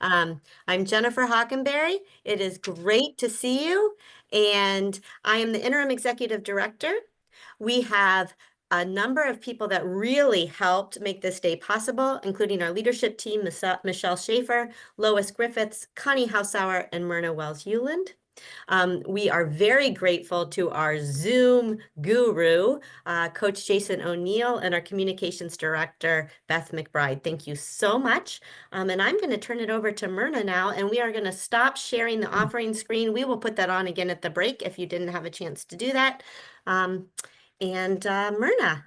I'm Jennifer Hockenberry. It is great to see you, and I am the Interim Executive Director. We have a number of people that really helped make this day possible, including our leadership team, Michelle Schaefer, Lois Griffiths, Connie Hausauer, and Myrna Wells-Hewland. We are very grateful to our Zoom guru, Coach Jason O'Neill, and our communications director, Beth McBride. Thank you so much. And I'm going to turn it over to Myrna now, and we are going to stop sharing the offering screen. We will put that on again at the break if you didn't have a chance to do that. Myrna,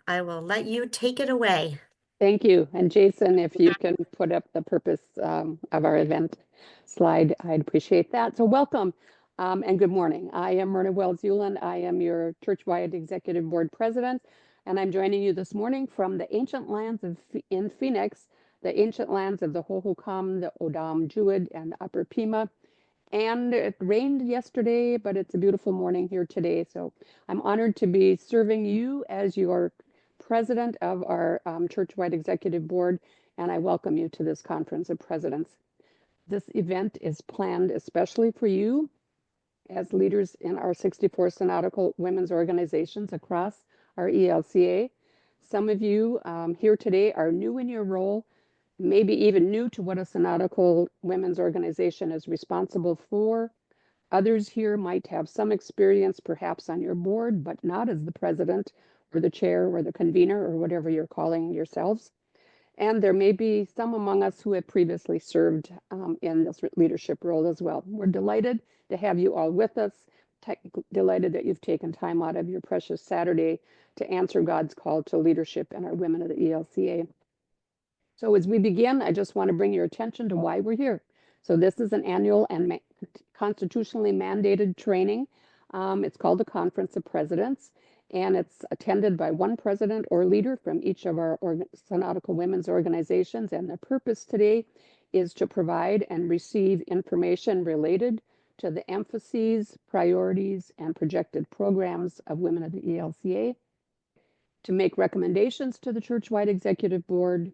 I will let you take it away. Thank you. And Jason, if you can put up the purpose of our event slide, I'd appreciate that. So welcome and good morning. I am Myrna Wells-Hewland. I am your church-wide executive board president, and I'm joining you this morning from the ancient lands in Phoenix, the ancient lands of the Hohokam, the O'odham, Jewett, and Upper Pima. And it rained yesterday, but it's a beautiful morning here today. So I'm honored to be serving you as your president of our church-wide executive board, and I welcome you to this Conference of Presidents. This event is planned especially for you as leaders in our 64 synodical women's organizations across our ELCA. Some of you here today are new in your role, maybe even new to what a synodical women's organization is responsible for. Others here might have some experience perhaps on your board, but not as the president or the chair or the convener or whatever you're calling yourselves. And there may be some among us who have previously served in this leadership role as well. We're delighted to have you all with us. Delighted that you've taken time out of your precious Saturday to answer God's call to leadership in our Women of the ELCA. So as we begin, I just want to bring your attention to why we're here. So this is an annual and constitutionally mandated training. It's called the Conference of Presidents, and it's attended by one president or leader from each of our synodical women's organizations. And the purpose today is to provide and receive information related to the emphases, priorities, and projected programs of Women of the ELCA, to make recommendations to the church-wide executive board,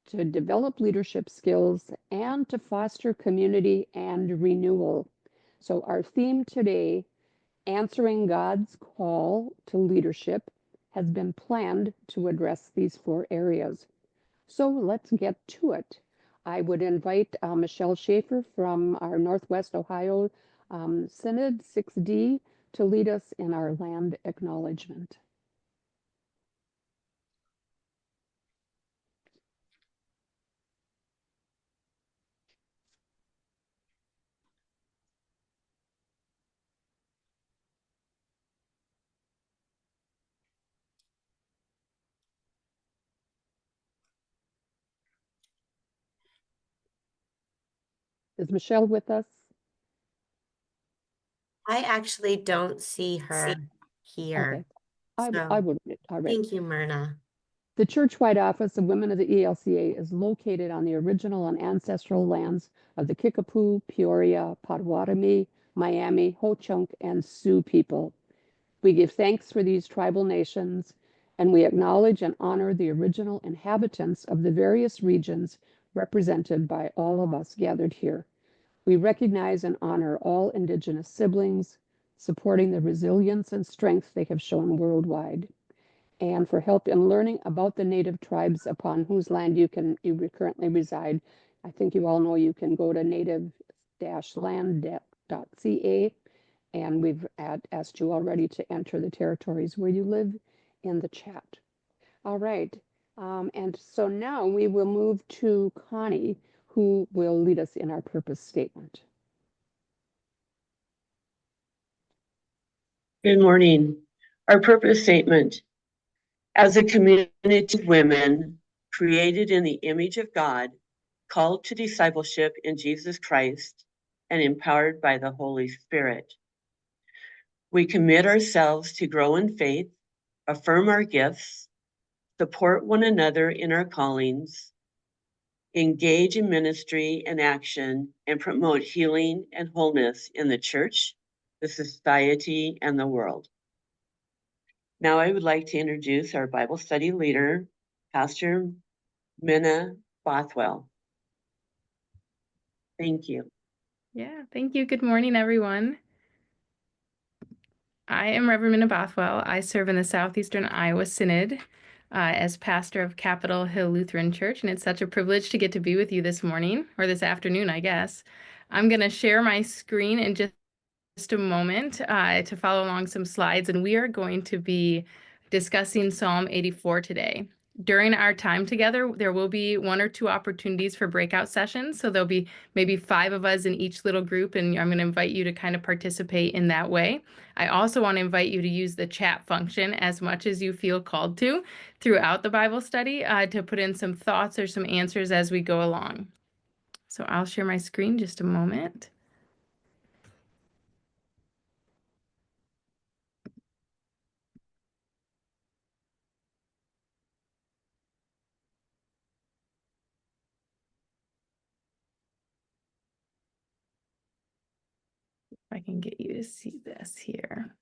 to develop leadership skills, and to foster community and renewal. So our theme today, Answering God's Call to Leadership, has been planned to address these 4 areas. So let's get to it. I would invite Michelle Schaefer from our Northwest Ohio Synod 6D to lead us in our land acknowledgement. Is Michelle with us? I actually don't see her here. Okay. So, I would. All right. thank you, Myrna. The church-wide office of Women of the ELCA is located on the original and ancestral lands of the Kickapoo, Peoria, Potawatomi, Miami, Ho-Chunk, and Sioux people. We give thanks for these tribal nations, and we acknowledge and honor the original inhabitants of the various regions represented by all of us gathered here. We recognize and honor all Indigenous siblings, supporting the resilience and strength they have shown worldwide. And for help in learning about the Native tribes upon whose land you currently reside, I think you all know you can go to native-land.ca, and we've asked you already to enter the territories where you live in the chat. All right, and so now we will move to Connie, who will lead us in our purpose statement. Good morning. Our purpose statement. As a community of women created in the image of God, called to discipleship in Jesus Christ, and empowered by the Holy Spirit, we commit ourselves to grow in faith, affirm our gifts, support one another in our callings, engage in ministry and action, and promote healing and wholeness in the church, the society, and the world. Now I would like to introduce our Bible study leader, Pastor Minna Bothwell. Thank you. Yeah, thank you. Good morning, everyone. I am Reverend Minna Bothwell. I serve in the Southeastern Iowa Synod as pastor of Capitol Hill Lutheran Church, and it's such a privilege to get to be with you this morning, or this afternoon, I guess. I'm going to share my screen in just a moment to follow along some slides, and we are going to be discussing Psalm 84 today. During our time together, there will be 1 or 2 opportunities for breakout sessions. So there'll be maybe 5 of us in each little group, and I'm going to invite you to kind of participate in that way. I also want to invite you to use the chat function as much as you feel called to throughout the Bible study to put in some thoughts or some answers as we go along. So I'll share my screen just a moment. If I can get you to see this here.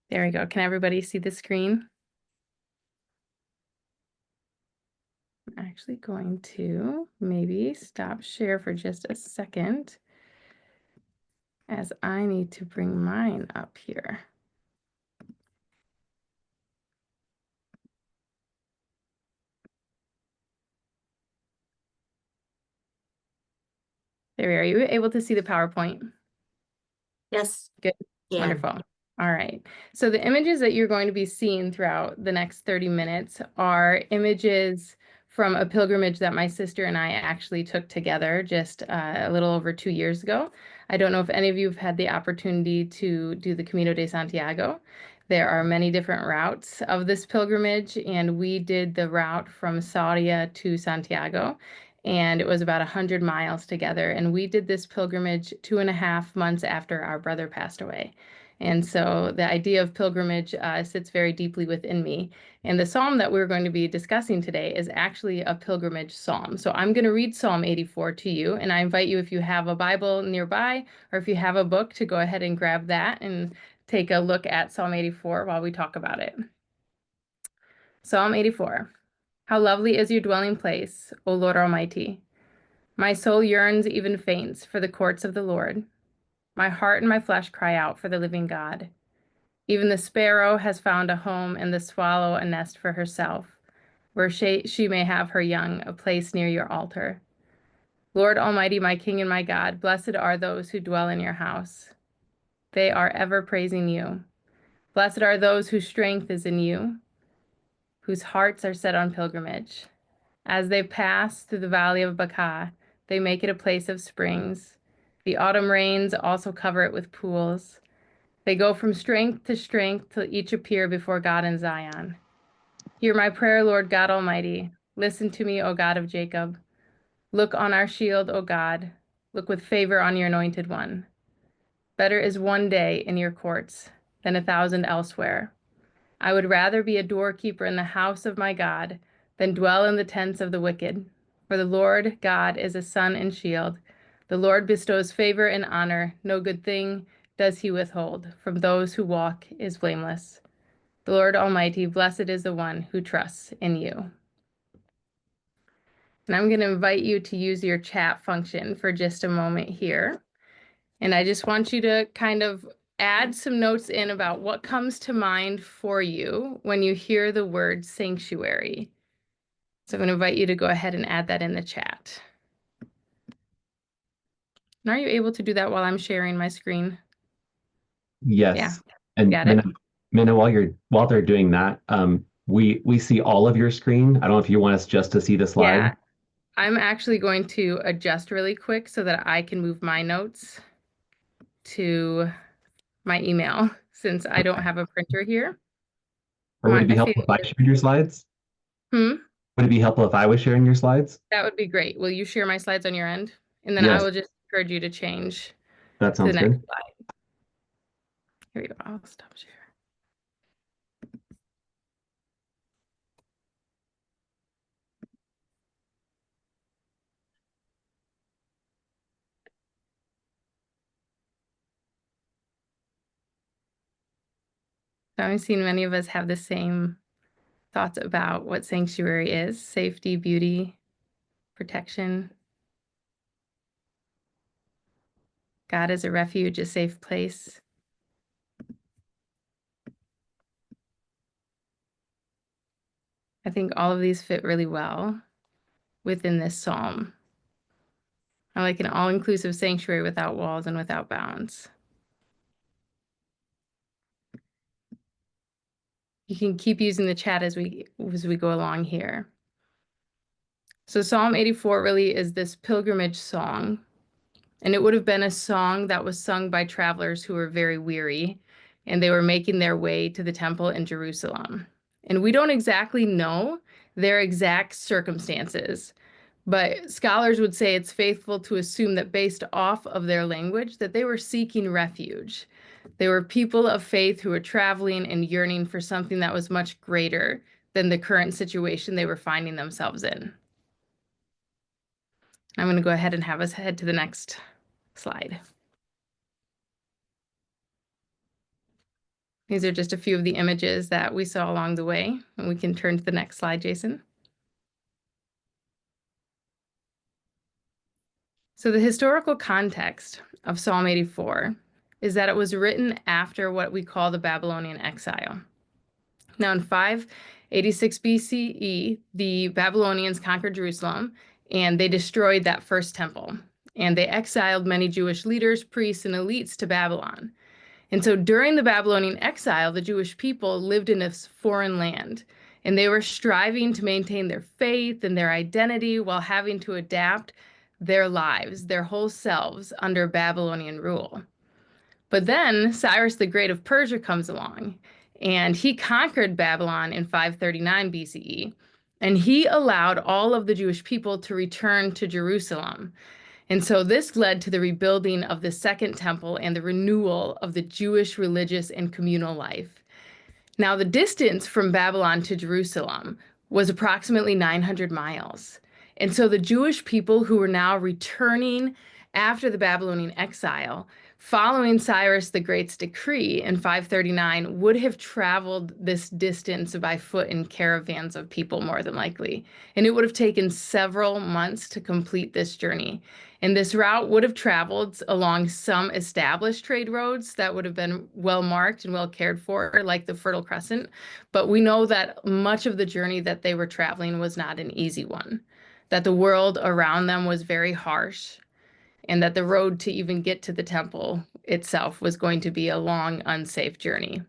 There we go. Can everybody see the screen? I'm actually going to maybe stop share for just a second as I need to bring mine up here. There we are. Are you able to see the PowerPoint? Yes. Good. Yeah. Wonderful. All right. So the images that you're going to be seeing throughout the next 30 minutes are images from a pilgrimage that my sister and I actually took together just a little over 2 years ago. I don't know if any of you have had the opportunity to do the Camino de Santiago. There are many different routes of this pilgrimage, and we did the route from Saudia to Santiago, and it was about 100 miles together. And we did this pilgrimage 2.5 months after our brother passed away. And so the idea of pilgrimage sits very deeply within me. And the psalm that we're going to be discussing today is actually a pilgrimage psalm. So I'm going to read Psalm 84 to you, and I invite you, if you have a Bible nearby, or if you have a book, to go ahead and grab that and take a look at Psalm 84 while we talk about it. Psalm 84. How lovely is your dwelling place, O Lord Almighty! My soul yearns, even faints, for the courts of the Lord. My heart and my flesh cry out for the living God. Even the sparrow has found a home, and the swallow a nest for herself, where she may have her young, a place near your altar. Lord Almighty, my King and my God, blessed are those who dwell in your house. They are ever praising you. Blessed are those whose strength is in you, whose hearts are set on pilgrimage. As they pass through the valley of Baca, they make it a place of springs. The autumn rains also cover it with pools. They go from strength to strength till each appear before God in Zion. Hear my prayer, Lord God Almighty. Listen to me, O God of Jacob. Look on our shield, O God. Look with favor on your anointed one. Better is one day in your courts than 1,000 elsewhere. I would rather be a doorkeeper in the house of my God than dwell in the tents of the wicked. For the Lord God is a sun and shield. The Lord bestows favor and honor. No good thing does he withhold from those who walk is blameless. The Lord Almighty, blessed is the one who trusts in you. And I'm going to invite you to use your chat function for just a moment here. And I just want you to kind of add some notes in about what comes to mind for you when you hear the word sanctuary. So I'm going to invite you to go ahead and add that in the chat. And are you able to do that while I'm sharing my screen? Yes. Yeah, And got it. Minna, while they're doing that, we see all of your screen. I don't know if you want us just to see the slide. Yeah, I'm actually going to adjust really quick so that I can move my notes to my email since I don't have a printer here. Or would it be I see helpful if I shared your slides? Hmm? Would it be helpful if I was sharing your slides? That would be great. Will you share my slides on your end? And then I Yes. will just encourage you to change That to the sounds next good. slide. Here we go. I'll stop sharing. So I'm seeing many of us have the same thoughts about what sanctuary is: safety, beauty, protection. God is a refuge, a safe place. I think all of these fit really well within this psalm. I like an all-inclusive sanctuary without walls and without bounds. You can keep using the chat as we go along here. So Psalm 84 really is this pilgrimage song, and it would have been a song that was sung by travelers who were very weary, and they were making their way to the temple in Jerusalem. And we don't exactly know their exact circumstances, but scholars would say it's faithful to assume that based off of their language, that they were seeking refuge. They were people of faith who were traveling and yearning for something that was much greater than the current situation they were finding themselves in. I'm going to go ahead and have us head to the next slide. These are just a few of the images that we saw along the way, and we can turn to the next slide, Jason. So the historical context of Psalm 84 is that it was written after what we call the Babylonian exile. Now in 586 BCE, the Babylonians conquered Jerusalem and they destroyed that first temple. And they exiled many Jewish leaders, priests, and elites to Babylon. And so during the Babylonian exile, the Jewish people lived in a foreign land, and they were striving to maintain their faith and their identity while having to adapt their lives, their whole selves, under Babylonian rule. But then Cyrus the Great of Persia comes along, and he conquered Babylon in 539 BCE, and he allowed all of the Jewish people to return to Jerusalem. And so this led to the rebuilding of the Second Temple and the renewal of the Jewish religious and communal life. Now, the distance from Babylon to Jerusalem was approximately 900 miles. And so the Jewish people who were now returning after the Babylonian exile, following Cyrus the Great's decree in 539, would have traveled this distance by foot in caravans of people, more than likely. And it would have taken several months to complete this journey. And this route would have traveled along some established trade roads that would have been well marked and well cared for, like the Fertile Crescent. But we know that much of the journey that they were traveling was not an easy one, that the world around them was very harsh, and that the road to even get to the temple itself was going to be a long, unsafe journey.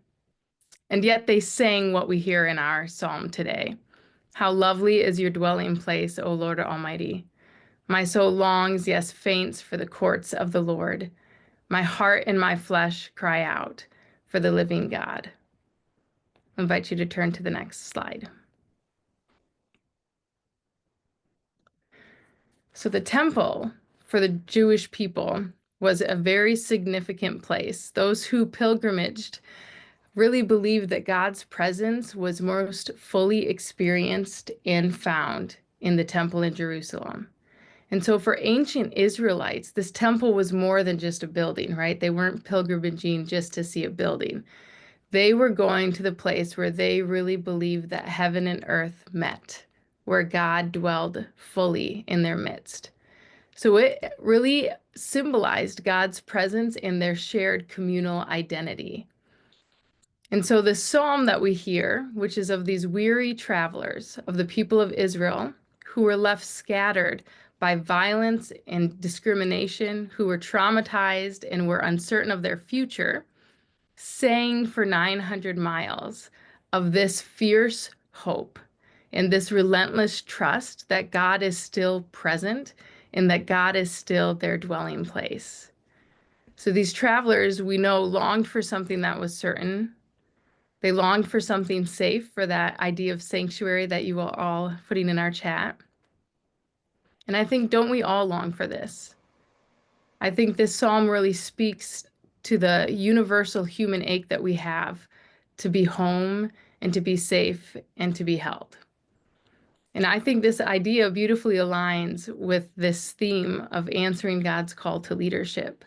And yet they sang what we hear in our psalm today. How lovely is your dwelling place, O Lord Almighty. My soul longs, yes, faints for the courts of the Lord. My heart and my flesh cry out for the living God. I invite you to turn to the next slide. So the temple for the Jewish people was a very significant place. Those who pilgrimaged really believed that God's presence was most fully experienced and found in the temple in Jerusalem. And so for ancient Israelites, this temple was more than just a building, right? They weren't pilgrimaging just to see a building. They were going to the place where they really believed that heaven and earth met, where God dwelled fully in their midst. So it really symbolized God's presence in their shared communal identity. And so the psalm that we hear, which is of these weary travelers, of the people of Israel who were left scattered by violence and discrimination, who were traumatized and were uncertain of their future, sang for 900 miles of this fierce hope and this relentless trust that God is still present and that God is still their dwelling place. So these travelers, we know, longed for something that was certain. They longed for something safe, for that idea of sanctuary that you are all putting in our chat. And I think, don't we all long for this? I think this psalm really speaks to the universal human ache that we have to be home and to be safe and to be held. And I think this idea beautifully aligns with this theme of answering God's call to leadership.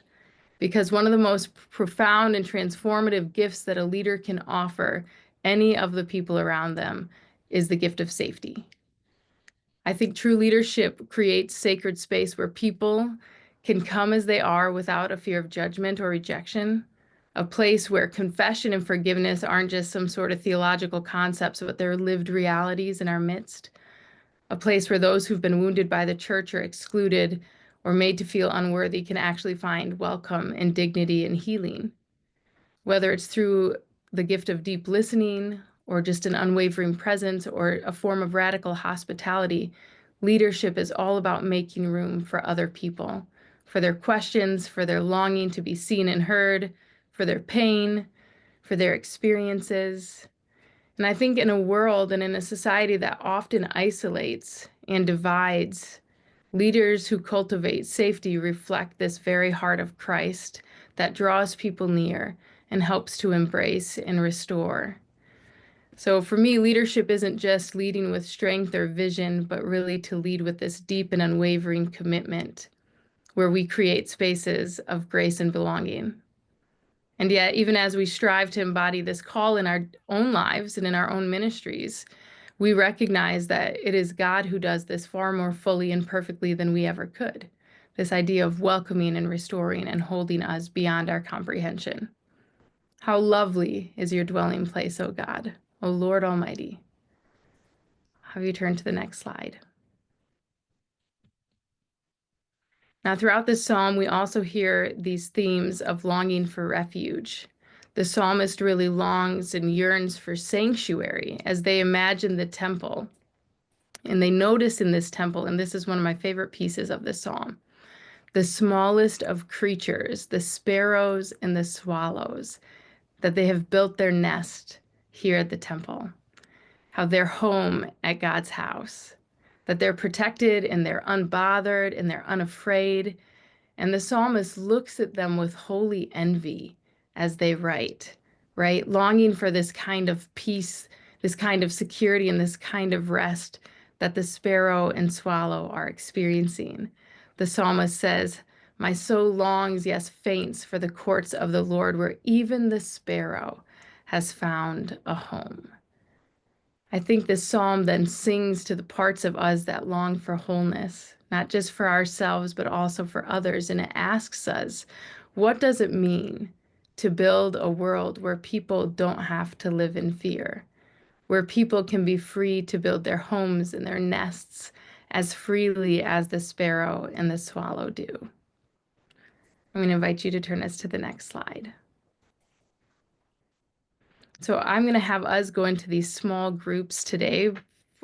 Because one of the most profound and transformative gifts that a leader can offer any of the people around them is the gift of safety. I think true leadership creates sacred space where people can come as they are without a fear of judgment or rejection, a place where confession and forgiveness aren't just some sort of theological concepts, but they're lived realities in our midst, a place where those who've been wounded by the church or excluded or made to feel unworthy can actually find welcome and dignity and healing, whether it's through the gift of deep listening or just an unwavering presence or a form of radical hospitality. Leadership is all about making room for other people, for their questions, for their longing to be seen and heard, for their pain, for their experiences. And I think in a world and in a society that often isolates and divides, leaders who cultivate safety reflect this very heart of Christ that draws people near and helps to embrace and restore. So for me, leadership isn't just leading with strength or vision, but really to lead with this deep and unwavering commitment where we create spaces of grace and belonging. And yet, even as we strive to embody this call in our own lives and in our own ministries, we recognize that it is God who does this far more fully and perfectly than we ever could. This idea of welcoming and restoring and holding us beyond our comprehension. How lovely is your dwelling place, O God, O Lord Almighty. Have you turned to the next slide? Now, throughout this psalm, we also hear these themes of longing for refuge. The psalmist really longs and yearns for sanctuary as they imagine the temple. And they notice in this temple, and this is one of my favorite pieces of this psalm, the smallest of creatures, the sparrows and the swallows, that they have built their nest here at the temple, how they're home at God's house, that they're protected and they're unbothered and they're unafraid. And the psalmist looks at them with holy envy as they write, right? Longing for this kind of peace, this kind of security, and this kind of rest that the sparrow and swallow are experiencing. The psalmist says, "My soul longs, yes, faints for the courts of the Lord, where even the sparrow has found a home." I think this psalm then sings to the parts of us that long for wholeness, not just for ourselves, but also for others. And it asks us, what does it mean to build a world where people don't have to live in fear, where people can be free to build their homes and their nests as freely as the sparrow and the swallow do? I'm going to invite you to turn us to the next slide. So I'm going to have us go into these small groups today,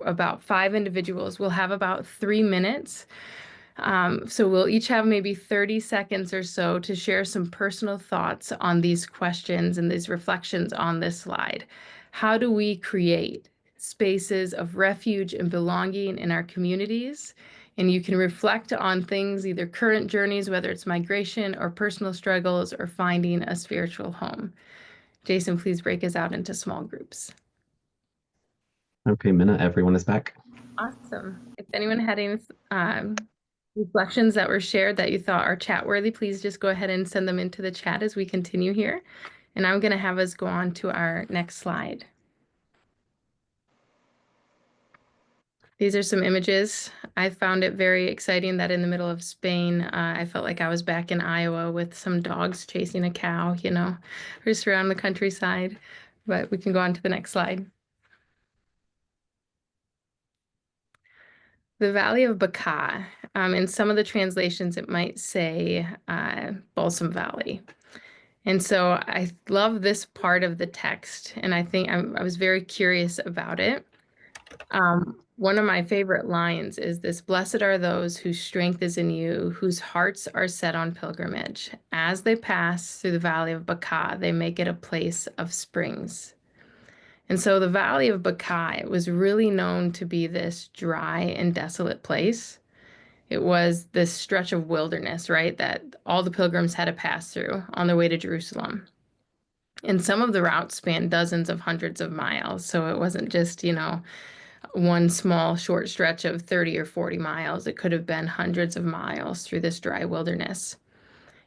about 5 individuals. We'll have about 3 minutes. So we'll each have maybe 30 seconds or so to share some personal thoughts on these questions and these reflections on this slide. How do we create spaces of refuge and belonging in our communities? And you can reflect on things, either current journeys, whether it's migration or personal struggles or finding a spiritual home. Jason, please break us out into small groups. Okay, Minna, everyone is back. Awesome. If anyone had any reflections that were shared that you thought are chat worthy, please just go ahead and send them into the chat as we continue here. And I'm going to have us go on to our next slide. These are some images. I found it very exciting that in the middle of Spain, I felt like I was back in Iowa with some dogs chasing a cow, you know, just around the countryside. But we can go on to the next slide. The Valley of Baca. In some of the translations, it might say Balsam Valley. And so I love this part of the text, and I think I was very curious about it. One of my favorite lines is this: "Blessed are those whose strength is in you, whose hearts are set on pilgrimage. As they pass through the Valley of Baca, they make it a place of springs." And so the Valley of Baca, it was really known to be this dry and desolate place. It was this stretch of wilderness, right, that all the pilgrims had to pass through on their way to Jerusalem. And some of the routes spanned dozens of hundreds of miles. So it wasn't just, you know, one small short stretch of 30 or 40 miles. It could have been hundreds of miles through this dry wilderness.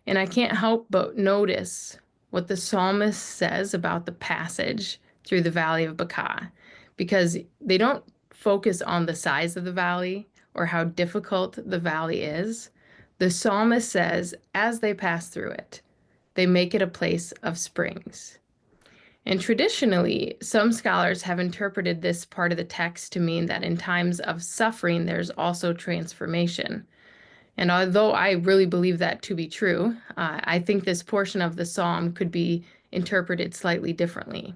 And I can't help but notice what the psalmist says about the passage through the Valley of Baca, because they don't focus on the size of the valley or how difficult the valley is. the psalmist says, as they pass through it, they make it a place of springs. And traditionally, some scholars have interpreted this part of the text to mean that in times of suffering, there's also transformation. And although I really believe that to be true, I think this portion of the psalm could be interpreted slightly differently.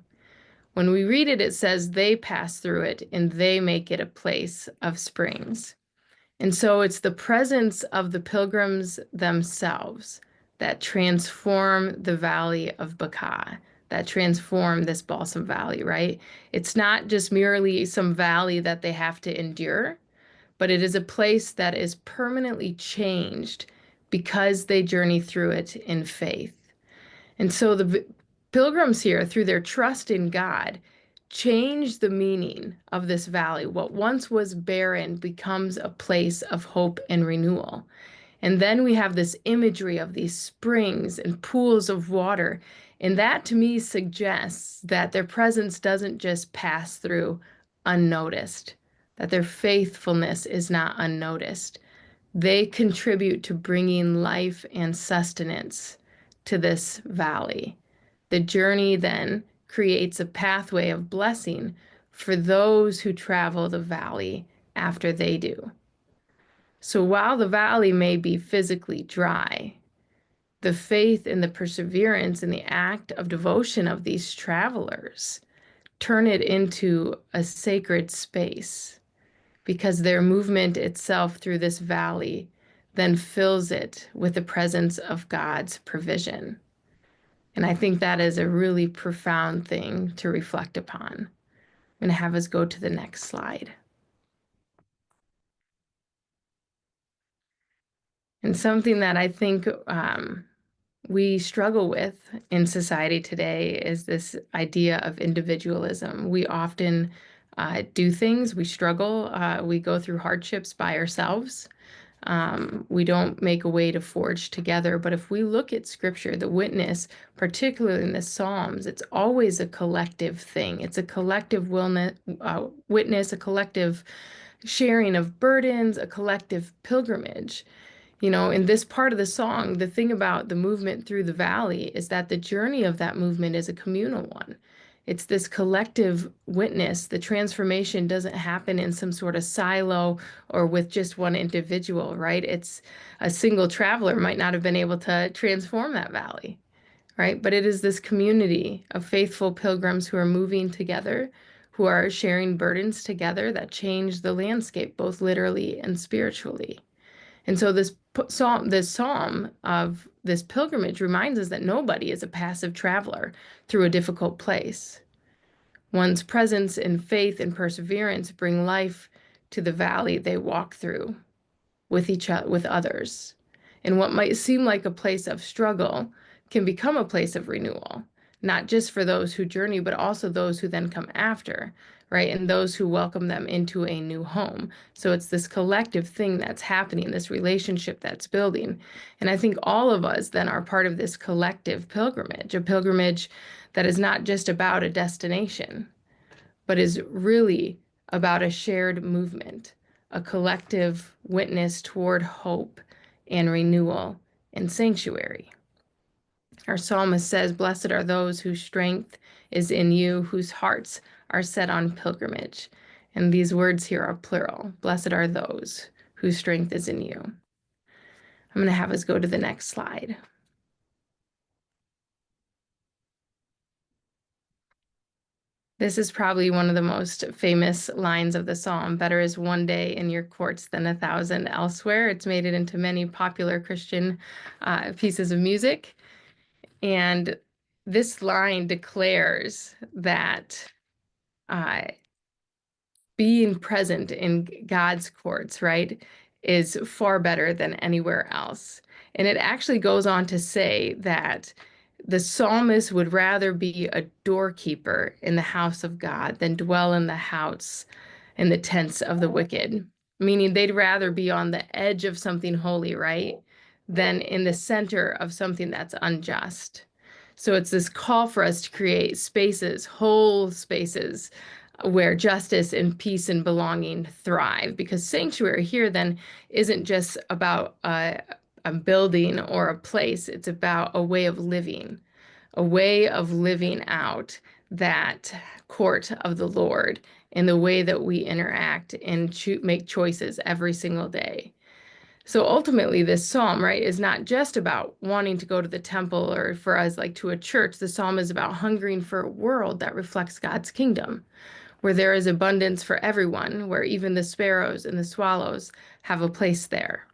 When we read it, it says they pass through it and they make it a place of springs. And so it's the presence of the pilgrims themselves that transform the valley of Baca, that transform this Balsam Valley, right? It's not just merely some valley that they have to endure, but it is a place that is permanently changed because they journey through it in faith. And so the pilgrims here, through their trust in God, change the meaning of this valley. What once was barren becomes a place of hope and renewal. And then we have this imagery of these springs and pools of water. And that to me suggests that their presence doesn't just pass through unnoticed, that their faithfulness is not unnoticed. They contribute to bringing life and sustenance to this valley. The journey then creates a pathway of blessing for those who travel the valley after they do. So while the valley may be physically dry, the faith and the perseverance and the act of devotion of these travelers turn it into a sacred space, because their movement itself through this valley then fills it with the presence of God's provision. And I think that is a really profound thing to reflect upon. I'm going to have us go to the next slide. And something that I think we struggle with in society today is this idea of individualism. We often do things, we struggle, we go through hardships by ourselves. We don't make a way to forge together. But if we look at Scripture, the witness, particularly in the Psalms, it's always a collective thing. It's a collective witness, a collective sharing of burdens, a collective pilgrimage. You know, in this part of the song, the thing about the movement through the valley is that the journey of that movement is a communal one. It's this collective witness. The transformation doesn't happen in some sort of silo or with just one individual, right? It's a single traveler might not have been able to transform that valley, right? But it is this community of faithful pilgrims who are moving together, who are sharing burdens together that change the landscape, both literally and spiritually. And so this psalm of this pilgrimage reminds us that nobody is a passive traveler through a difficult place. One's presence and faith and perseverance bring life to the valley they walk through with with others. And what might seem like a place of struggle can become a place of renewal, not just for those who journey, but also those who then come after, right? And those who welcome them into a new home. So it's this collective thing that's happening, this relationship that's building. And I think all of us then are part of this collective pilgrimage, a pilgrimage that is not just about a destination, but is really about a shared movement, a collective witness toward hope and renewal and sanctuary. Our psalmist says, "Blessed are those whose strength is in you, whose hearts are set on pilgrimage." And these words here are plural. Blessed are those whose strength is in you. I'm going to have us go to the next slide. This is probably one of the most famous lines of the psalm. Better is one day in your courts than 1,000 elsewhere. It's made it into many popular Christian pieces of music. And this line declares that being present in God's courts, right, is far better than anywhere else. And it actually goes on to say that the psalmist would rather be a doorkeeper in the house of God than dwell in the house in the tents of the wicked, meaning they'd rather be on the edge of something holy, right, than in the center of something that's unjust. So it's this call for us to create spaces, whole spaces, where justice and peace and belonging thrive, because sanctuary here then isn't just about a a building or a place. It's about a way of living out that court of the Lord in the way that we interact and make choices every single day. So ultimately, this psalm, right, is not just about wanting to go to the temple or for us, like to a church. The psalm is about hungering for a world that reflects God's kingdom, where there is abundance for everyone, where even the sparrows and the swallows have a place there.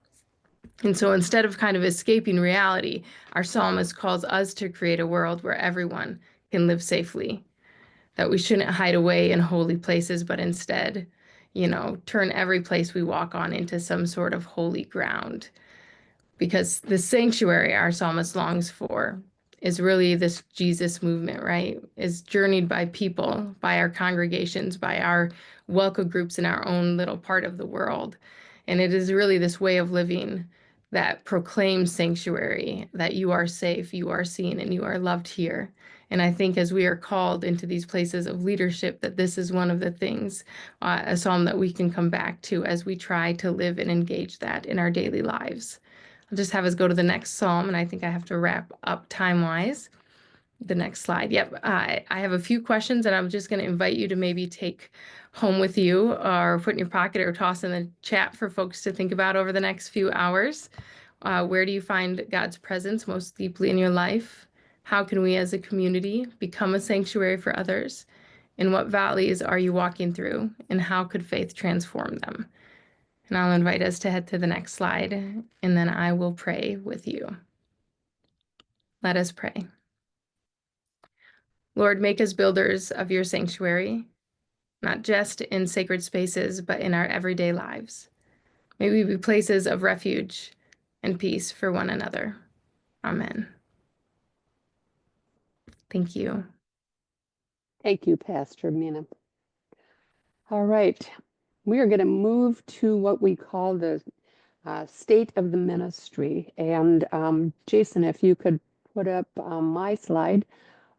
And so instead of kind of escaping reality, our psalmist calls us to create a world where everyone can live safely, that we shouldn't hide away in holy places, but instead, turn every place we walk on into some sort of holy ground. Because the sanctuary our psalmist longs for is really this Jesus movement, right? Is journeyed by people, by our congregations, by our welcome groups in our own little part of the world. And it is really this way of living that proclaims sanctuary, that you are safe, you are seen, and you are loved here. And I think as we are called into these places of leadership, that this is one of the things, a psalm that we can come back to as we try to live and engage that in our daily lives. I'll just have us go to the next psalm, and I think I have to wrap up time-wise. The next slide. Yep. I have a few questions that I'm just going to invite you to maybe take home with you or put in your pocket or toss in the chat for folks to think about over the next few hours. Where do you find God's presence most deeply in your life? How can we as a community become a sanctuary for others? And what valleys are you walking through? And how could faith transform them? And I'll invite us to head to the next slide, and then I will pray with you. Let us pray. Lord, make us builders of your sanctuary, not just in sacred spaces, but in our everyday lives. May we be places of refuge and peace for one another. Amen. Thank you. Thank you, Pastor Mina. All right, we are going to move to what we call the state of the ministry. And Jason, if you could put up my slide,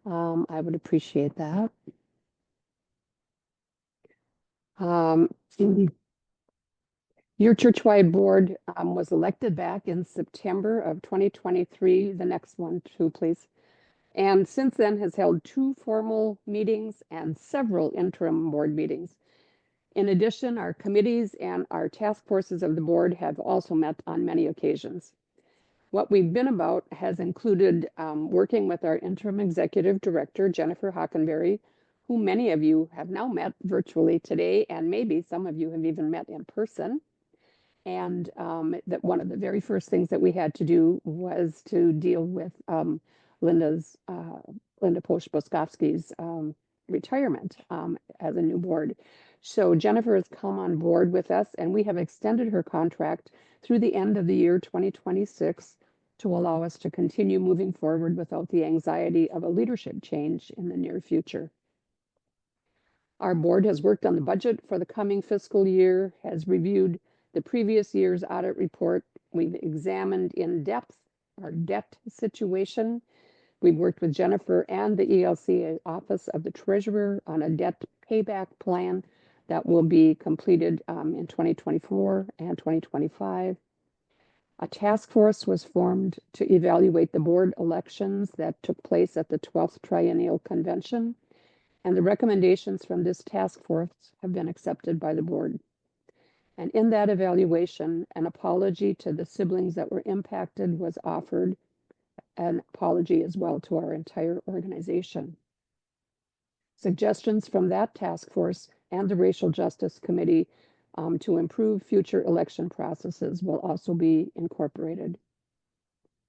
I would appreciate that. Your churchwide board was elected back in September of 2023. The next one too, please. And since then has held 2 formal meetings and several interim board meetings. In addition, our committees and our task forces of the board have also met on many occasions. What we've been about has included working with our interim executive director, Jennifer Hockenberry, who many of you have now met virtually today, and maybe some of you have even met in person. And that one of the very first things that we had to do was to deal with Linda Posh-Boskowski's retirement as a new board. So Jennifer has come on board with us, and we have extended her contract through the end of the year 2026 to allow us to continue moving forward without the anxiety of a leadership change in the near future. Our board has worked on the budget for the coming fiscal year, has reviewed the previous year's audit report. We've examined in depth our debt situation. We've worked with Jennifer and the ELCA Office of the Treasurer on a debt payback plan that will be completed in 2024 and 2025. A task force was formed to evaluate the board elections that took place at the 12th Triennial Convention, and the recommendations from this task force have been accepted by the board. And in that evaluation, an apology to the siblings that were impacted was offered, an apology as well to our entire organization. Suggestions from that task force and the Racial Justice Committee to improve future election processes will also be incorporated.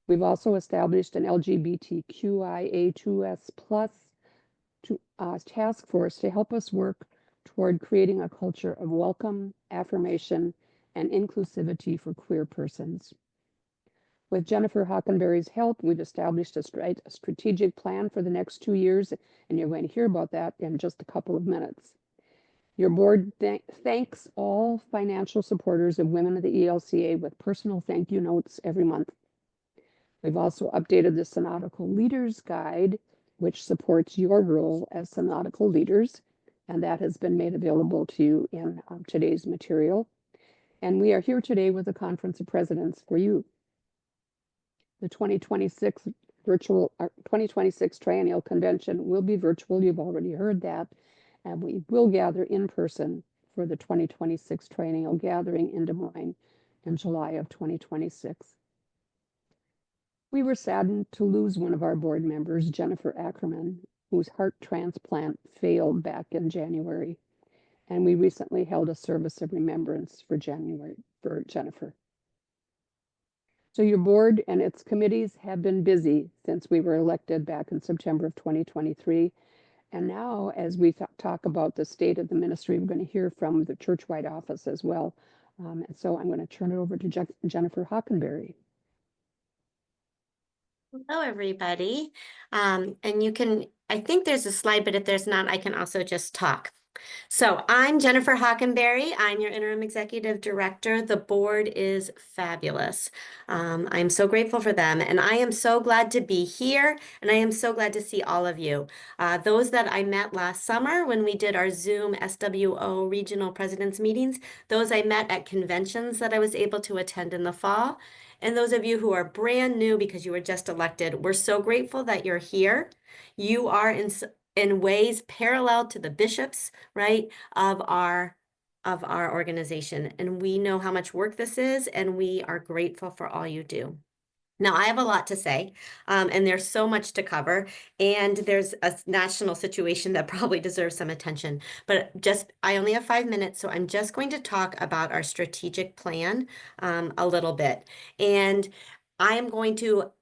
We've also established an LGBTQIA2S+ task force to help us work toward creating a culture of welcome, affirmation, and inclusivity for queer persons. With Jennifer Hockenberry's help, we've established a strategic plan for the next 2 years, and you're going to hear about that in just a couple of minutes. Your board thanks all financial supporters of Women of the ELCA with personal thank you notes every month. We've also updated the Synodical Leaders Guide, which supports your role as synodical leaders, and that has been made available to you in today's material. And we are here today with a Conference of Presidents for you. The 2026 2026 Triennial Convention will be virtual. You've already heard that. And we will gather in person for the 2026 Triennial Gathering in Des Moines in July of 2026. We were saddened to lose one of our board members, Jennifer Ackerman, whose heart transplant failed back in January. And we recently held a service of remembrance for Jennifer. So your board and its committees have been busy since we were elected back in September of 2023. And now, as we talk about the state of the ministry, we're going to hear from the churchwide office as well. And so I'm going to turn it over to Jennifer Hockenberry. Hello, everybody. And you can, I think there's a slide, but if there's not, I can also just talk. So I'm Jennifer Hockenberry. I'm your interim executive director. The board is fabulous. I'm so grateful for them, and I am so glad to be here, and I am so glad to see all of you. Those that I met last summer when we did our Zoom SWO regional presidents meetings, those I met at conventions that I was able to attend in the fall. And those of you who are brand new because you were just elected, we're so grateful that you're here. You are in ways parallel to the bishops, right, of our organization. And we know how much work this is, and we are grateful for all you do. Now, I have a lot to say, and there's so much to cover, and there's a national situation that probably deserves some attention. But I only have 5 minutes, so I'm just going to talk about our strategic plan a little bit. And I am going to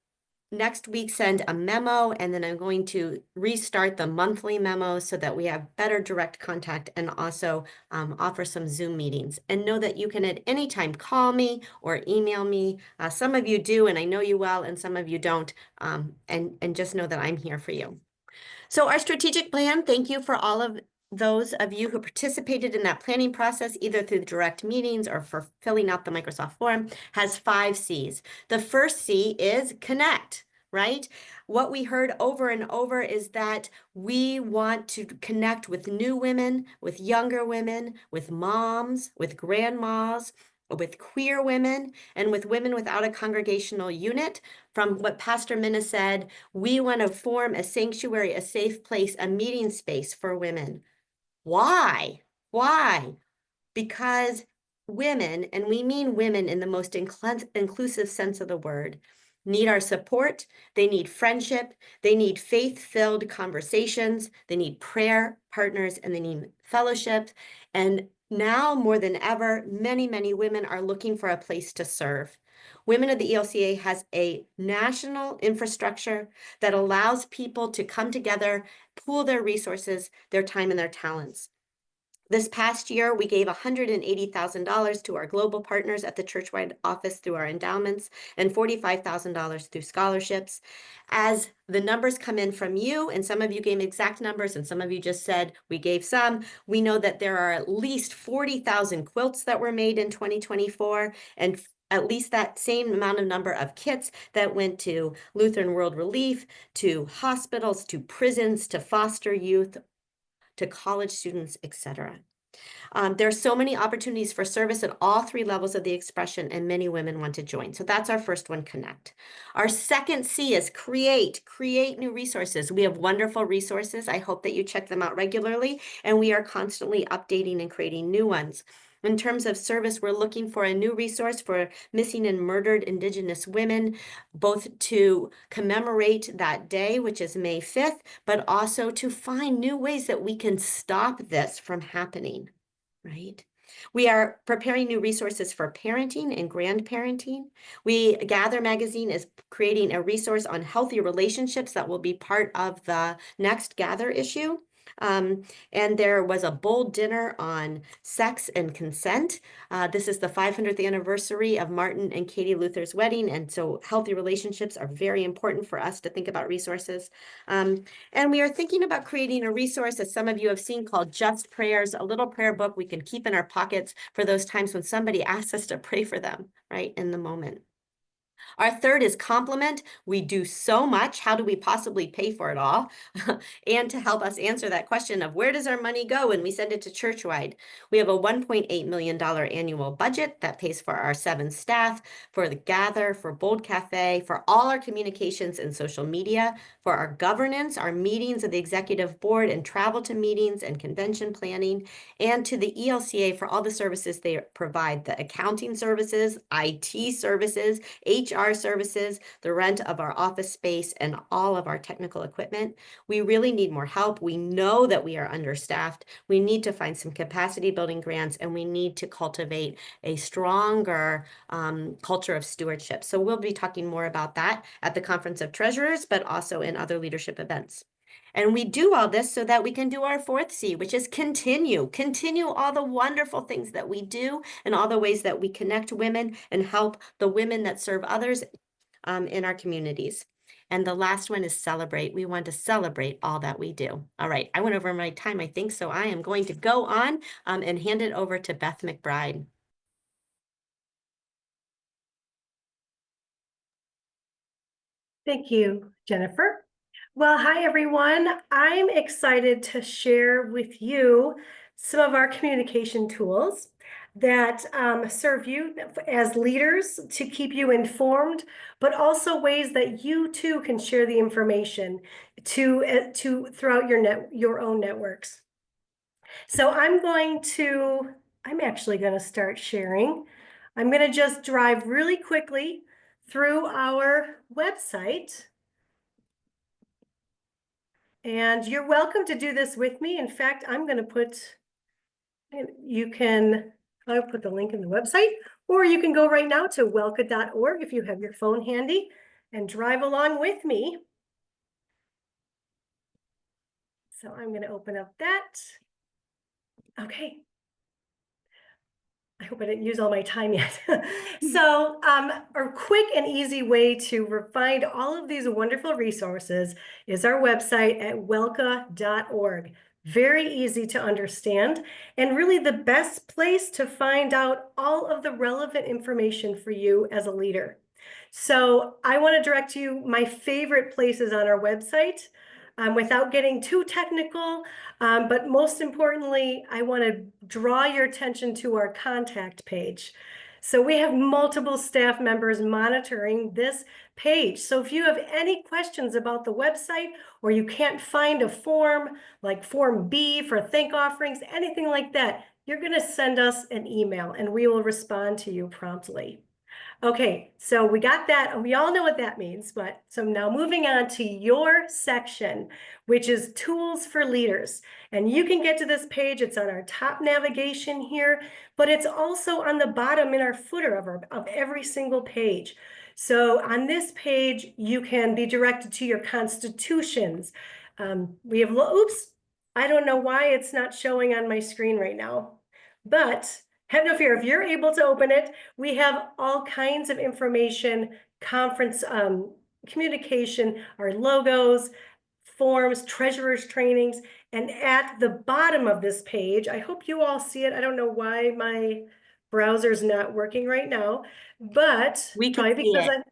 next week send a memo, and then I'm going to restart the monthly memo so that we have better direct contact, and also offer some Zoom meetings. And know that you can at any time call me or email me. Some of you do, and I know you well, and some of you don't. And just know that I'm here for you. So our strategic plan, thank you for all of those of you who participated in that planning process, either through the direct meetings or for filling out the Microsoft form, has 5 C's. The first C is connect, right? What we heard over and over is that we want to connect with new women, with younger women, with moms, with grandmas, with queer women, and with women without a congregational unit. From what Pastor Minna said, we want to form a sanctuary, a safe place, a meeting space for women. Why? Why? Because women, and we mean women in the most inclusive sense of the word, need our support. They need friendship. They need faith-filled conversations. They need prayer partners, and they need fellowship. And now more than ever, many, many women are looking for a place to serve. Women of the ELCA has a national infrastructure that allows people to come together, pool their resources, their time, and their talents. This past year, we gave $180,000 to our global partners at the churchwide office through our endowments, and $45,000 through scholarships. As the numbers come in from you, and some of you gave exact numbers, and some of you just said we gave some, we know that there are at least 40,000 quilts that were made in 2024, and at least that same amount of number of kits that went to Lutheran World Relief, to hospitals, to prisons, to foster youth, to college students, etc. There are so many opportunities for service at all 3 levels of the expression, and many women want to join. So that's our first one, connect. Our second C is create new resources. We have wonderful resources. I hope that you check them out regularly, and we are constantly updating and creating new ones. In terms of service, we're looking for a new resource for missing and murdered Indigenous women, both to commemorate that day, which is May 5th, but also to find new ways that we can stop this from happening, right? We are preparing new resources for parenting and grandparenting. We Gather Magazine is creating a resource on healthy relationships that will be part of the next Gather issue. And there was a bold dinner on sex and consent. This is the 500th anniversary of Martin and Katie Luther's wedding, and so healthy relationships are very important for us to think about resources. And we are thinking about creating a resource, as some of you have seen, called Just Prayers, a little prayer book we can keep in our pockets for those times when somebody asks us to pray for them, right, in the moment. Our third is complement. We do so much. How do we possibly pay for it all? And to help us answer that question of where does our money go when we send it to Churchwide? We have a $1.8 million annual budget that pays for our 7 staff, for the Gather, for Bold Cafe, for all our communications and social media, for our governance, our meetings of the executive board and travel to meetings and convention planning, and to the ELCA for all the services they provide, the accounting services, IT services, HR services, the rent of our office space, and all of our technical equipment. We really need more help. We know that we are understaffed. We need to find some capacity building grants, and we need to cultivate a stronger culture of stewardship. So we'll be talking more about that at the Conference of Treasurers, but also in other leadership events. And we do all this so that we can do our 4th C, which is continue all the wonderful things that we do and all the ways that we connect women and help the women that serve others in our communities. And the last one is celebrate. We want to celebrate all that we do. All right, I went over my time, I think, so I am going to go on and hand it over to Beth McBride. Thank you, Jennifer. Well, hi, everyone. I'm excited to share with you some of our communication tools that serve you as leaders to keep you informed, but also ways that you too can share the information to throughout your own networks. So I'm actually going to start sharing. I'm going to just drive really quickly through our website. And you're welcome to do this with me. In fact, I'll put the link in the website, or you can go right now to welca.org if you have your phone handy and drive along with me. So I'm going to open up that. Okay. I hope I didn't use all my time yet. So a quick and easy way to find all of these wonderful resources is our website at welca.org. Very easy to understand, and really the best place to find out all of the relevant information for you as a leader. So I want to direct you my favorite places on our website. Without getting too technical, but most importantly, I want to draw your attention to our contact page. So we have multiple staff members monitoring this page. So if you have any questions about the website, or you can't find a form like Form B for thank offerings, anything like that, you're going to send us an email and we will respond to you promptly. Okay, so we got that, and we all know what that means, but so now moving on to your section, which is tools for leaders. And you can get to this page, it's on our top navigation here, but it's also on the bottom in our footer of every single page. So on this page, you can be directed to your constitutions. We have, oops, I don't know why it's not showing on my screen right now, but have no fear, if you're able to open it, we have all kinds of information, conference communication, our logos, forms, treasurers trainings, and at the bottom of this page, I hope you all see it. I don't know why my browser's not working right now, but We can see it.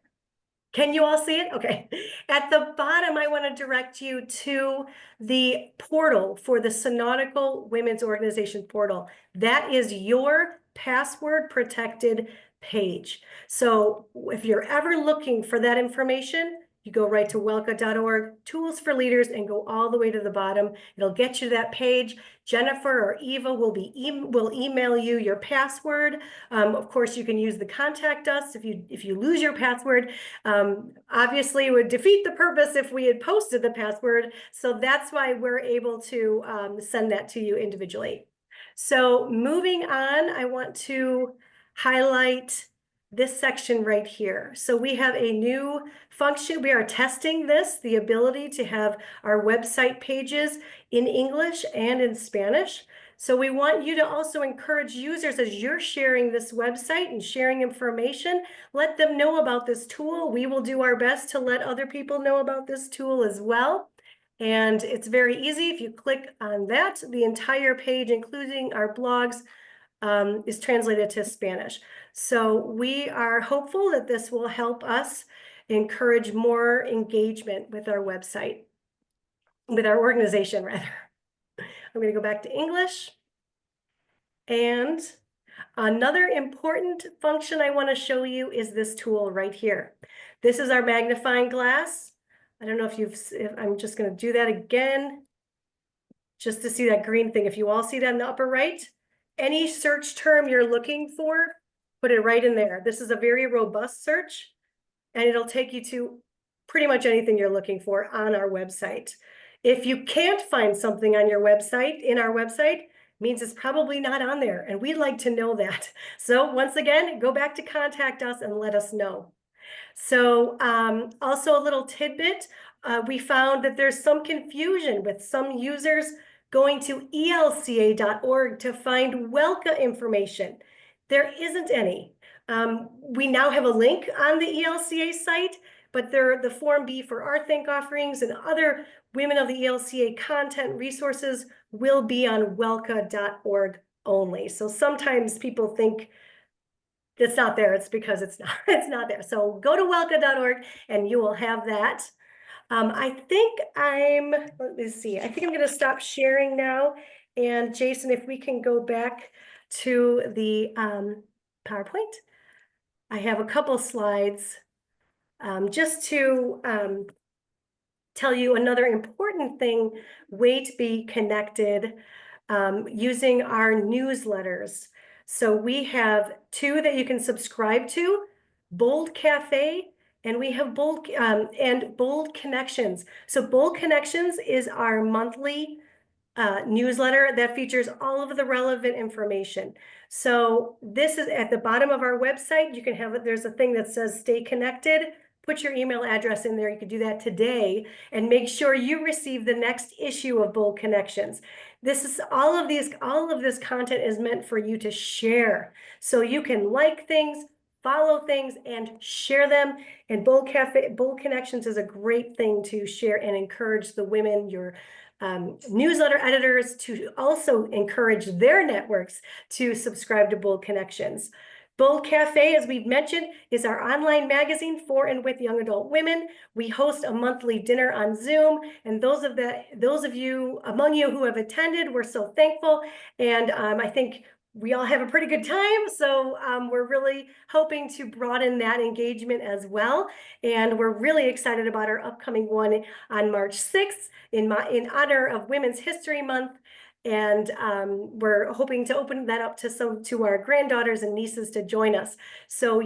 Can you all see it? Okay. At the bottom, I want to direct you to the portal for the Synodical Women's Organization portal. That is your password protected page. So if you're ever looking for that information, you go right to welca.org, tools for leaders, and go all the way to the bottom. It'll get you to that page. Jennifer or Eva will email you your password. Of course, you can use the contact us if you lose your password. Obviously, it would defeat the purpose if we had posted the password. So that's why we're able to send that to you individually. So moving on, I want to highlight this section right here. So we have a new function. We are testing this, the ability to have our website pages in English and in Spanish. So we want you to also encourage users as you're sharing this website and sharing information, let them know about this tool. We will do our best to let other people know about this tool as well. And it's very easy. If you click on that, the entire page, including our blogs, is translated to Spanish. So we are hopeful that this will help us encourage more engagement with our website, with our organization rather. I'm going to go back to English. And another important function I want to show you is this tool right here. This is our magnifying glass. I don't know if I'm just going to do that again, just to see that green thing. If you all see that in the upper right, any search term you're looking for, put it right in there. This is a very robust search, and it'll take you to pretty much anything you're looking for on our website. If you can't find something on your website, in our website, means it's probably not on there, and we'd like to know that. So once again, go back to contact us and let us know. So also a little tidbit, we found that there's some confusion with some users going to elca.org to find WELCA information. There isn't any. We now have a link on the ELCA site, but the Form B for our thank offerings and other Women of the ELCA content resources will be on welca.org only. So sometimes people think it's not there. It's because it's not there. So go to welca.org and you will have that. let me see, I think I'm going to stop sharing now. And Jason, if we can go back to the PowerPoint, I have a couple slides just to tell you another important way to be connected using our newsletters. So we have 2 that you can subscribe to, Bold Cafe, and we have Bold Connections. So Bold Connections is our monthly newsletter that features all of the relevant information. So this is at the bottom of our website. You can have it. There's a thing that says stay connected. Put your email address in there. You could do that today and make sure you receive the next issue of Bold Connections. All of this content is meant for you to share. So you can like things, follow things, and share them. And Bold Connections is a great thing to share and encourage the women, your newsletter editors, to also encourage their networks to subscribe to Bold Connections. Bold Cafe, as we've mentioned, is our online magazine for and with young adult women. We host a monthly dinner on Zoom, and those of you among you who have attended, we're so thankful. And I think we all have a pretty good time. So we're really hoping to broaden that engagement as well. And we're really excited about our upcoming one on March 6th in honor of Women's History Month. And we're hoping to open that up to our granddaughters and nieces to join us. So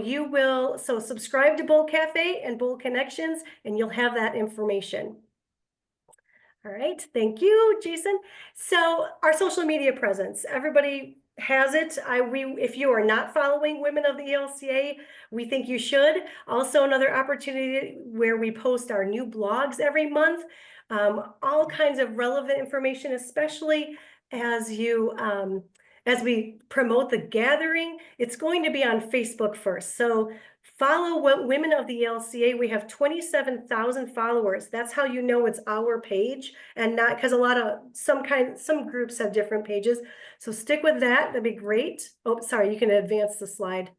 subscribe to Bold Cafe and Bold Connections, and you'll have that information. All right, thank you, Jason. So our social media presence, everybody has it. If you are not following Women of the ELCA, we think you should. Also, another opportunity where we post our new blogs every month. All kinds of relevant information, especially as we promote the gathering. It's going to be on Facebook first. So follow Women of the ELCA. We have 27,000 followers. That's how you know it's our page, and not because some groups have different pages. So stick with that. That'd be great. Oh, sorry, you can advance the slide.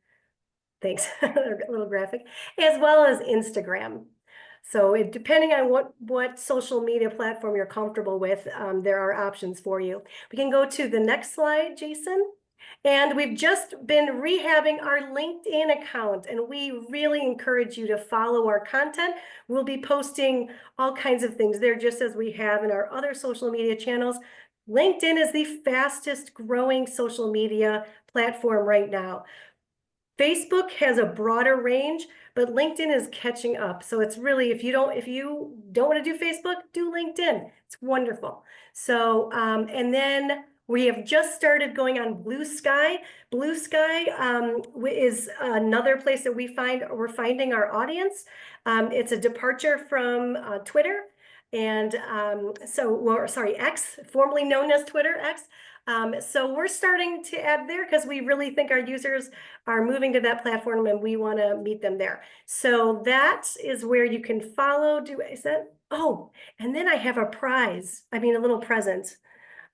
Thanks. A little graphic, as well as Instagram. So depending on what social media platform you're comfortable with, there are options for you. We can go to the next slide, Jason. And we've just been rehabbing our LinkedIn account, and we really encourage you to follow our content. We'll be posting all kinds of things there, just as we have in our other social media channels. LinkedIn is the fastest growing social media platform right now. Facebook has a broader range, but LinkedIn is catching up. So it's really, if you don't want to do Facebook, do LinkedIn. It's wonderful. So, and then we have just started going on Blue Sky. Blue Sky is another place that we're finding our audience. It's a departure from Twitter. And X, formerly known as Twitter, X. So we're starting to add there because we really think our users are moving to that platform and we want to meet them there. So that is where you can follow. Oh, and then I have a little present.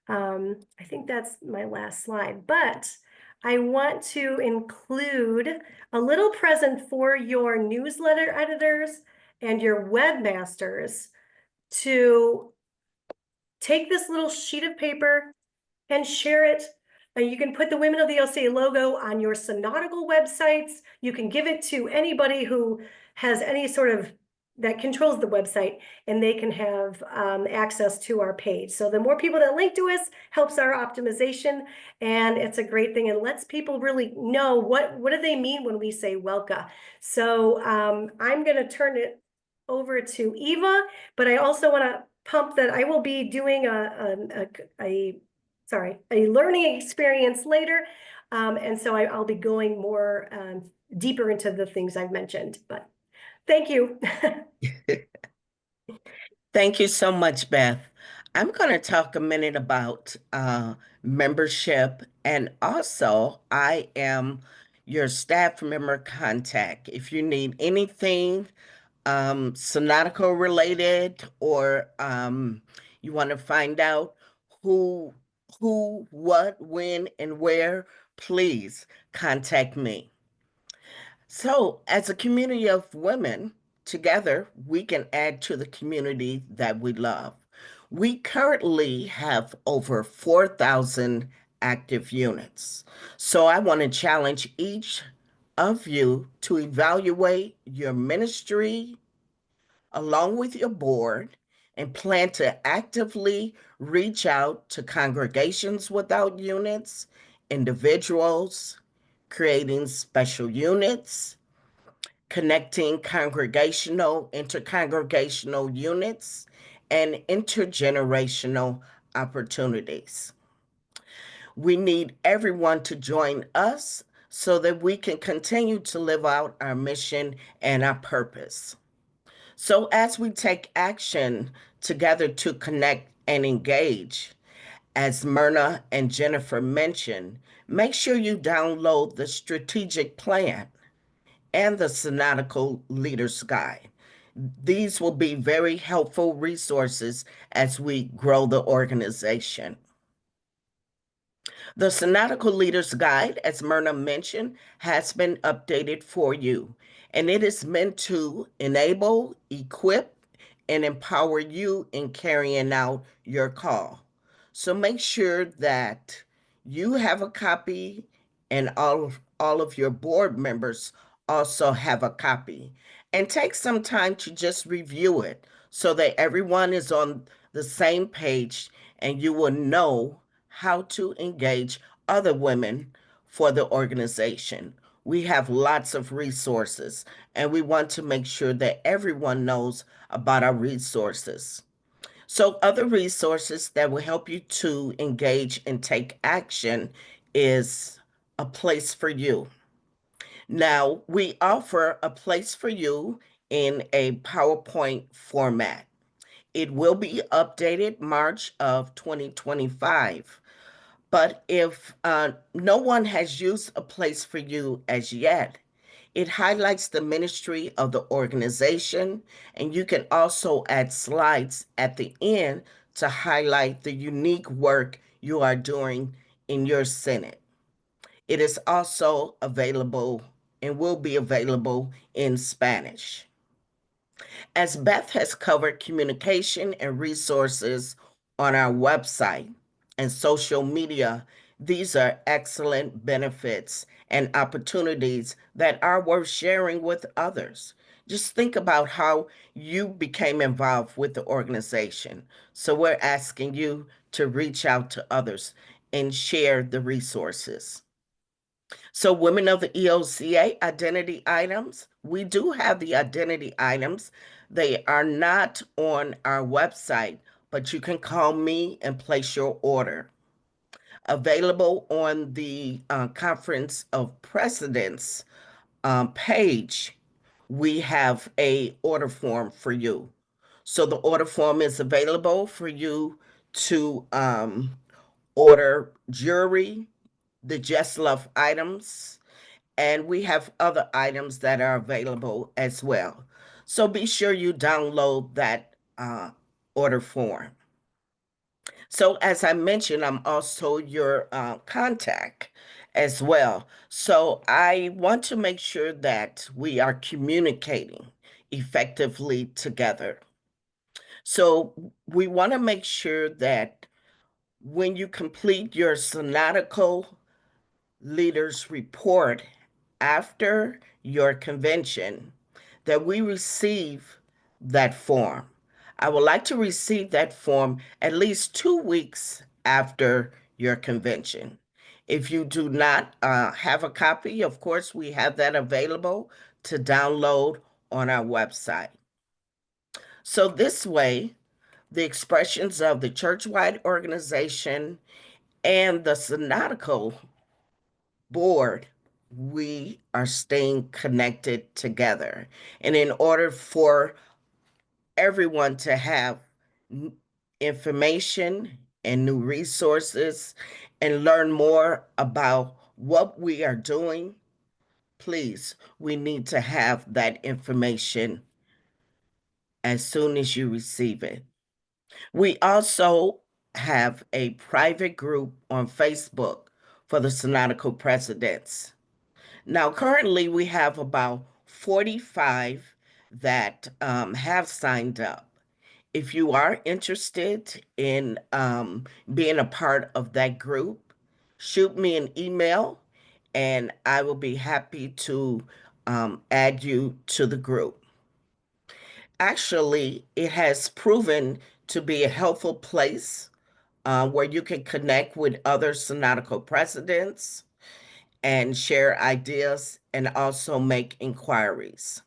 I think that's my last slide, but I want to include a little present for your newsletter editors and your webmasters to take this little sheet of paper and share it. You can put the Women of the OCA logo on your synodical websites. You can give it to anybody who has any sort of that controls the website, and they can have access to our page. So the more people that link to us helps our optimization, and it's a great thing and lets people really know what do they mean when we say WELCA. So I'm going to turn it over to Eva, but I also want to pump that I will be doing a learning experience later. And so I'll be going more deeper into the things I've mentioned, but thank you. Thank you so much, Beth. I'm going to talk a minute about membership, and also I am your staff member contact. If you need anything Synodical related, or you want to find out who, what, when, and where, please contact me. So, as a community of women, together we can add to the community that we love. We currently have over 4,000 active units. So, I want to challenge each of you to evaluate your ministry along with your board and plan to actively reach out to congregations without units, individuals, creating special units, connecting congregational, intercongregational units, and intergenerational opportunities. We need everyone to join us so that we can continue to live out our mission and our purpose. So, as we take action together to connect and engage, as Myrna and Jennifer mentioned, make sure you download the strategic plan and the Synodical Leaders Guide. These will be very helpful resources as we grow the organization. The Synodical Leaders Guide, as Myrna mentioned, has been updated for you, and it is meant to enable, equip, and empower you in carrying out your call. So make sure that you have a copy and all of your board members also have a copy. And take some time to just review it so that everyone is on the same page and you will know how to engage other women for the organization. We have lots of resources, and we want to make sure that everyone knows about our resources. So, other resources that will help you to engage and take action is A Place for You. Now, we offer A Place for You in a PowerPoint format. It will be updated March of 2025. But if no one has used A Place for You as yet, it highlights the ministry of the organization, and you can also add slides at the end to highlight the unique work you are doing in your Synod. It is also available and will be available in Spanish. As Beth has covered communication and resources on our website and social media, these are excellent benefits and opportunities that are worth sharing with others. Just think about how you became involved with the organization. So we're asking you to reach out to others and share the resources. So Women of the EOCA identity items, we do have the identity items. They are not on our website, but you can call me and place your order. Available on the Conference of Presidents page, we have a order form for you. So the order form is available for you to order jewelry, the Just Love items, and we have other items that are available as well. So be sure you download that order form. So as I mentioned, I'm also your contact. as well. So I want to make sure that we are communicating effectively together. So we want to make sure that when you complete your synodical leaders report after your convention, that we receive that form. I would like to receive that form at least 2 weeks after your convention. If you do not have a copy, of course, we have that available to download on our website. So this way, the expressions of the churchwide organization and the synodical board, we are staying connected together. And in order for everyone to have information and new resources and learn more about what we are doing, please, we need to have that information as soon as you receive it. We also have a private group on Facebook for the Synodical Presidents. Now, currently, we have about 45 that have signed up. If you are interested in being a part of that group, shoot me an email and I will be happy to add you to the group. Actually, it has proven to be a helpful place where you can connect with other synodical presidents and share ideas and also make inquiries.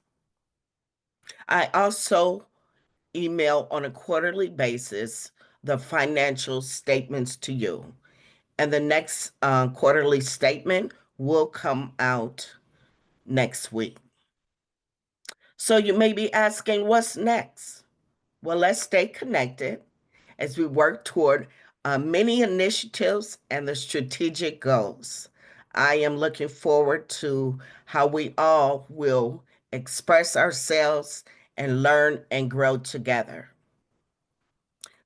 I also email on a quarterly basis the financial statements to you. And the next quarterly statement will come out next week. So you may be asking, what's next? Well, let's stay connected as we work toward many initiatives and the strategic goals. I am looking forward to how we all will express ourselves and learn and grow together.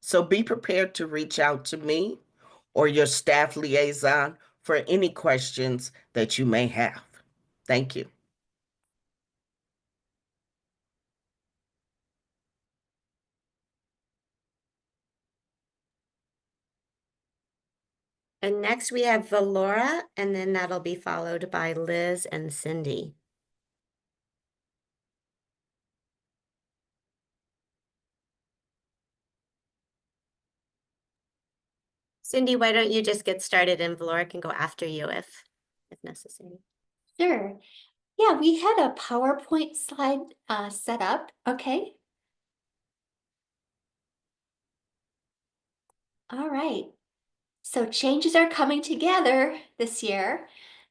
So be prepared to reach out to me or your staff liaison for any questions that you may have. Thank you. And next we have Valora, and then that'll be followed by Liz and Cindy. Cindy, why don't you just get started and Valora can go after you if necessary. Sure. Yeah, we had a PowerPoint slide set up. Okay. All right. So changes are coming together this year.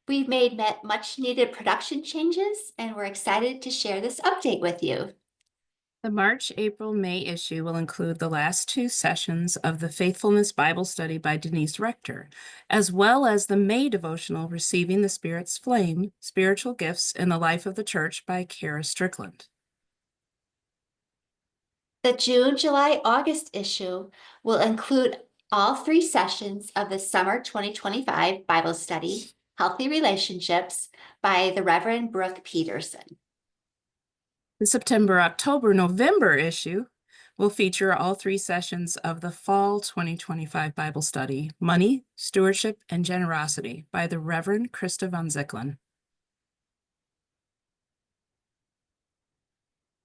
We've made much needed production changes and we're excited to share this update with you. The March, April, May issue will include the last 2 sessions of the Faithfulness Bible Study by Denise Rector, as well as the May devotional Receiving the Spirit's Flame, Spiritual Gifts in the Life of the Church by Kara Strickland. The June, July, August issue will include all 3 sessions of the Summer 2025 Bible Study, Healthy Relationships by the Reverend Brooke Peterson. The September, October, November issue will feature all 3 sessions of the Fall 2025 Bible Study, Money, Stewardship, and Generosity by the Reverend Krista Van Zicklen.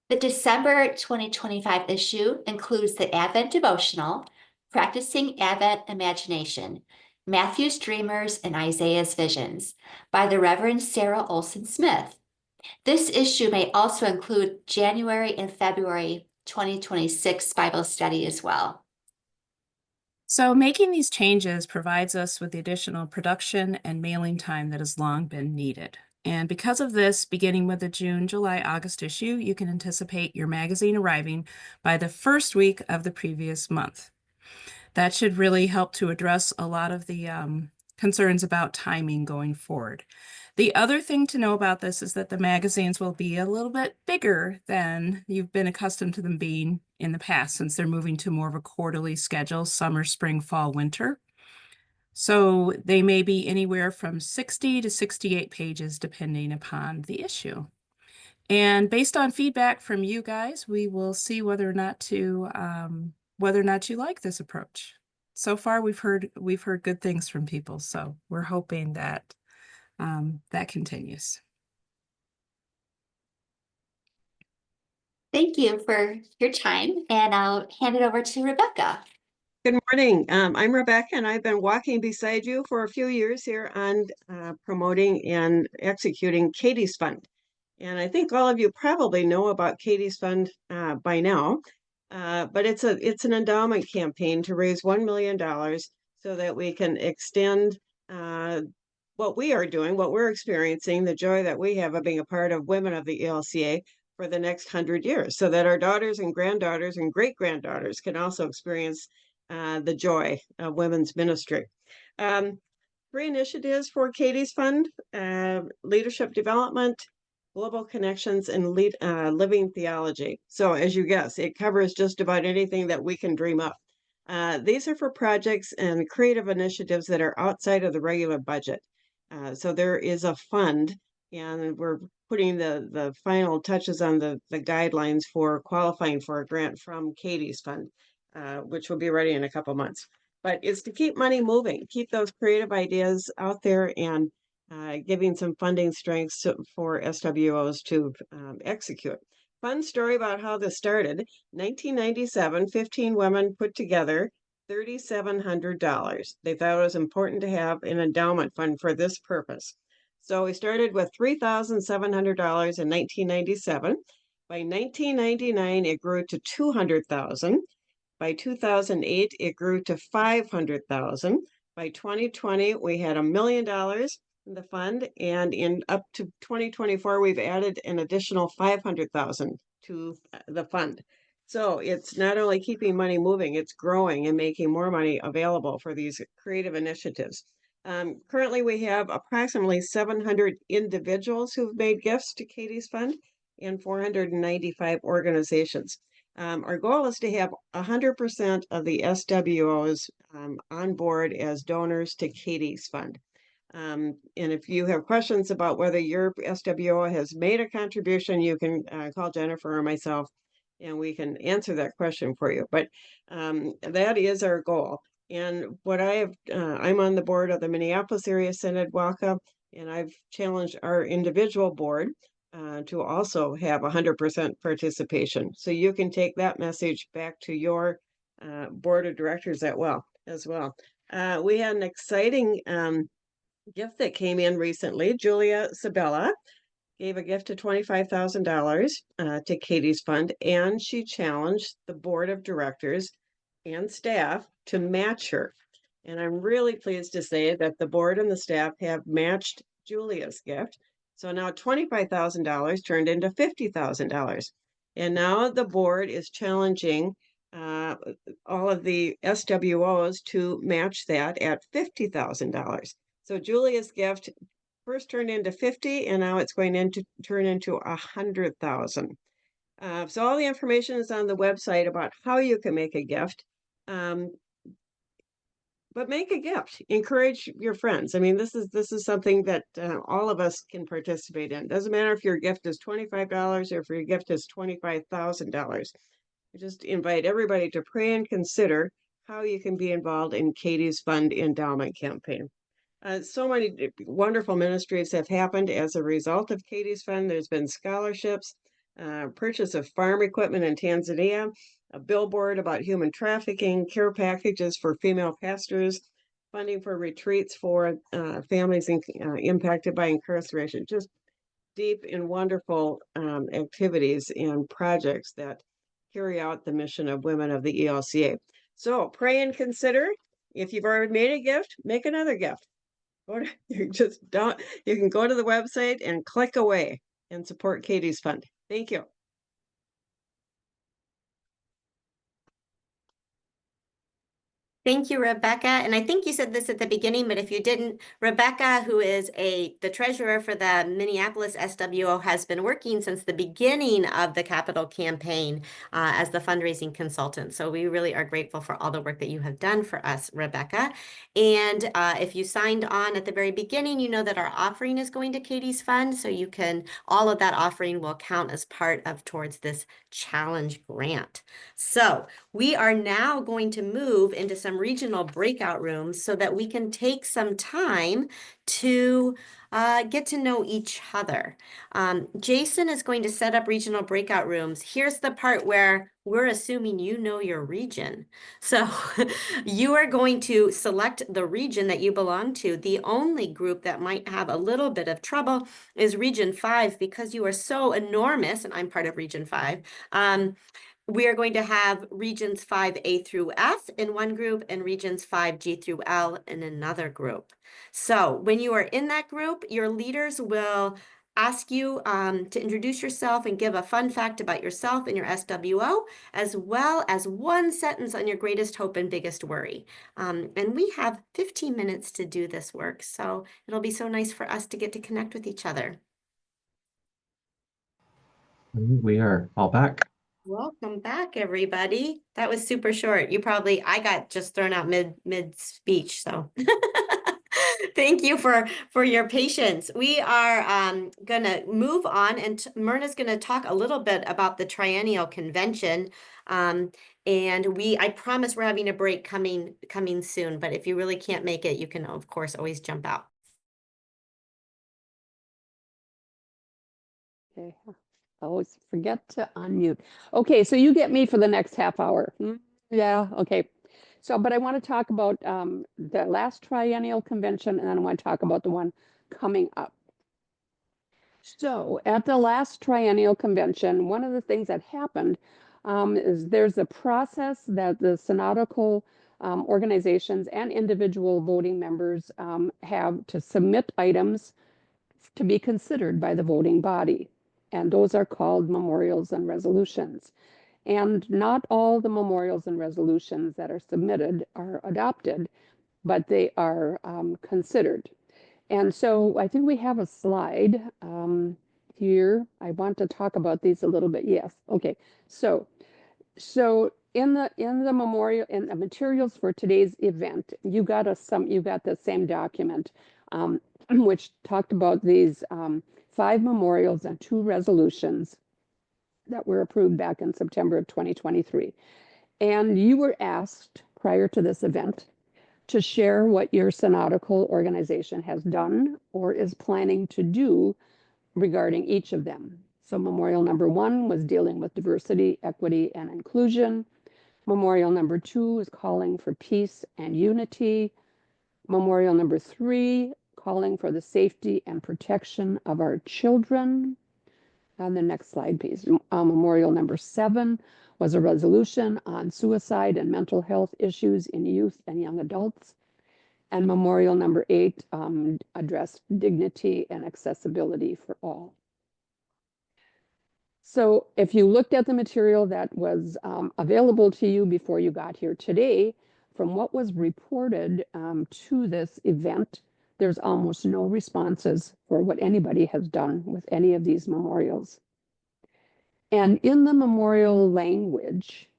The December 2025 issue includes the Advent Devotional, Practicing Advent Imagination, Matthew's Dreamers and Isaiah's Visions by the Reverend Sarah Olson Smith. This issue may also include January and February 2026 Bible study as well. So making these changes provides us with the additional production and mailing time that has long been needed. And because of this, beginning with the June, July, August issue, you can anticipate your magazine arriving by the first week of the previous month. That should really help to address a lot of the concerns about timing going forward. The other thing to know about this is that the magazines will be a little bit bigger than you've been accustomed to them being in the past, since they're moving to more of a quarterly schedule, summer, spring, fall, winter. So they may be anywhere from 60 to 68 pages, depending upon the issue. And based on feedback from you guys, we will see whether or not you like this approach. So far, we've heard good things from people, so we're hoping that that continues. Thank you for your time, and I'll hand it over to Rebecca. Good morning. I'm Rebecca, and I've been walking beside you for a few years here on promoting and executing Katie's Fund. And I think all of you probably know about Katie's Fund by now, but it's an endowment campaign to raise $1 million so that we can extend what we are doing, what we're experiencing, the joy that we have of being a part of Women of the ELCA for the next 100 years, so that our daughters and granddaughters and great-granddaughters can also experience the joy of women's ministry. 3 initiatives for Katie's Fund: leadership development, global connections, and living theology. So as you guess, it covers just about anything that we can dream up. These are for projects and creative initiatives that are outside of the regular budget. So there is a fund, and we're putting the final touches on the guidelines for qualifying for a grant from Katie's Fund, which will be ready in a couple months. But it's to keep money moving, keep those creative ideas out there, and giving some funding strengths for SWOs to execute. Fun story about how this started. 1997, 15 women put together $3,700. They thought it was important to have an endowment fund for this purpose. So we started with $3,700 in 1997. By 1999, it grew to $200,000. By 2008, it grew to $500,000. By 2020, we had $1 million in the fund, and in up to 2024, we've added an additional $500,000 to the fund. So it's not only keeping money moving, it's growing and making more money available for these creative initiatives. Currently, we have approximately 700 individuals who've made gifts to Katie's Fund and 495 organizations. Our goal is to have 100% of the SWOs on board as donors to Katie's Fund. And if you have questions about whether your SWO has made a contribution, you can call Jennifer or myself, and we can answer that question for you. But that is our goal. And what I'm on the board of the Minneapolis Area Synod, WACA, and I've challenged our individual board to also have 100% participation. So you can take that message back to your board of directors as well. We had an exciting gift that came in recently. Julia Sabella gave a gift of $25,000 to Katie's Fund, and she challenged the board of directors and staff to match her. And I'm really pleased to say that the board and the staff have matched Julia's gift. So now $25,000 turned into $50,000. And now the board is challenging all of the SWOs to match that at $50,000. So Julia's gift first turned into 50, and now it's going to turn into 100,000. So all the information is on the website about how you can make a gift. But make a gift. Encourage your friends. I mean, this is something that all of us can participate in. Doesn't matter if your gift is $25 or if your gift is $25,000. I just invite everybody to pray and consider how you can be involved in Katie's Fund endowment campaign. So many wonderful ministries have happened as a result of Katie's Fund. There's been scholarships, purchase of farm equipment in Tanzania, a billboard about human trafficking, care packages for female pastors, funding for retreats for families impacted by incarceration. Just deep and wonderful activities and projects that carry out the mission of Women of the ELCA. So pray and consider. If you've already made a gift, make another gift. You can go to the website and click away and support Katie's Fund. Thank you. Thank you, Rebecca. And I think you said this at the beginning, but if you didn't, Rebecca, who is the treasurer for the Minneapolis SWO, has been working since the beginning of the capital campaign as the fundraising consultant. So we really are grateful for all the work that you have done for us, Rebecca. And if you signed on at the very beginning, you know that our offering is going to Katie's Fund. So you can, all of that offering will count as part of towards this challenge grant. So we are now going to move into some regional breakout rooms so that we can take some time to get to know each other. Jason is going to set up regional breakout rooms. Here's the part where we're assuming you know your region. So you are going to select the region that you belong to. The only group that might have a little bit of trouble is Region 5 because you are so enormous, and I'm part of Region 5. We are going to have regions 5A through F in one group and regions 5G through L in another group. So when you are in that group, your leaders will ask you to introduce yourself and give a fun fact about yourself and your SWO, as well as one sentence on your greatest hope and biggest worry. And we have 15 minutes to do this work, so it'll be so nice for us to get to connect with each other. We are all back. Welcome back, everybody. That was super short. I got just thrown out mid speech, so thank you for your patience. We are gonna move on, and Myrna's gonna talk a little bit about the Triennial Convention. And I promise we're having a break coming soon, but if you really can't make it, you can of course always jump out. Okay. I always forget to unmute. Okay, so you get me for the next half hour. Yeah, okay. So, but I want to talk about the last Triennial Convention, and then I want to talk about the one coming up. So at the last Triennial Convention, one of the things that happened is there's a process that the synodical organizations and individual voting members have to submit items to be considered by the voting body. And those are called memorials and resolutions. And not all the memorials and resolutions that are submitted are adopted, but they are considered. And so I think we have a slide here. I want to talk about these a little bit. Yes. Okay. So in the memorial, in the materials for today's event, you got the same document, which talked about these 5 memorials and 2 resolutions that were approved back in September of 2023. And you were asked prior to this event to share what your synodical organization has done or is planning to do regarding each of them. So memorial number 1 was dealing with diversity, equity, and inclusion. Memorial number 2 is calling for peace and unity. Memorial number 3, calling for the safety and protection of our children. On the next slide, please. Memorial number 7 was a resolution on suicide and mental health issues in youth and young adults. And memorial number 8 addressed dignity and accessibility for all. So if you looked at the material that was available to you before you got here today, from what was reported to this event, there's almost no responses for what anybody has done with any of these memorials. And in the memorial language,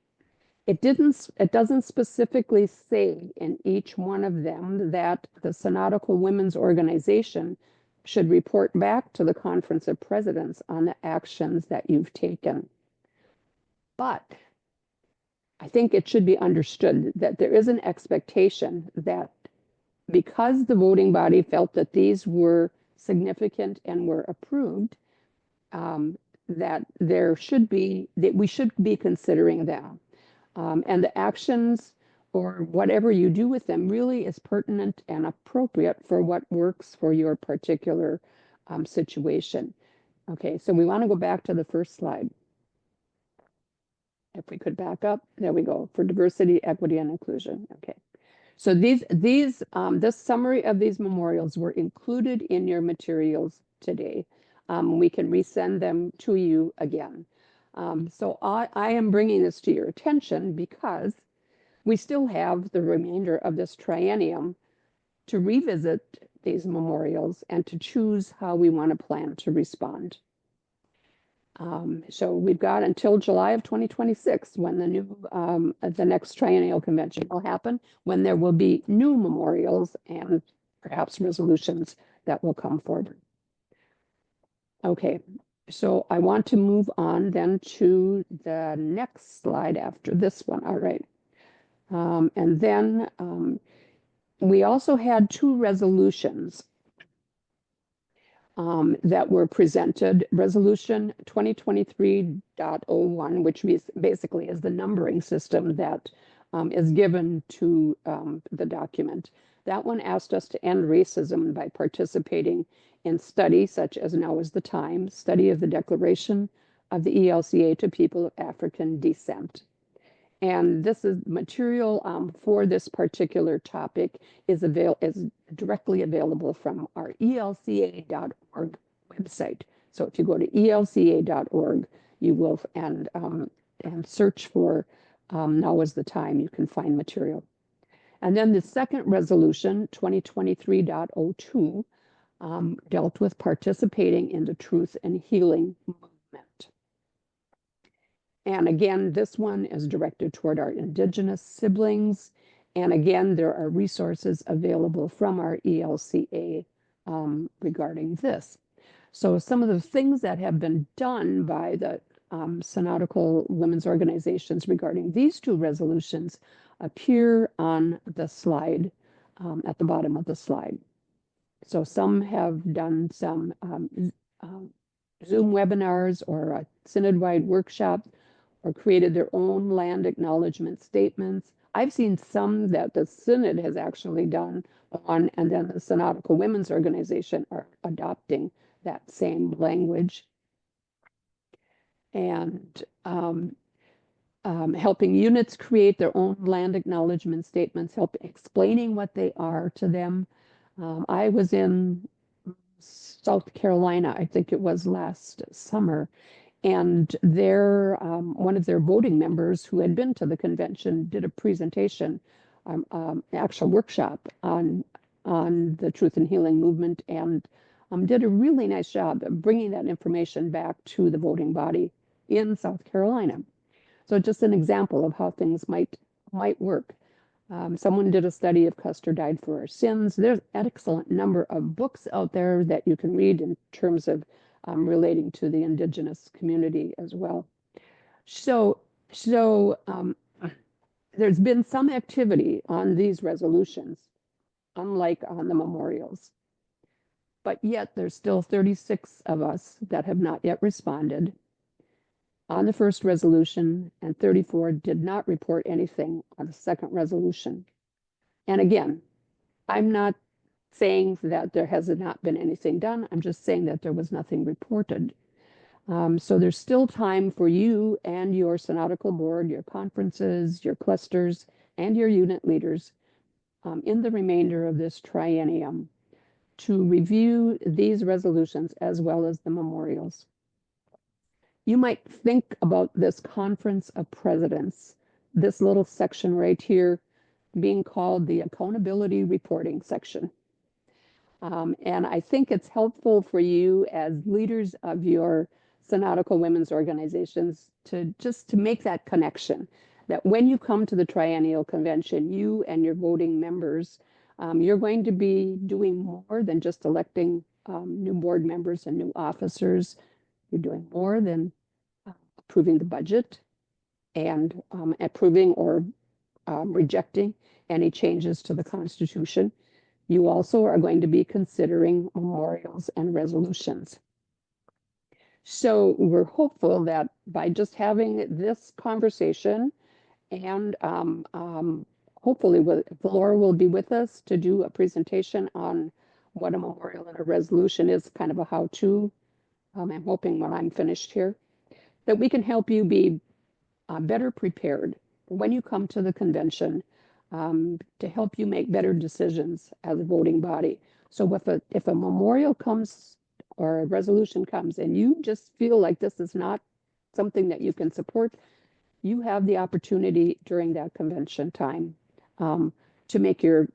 it doesn't specifically say in each one of them that the Synodical Women's Organization should report back to the Conference of Presidents on the actions that you've taken. But I think it should be understood that there is an expectation that because the voting body felt that these were significant and were approved, that we should be considering them. And the actions or whatever you do with them really is pertinent and appropriate for what works for your particular situation. Okay, so we want to go back to the first slide. If we could back up, there we go, for diversity, equity, and inclusion. Okay, so this summary of these memorials were included in your materials today. We can resend them to you again. So I am bringing this to your attention because We still have the remainder of this triennium to revisit these memorials and to choose how we want to plan to respond. So we've got until July of 2026 when the next triennial convention will happen, when there will be new memorials and perhaps resolutions that will come forward. Okay, so I want to move on then to the next slide after this one. All right. And then we also had two resolutions that were presented. Resolution 2023.01, which basically is the numbering system that is given to the document. That one asked us to end racism by participating in studies such as Now is the Time, study of the Declaration of the ELCA to people of African descent. And this is material for this particular topic is directly available from our elca.org website. So if you go to elca.org, you will and search for Now is the Time, you can find material. And then the second resolution, 2023.02, dealt with participating in the Truth and Healing movement. And again, this one is directed toward our Indigenous siblings. And again, there are resources available from our ELCA regarding this. So some of the things that have been done by the synodical women's organizations regarding these two resolutions appear on the slide, at the bottom of the slide. So some have done some Zoom webinars or a synod-wide workshop, or created their own land acknowledgement statements. I've seen some that the synod has actually done on, and then the Synodical Women's Organization are adopting that same language. And helping units create their own land acknowledgement statements, help explaining what they are to them. I was in South Carolina, I think it was last summer, and one of their voting members who had been to the convention did a presentation, actual workshop on the Truth and Healing movement, and did a really nice job of bringing that information back to the voting body in South Carolina. So just an example of how things might work. Someone did a study of Custer Died for Our Sins. There's an excellent number of books out there that you can read in terms of relating to the Indigenous community as well. So there's been some activity on these resolutions, unlike on the memorials. But yet there's still 36 of us that have not yet responded on the first resolution, and 34 did not report anything on the second resolution. And again, I'm not saying that there has not been anything done. I'm just saying that there was nothing reported. So there's still time for you and your synodical board, your conferences, your clusters, and your unit leaders in the remainder of this triennium to review these resolutions as well as the memorials. You might think about this Conference of Presidents, this little section right here, being called the Accountability Reporting section. And I think it's helpful for you as leaders of your synodical women's organizations to make that connection, that when you come to the triennial convention, you and your voting members, you're going to be doing more than just electing new board members and new officers. You're doing more than approving the budget and approving or rejecting any changes to the Constitution. You also are going to be considering memorials and resolutions. So we're hopeful that by just having this conversation, and hopefully Laura will be with us to do a presentation on what a memorial and a resolution is, kind of a how-to. I'm hoping when I'm finished here, that we can help you be better prepared when you come to the convention, to help you make better decisions as a voting body. So if a memorial comes or a resolution comes and you just feel like this is not something that you can support, you have the opportunity during that convention time to make your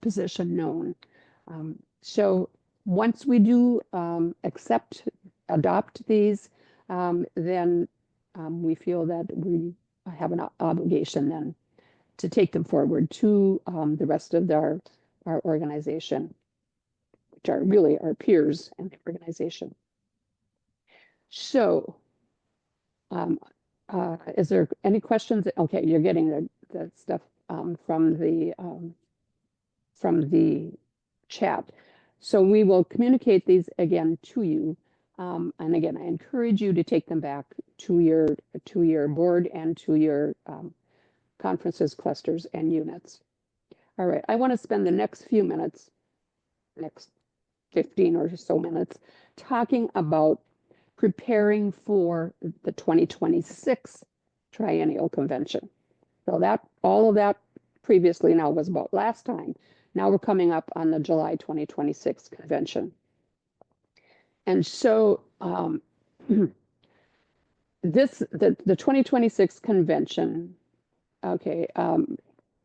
position known. So once we do adopt these, then we feel that we have an obligation then to take them forward to the rest of our organization, which are really our peers in the organization. So, is there any questions? Okay, you're getting the stuff from the chat. So we will communicate these again to you. And again, I encourage you to take them back to your board and to your conferences, clusters, and units. All right, I want to spend the next few minutes, next 15 or so minutes, talking about preparing for the 2026 Triennial Convention. So that all of that previously now was about last time. Now we're coming up on the July 2026 convention. And so the 2026 convention, okay,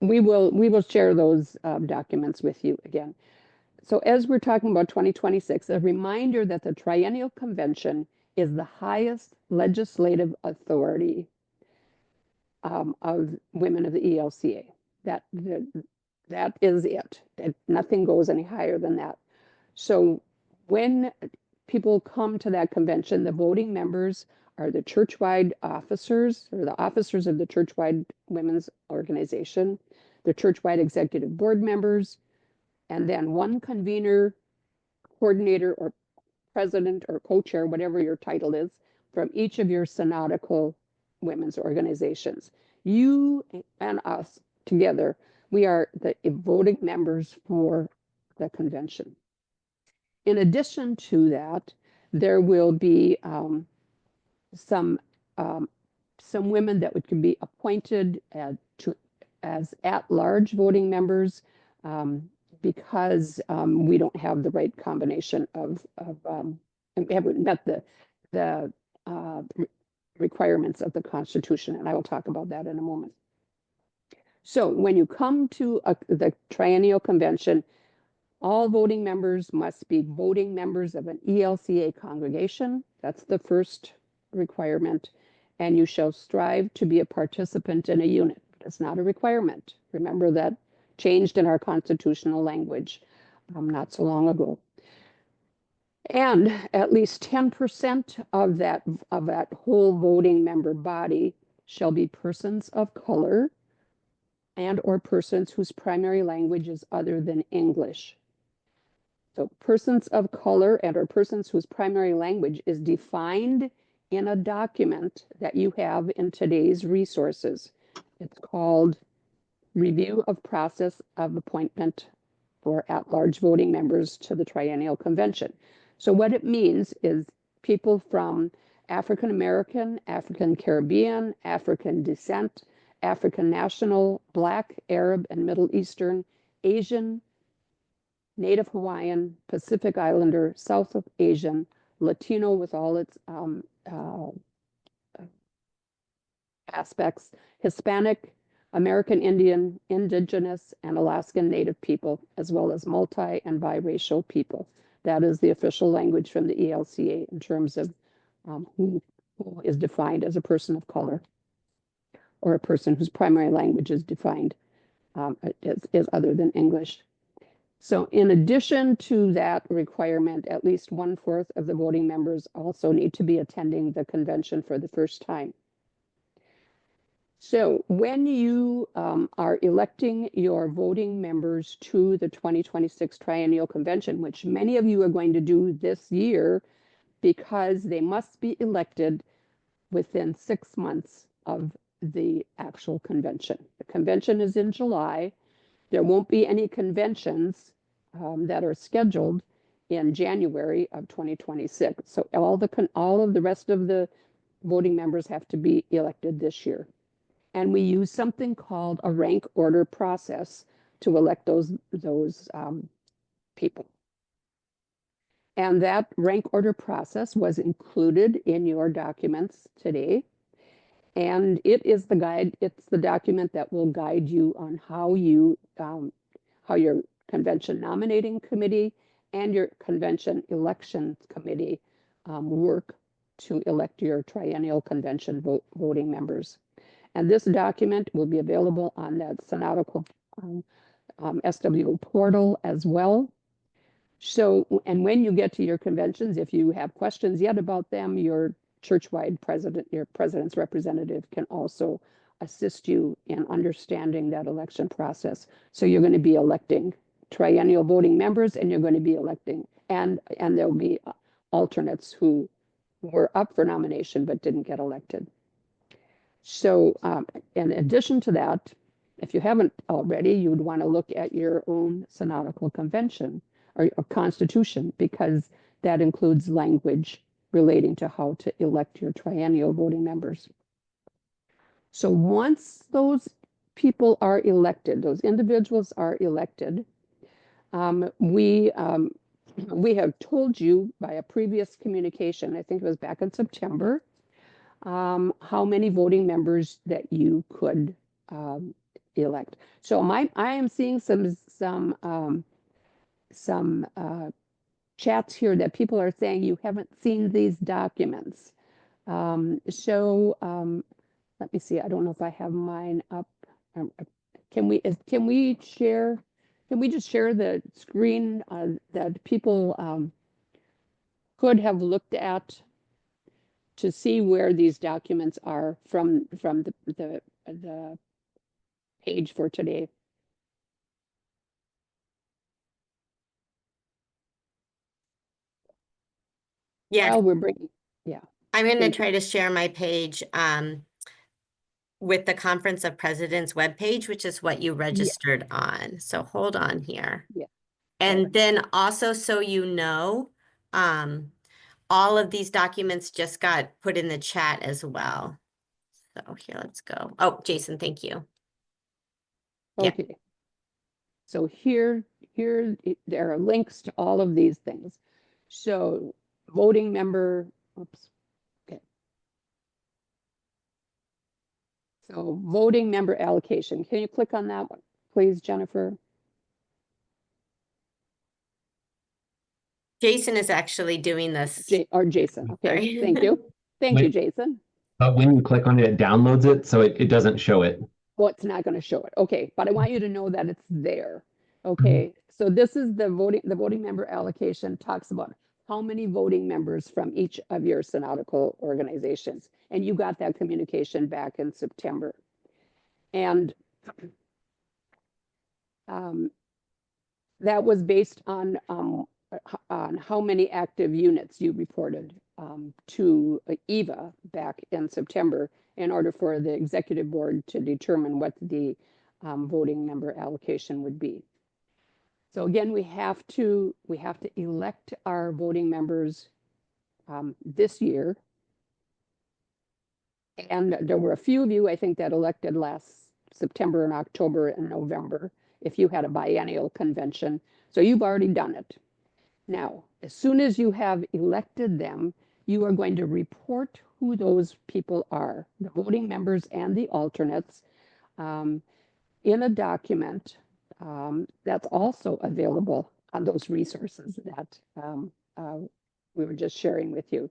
we will share those documents with you again. So as we're talking about 2026, a reminder that the Triennial Convention is the highest legislative authority of women of the ELCA. That is it. Nothing goes any higher than that. So when people come to that convention, the voting members are the churchwide officers, or the officers of the churchwide women's organization, the churchwide executive board members, and then one convener, coordinator, or president, or co-chair, whatever your title is, from each of your synodical women's organizations. You and us together, we are the voting members for the convention. In addition to that, there will be some women that can be appointed as at-large voting members because we don't have the right combination of we haven't met the requirements of the Constitution, and I will talk about that in a moment. So when you come to the Triennial Convention, all voting members must be voting members of an ELCA congregation. That's the first requirement. And you shall strive to be a participant in a unit. It's not a requirement. Remember that changed in our constitutional language not so long ago. And at least 10% of that whole voting member body shall be persons of color and or persons whose primary language is other than English. So persons of color and or persons whose primary language is defined in a document that you have in today's resources. It's called Review of Process of Appointment for At-Large Voting Members to the Triennial Convention. So what it means is people from African American, African Caribbean, African descent, African national, Black, Arab, and Middle Eastern, Asian, Native Hawaiian, Pacific Islander, South Asian, Latino with all its aspects, Hispanic, American Indian, Indigenous, and Alaskan Native people, as well as multi and biracial people. That is the official language from the ELCA in terms of who is defined as a person of color or a person whose primary language is defined is other than English. So in addition to that requirement, at least 1/4 of the voting members also need to be attending the convention for the first time. So when you are electing your voting members to the 2026 Triennial Convention, which many of you are going to do this year because they must be elected within 6 months of the actual convention. The convention is in July. There won't be any conventions that are scheduled in January of 2026. So all of the rest of the voting members have to be elected this year. And we use something called a rank order process to elect those people. And that rank order process was included in your documents today. And it is the guide, it's the document that will guide you on how how your convention nominating committee and your convention elections committee work to elect your triennial convention voting members. And this document will be available on that Synodical SW portal as well. So, and when you get to your conventions, if you have questions yet about them, your churchwide president, your president's representative can also assist you in understanding that election process. So you're going to be electing triennial voting members, and you're going to be electing, and there'll be alternates who were up for nomination but didn't get elected. So in addition to that, if you haven't already, you would want to look at your own synodical convention or constitution, because that includes language relating to how to elect your triennial voting members. So once those people are elected, those individuals are elected, we have told you by a previous communication, I think it was back in September, how many voting members that you could elect. So I am seeing some chats here that people are saying you haven't seen these documents. Let me see. I don't know if I have mine up. Can we share? Can we just share the screen that people could have looked at to see where these documents are from the page for today? Yeah, While we're bringing, yeah. I'm going to Thank you. try to share my page with the Conference of Presidents webpage, which is what you registered on. So hold on here. Yeah. And then also, so you know, all of these documents just got put in the chat as well. So here, let's go. Oh, Jason, thank you. Yeah. Okay. So here there are links to all of these things. So voting member, oops, okay. So voting member allocation. Can you click on that one, please, Jennifer? Jason is actually doing this. Jason. Okay, Sorry. thank you. Thank you, Wait. Jason. But when you click on it, it downloads it, so it doesn't show it. Well, it's not going to show it. Okay, but I want you to know that it's there. Okay, so this is the voting member allocation talks about how many voting members from each of your synodical organizations. And you got that communication back in September. And that was based on how many active units you reported to EVA back in September in order for the executive board to determine what the voting member allocation would be. So again, we have to elect our voting members this year. And there were a few of you, I think, that elected last September and October and November, if you had a biennial convention. So you've already done it. Now, as soon as you have elected them, you are going to report who those people are, the voting members and the alternates, in a document that's also available on those resources that we were just sharing with you.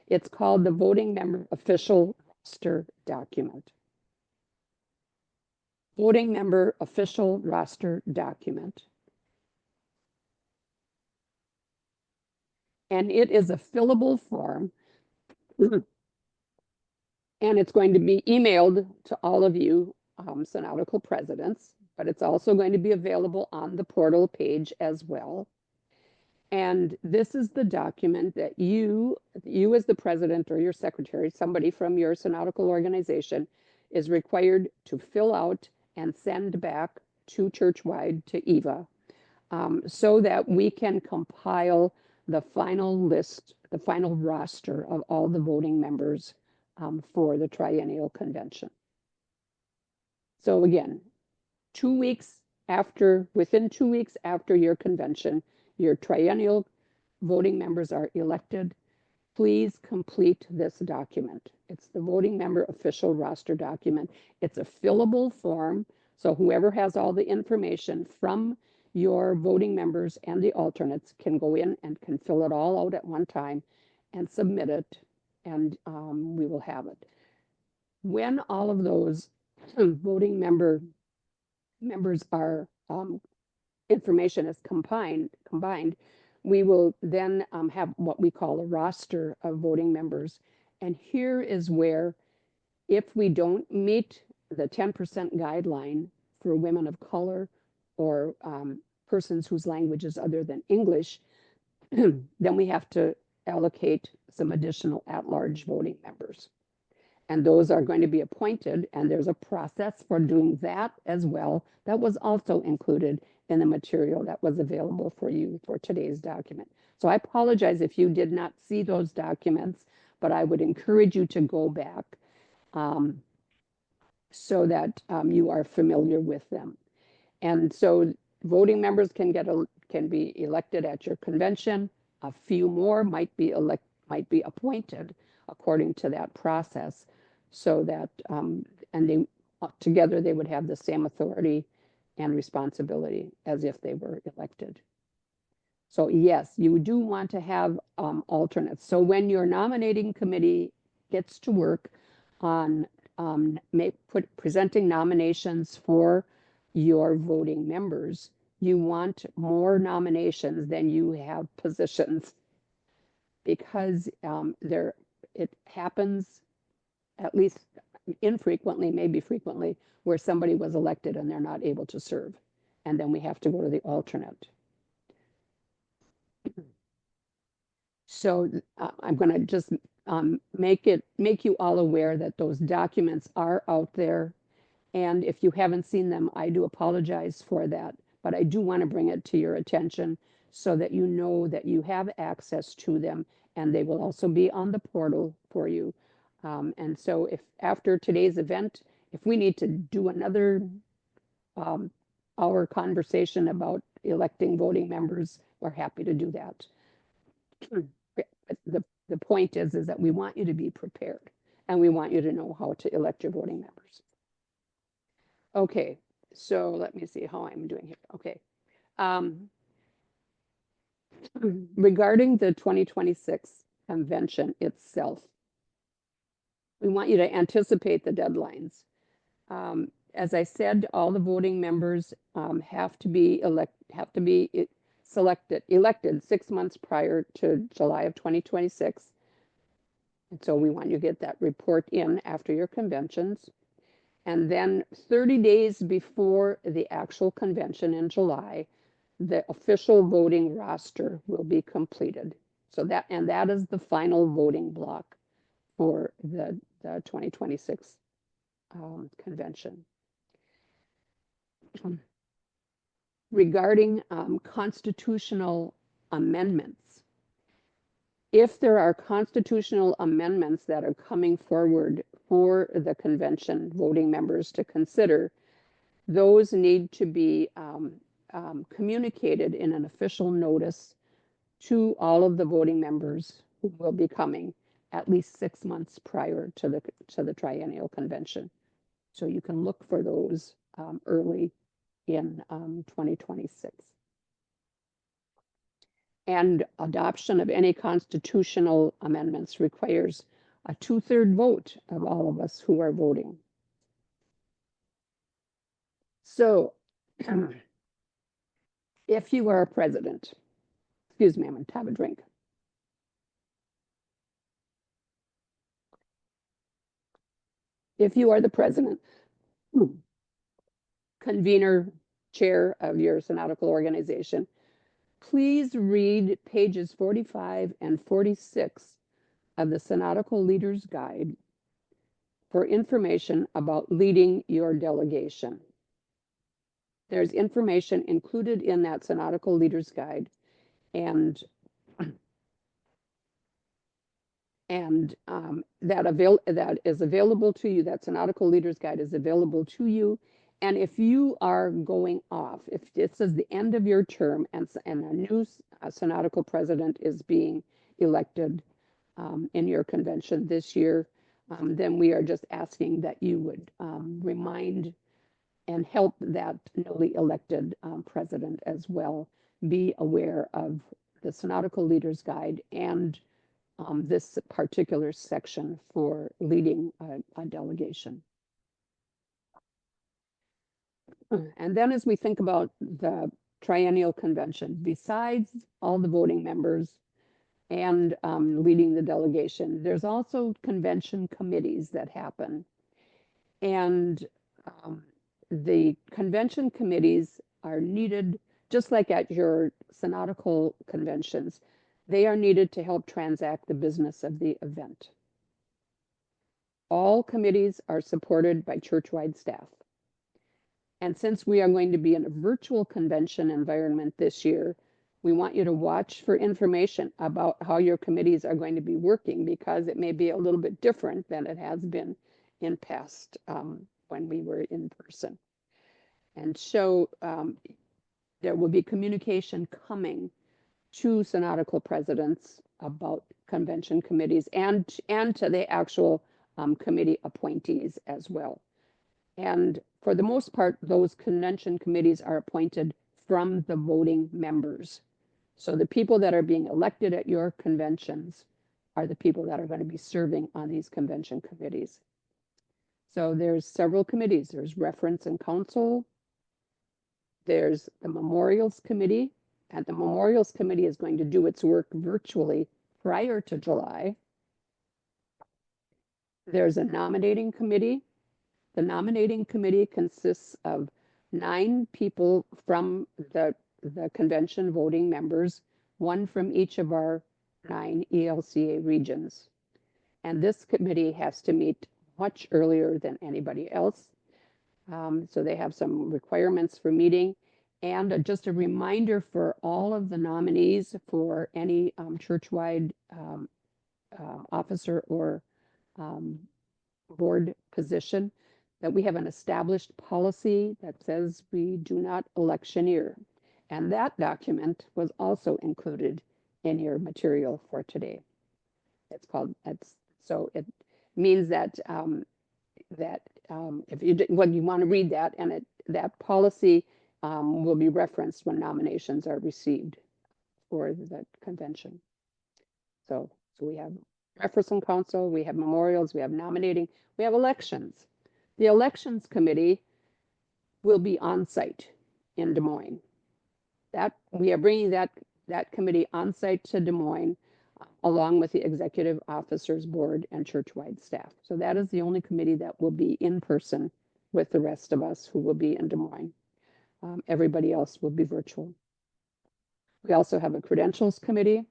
It's called the Voting Member Official Roster Document. Voting Member Official Roster Document. And it is a fillable form. And it's going to be emailed to all of you synodical presidents, but it's also going to be available on the portal page as well. And this is the document that you as the president or your secretary, somebody from your synodical organization, is required to fill out and send back to Churchwide, to EVA, so that we can compile the final list, the final roster of all the voting members for the triennial convention. So again, within 2 weeks after your convention, your triennial voting members are elected. Please complete this document. It's the voting member official roster document. It's a fillable form. So whoever has all the information from your voting members and the alternates can go in and can fill it all out at one time and submit it, and we will have it. When all of those voting members are information is combined, we will then have what we call a roster of voting members. And here is where, if we don't meet the 10% guideline for women of color or persons whose language is other than English, then we have to allocate some additional at-large voting members. And those are going to be appointed, and there's a process for doing that as well. That was also included in the material that was available for you for today's document. So I apologize if you did not see those documents, but I would encourage you to go back so that you are familiar with them. And so voting members can be elected at your convention. A few more might be appointed according to that process, so that and they together they would have the same authority and responsibility as if they were elected. So yes, you do want to have alternates. So when your nominating committee gets to work on presenting nominations for your voting members, you want more nominations than you have positions, because it happens, at least infrequently, maybe frequently, where somebody was elected and they're not able to serve, and then we have to go to the alternate. So I'm going to just make you all aware that those documents are out there. And if you haven't seen them, I do apologize for that. But I do want to bring it to your attention so that you know that you have access to them, and they will also be on the portal for you. And so if after today's event, if we need to do another hour conversation about electing voting members, we're happy to do that. The point is that we want you to be prepared, and we want you to know how to elect your voting members. Okay, so let me see how I'm doing here. Okay. Regarding the 2026 convention itself, we want you to anticipate the deadlines. As I said, all the voting members have to be elected 6 months prior to July of 2026. And so we want you to get that report in after your conventions. And then 30 days before the actual convention in July, the official voting roster will be completed. So that is the final voting block for the 2026 convention. Regarding constitutional amendments, if there are constitutional amendments that are coming forward for the convention voting members to consider, those need to be communicated in an official notice to all of the voting members who will be coming at least 6 months prior to the triennial convention. So you can look for those early in 2026. And adoption of any constitutional amendments requires a 2/3 vote of all of us who are voting. So if you are a president, excuse me, I'm going to have a drink. If you are the president, convener, chair of your synodical organization, please read pages 45 and 46 of the Synodical Leaders Guide for information about leading your delegation. There's information included in that Synodical Leaders Guide, and that is available to you. That Synodical Leaders Guide is available to you. And if you are going off, if this is the end of your term and a new synodical president is being elected in your convention this year, then we are just asking that you would remind and help that newly elected president as well be aware of the Synodical Leaders Guide and this particular section for leading a delegation. And then as we think about the triennial convention, besides all the voting members and leading the delegation, there's also convention committees that happen. And the convention committees are needed, just like at your synodical conventions, they are needed to help transact the business of the event. All committees are supported by church-wide staff. And since we are going to be in a virtual convention environment this year, we want you to watch for information about how your committees are going to be working, because it may be a little bit different than it has been in past when we were in person. And so there will be communication coming to synodical presidents about convention committees and to the actual committee appointees as well. And for the most part, those convention committees are appointed from the voting members. So the people that are being elected at your conventions are the people that are going to be serving on these convention committees. So there's several committees. There's Reference and Council. There's the Memorials Committee, and the Memorials Committee is going to do its work virtually prior to July. There's a Nominating Committee. The Nominating Committee consists of 9 people from the convention voting members, 1 from each of our 9 ELCA regions. And this committee has to meet much earlier than anybody else. So they have some requirements for meeting. And just a reminder for all of the nominees for any church-wide officer or board position, that we have an established policy that says we do not electioneer. And that document was also included in your material for today. It's called, so it means that if you when you want to read that, and that policy will be referenced when nominations are received for the convention. So we have Reference and Council, we have memorials, we have nominating, we have elections. The elections committee will be on site in Des Moines. That we are bringing that committee on site to Des Moines, along with the executive officers board and church-wide staff. So that is the only committee that will be in person with the rest of us who will be in Des Moines. Everybody else will be virtual. We also have a credentials committee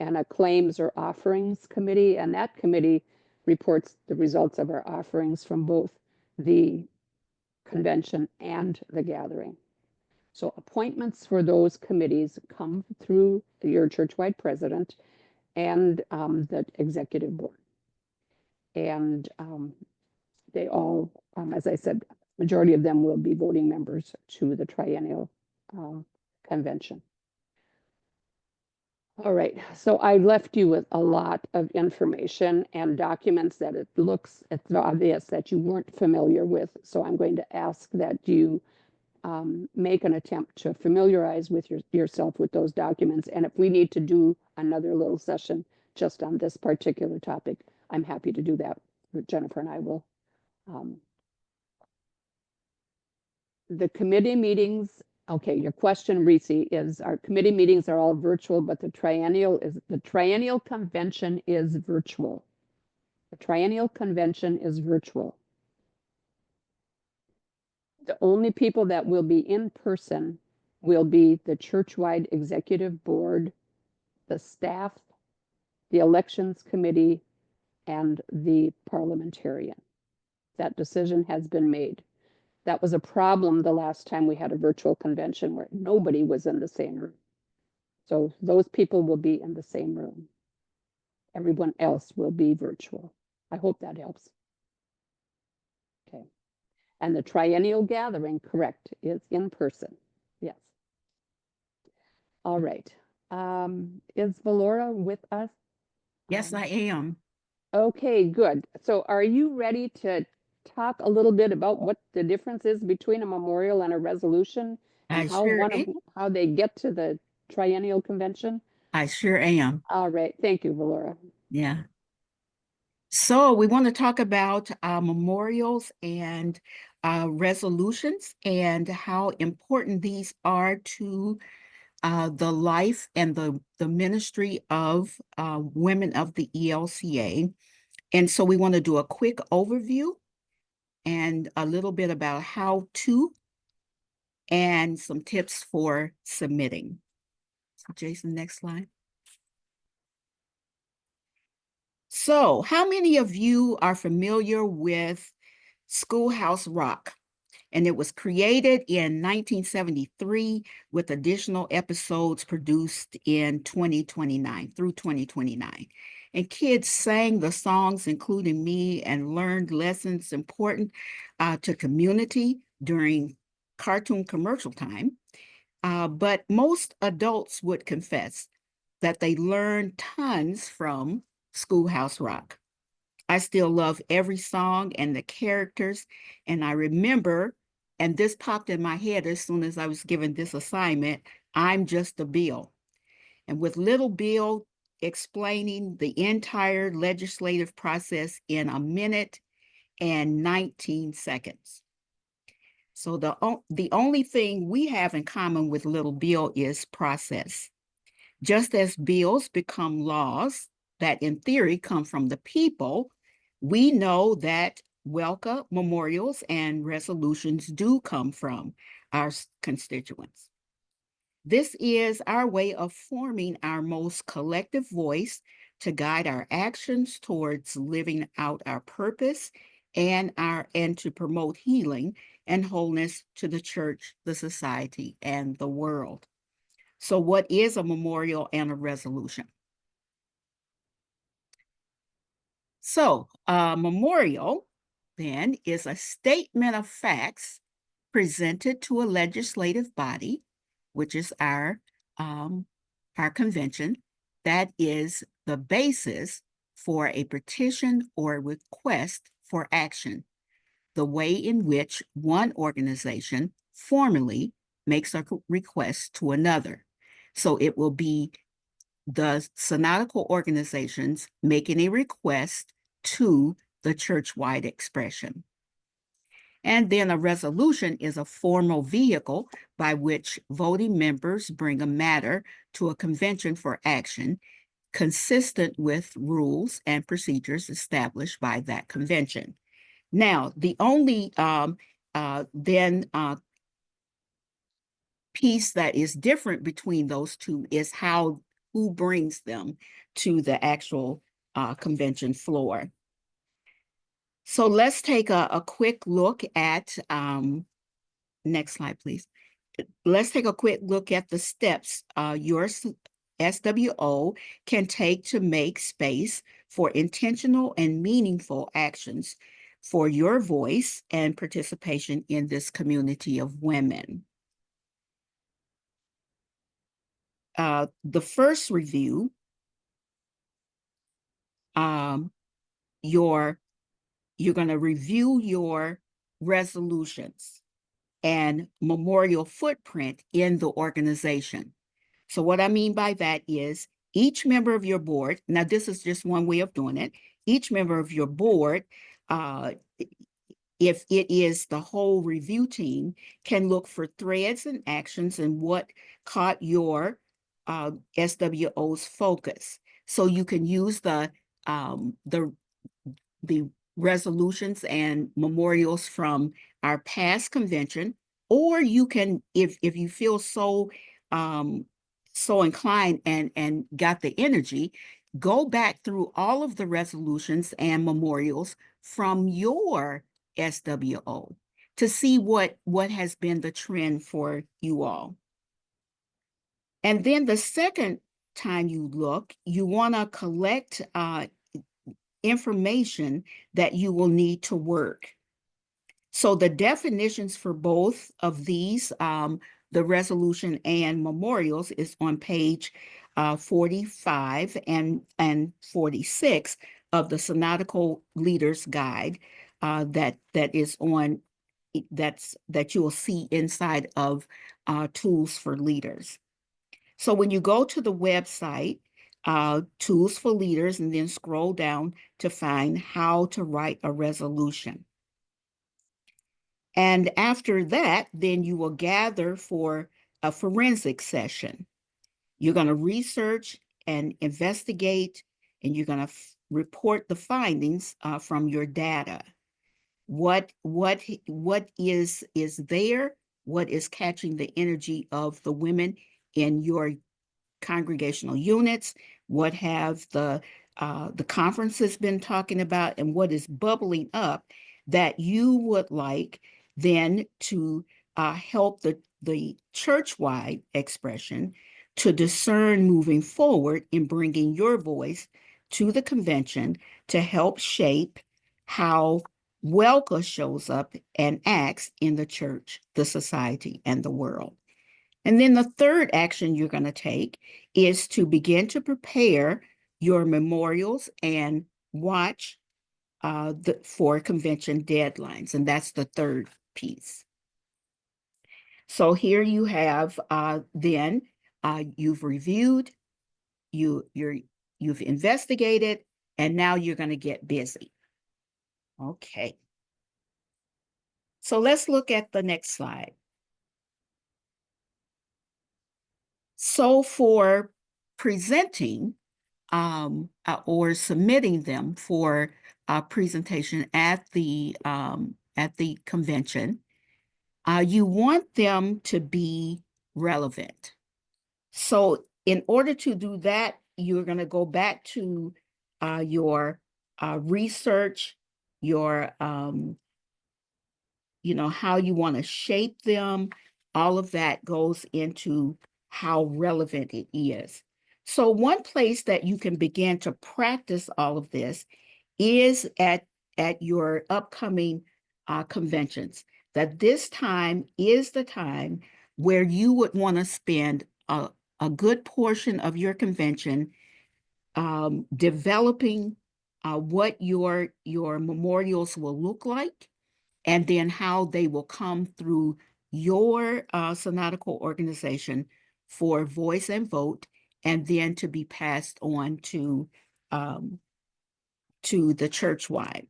and a claims or offerings committee, and that committee reports the results of our offerings from both the convention and the gathering. So appointments for those committees come through your church-wide president and the executive board. And they all, as I said, majority of them will be voting members to the triennial convention. All right, so I left you with a lot of information and documents that it's obvious that you weren't familiar with. So I'm going to ask that you make an attempt to familiarize with yourself with those documents. And if we need to do another little session just on this particular topic, I'm happy to do that. Jennifer and I will. The committee meetings, okay, your question, Reese, is our committee meetings are all virtual, but the triennial convention is virtual. The triennial convention is virtual. The only people that will be in person will be the church-wide executive board, the staff, the elections committee, and the parliamentarian. That decision has been made. That was a problem the last time we had a virtual convention where nobody was in the same room. So those people will be in the same room. Everyone else will be virtual. I hope that helps. Okay. And the triennial gathering, correct, is in person. Yes. All right. Is Valora with us? Yes, I am. Okay, good. So are you ready to talk a little bit about what the difference is between a memorial and a resolution I and how sure am. how they get to the triennial convention? I sure am. All right. Thank you, Valora. Yeah. So we want to talk about memorials and resolutions and how important these are to the life and the ministry of women of the ELCA. And so we want to do a quick overview and a little bit about how to and some tips for submitting. So Jason, next slide. So how many of you are familiar with Schoolhouse Rock? And it was created in 1973 with additional episodes produced in 2029 through 2029. And kids sang the songs, including me, and learned lessons important to community during cartoon commercial time. But most adults would confess that they learned tons from Schoolhouse Rock. I still love every song and the characters. And I remember, and this popped in my head as soon as I was given this assignment, I'm just a Bill. And with little Bill explaining the entire legislative process in a minute and 19 seconds. So the only thing we have in common with little Bill is process. Just as bills become laws that in theory come from the people, we know that WELCA memorials and resolutions do come from our constituents. This is our way of forming our most collective voice to guide our actions towards living out our purpose and to promote healing and wholeness to the church, the society, and the world. So what is a memorial and a resolution? So a memorial then is a statement of facts presented to a legislative body, which is our convention, that is the basis for a petition or a request for action, the way in which one organization formally makes a request to another. So it will be the synodical organizations making a request to the church-wide expression. And then a resolution is a formal vehicle by which voting members bring a matter to a convention for action consistent with rules and procedures established by that convention. Now, the only piece that is different between those two is who brings them to the actual convention floor. So let's take a quick look at, next slide, please. Let's take a quick look at the steps your SWO can take to make space for intentional and meaningful actions for your voice and participation in this community of women. The first review, you're going to review your resolutions and memorial footprint in the organization. So what I mean by that is each member of your board, now this is just one way of doing it, each member of your board, if it is the whole review team, can look for threads and actions and what caught your SWO's focus. So you can use the resolutions and memorials from our past convention, or you can, if you feel so inclined and got the energy, go back through all of the resolutions and memorials from your SWO to see what has been the trend for you all. And then the second time you look, you want to collect information that you will need to work. So the definitions for both of these, the resolution and memorials, is on page 45 and 46. of the Synodical Leaders Guide that is on that you will see inside of Tools for Leaders. So when you go to the website, Tools for Leaders, and then scroll down to find how to write a resolution. And after that, then you will gather for a forensic session. You're going to research and investigate, and you're going to report the findings from your data. What is there? What is catching the energy of the women in your congregational units? What have the conferences been talking about, and what is bubbling up that you would like then to help the church-wide expression to discern moving forward in bringing your voice to the convention to help shape how WELCA shows up and acts in the church, the society, and the world. And then the third action you're going to take is to begin to prepare your memorials and watch for convention deadlines. And that's the third piece. So here you have then you've reviewed, you've investigated, and now you're going to get busy. Okay. So let's look at the next slide. So for presenting or submitting them for presentation at the convention, you want them to be relevant. So in order to do that, you're going to go back to your research, your how you want to shape them. All of that goes into how relevant it is. So one place that you can begin to practice all of this is at your upcoming conventions. That this time is the time where you would want to spend a good portion of your convention developing what your memorials will look like, and then how they will come through your synodical organization for voice and vote, and then to be passed on to the church-wide.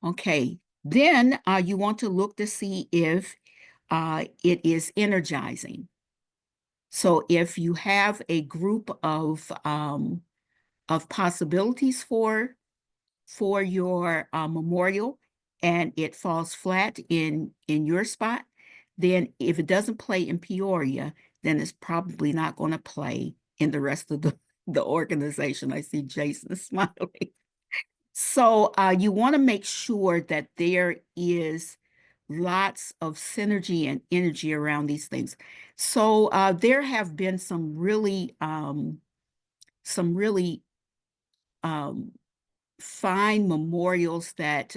Okay, then you want to look to see if it is energizing. So if you have a group of possibilities for your memorial, and it falls flat in your spot, then if it doesn't play in Peoria, then it's probably not going to play in the rest of the organization. I see Jason smiling. So you want to make sure that there is lots of synergy and energy around these things. So there have been some really fine memorials that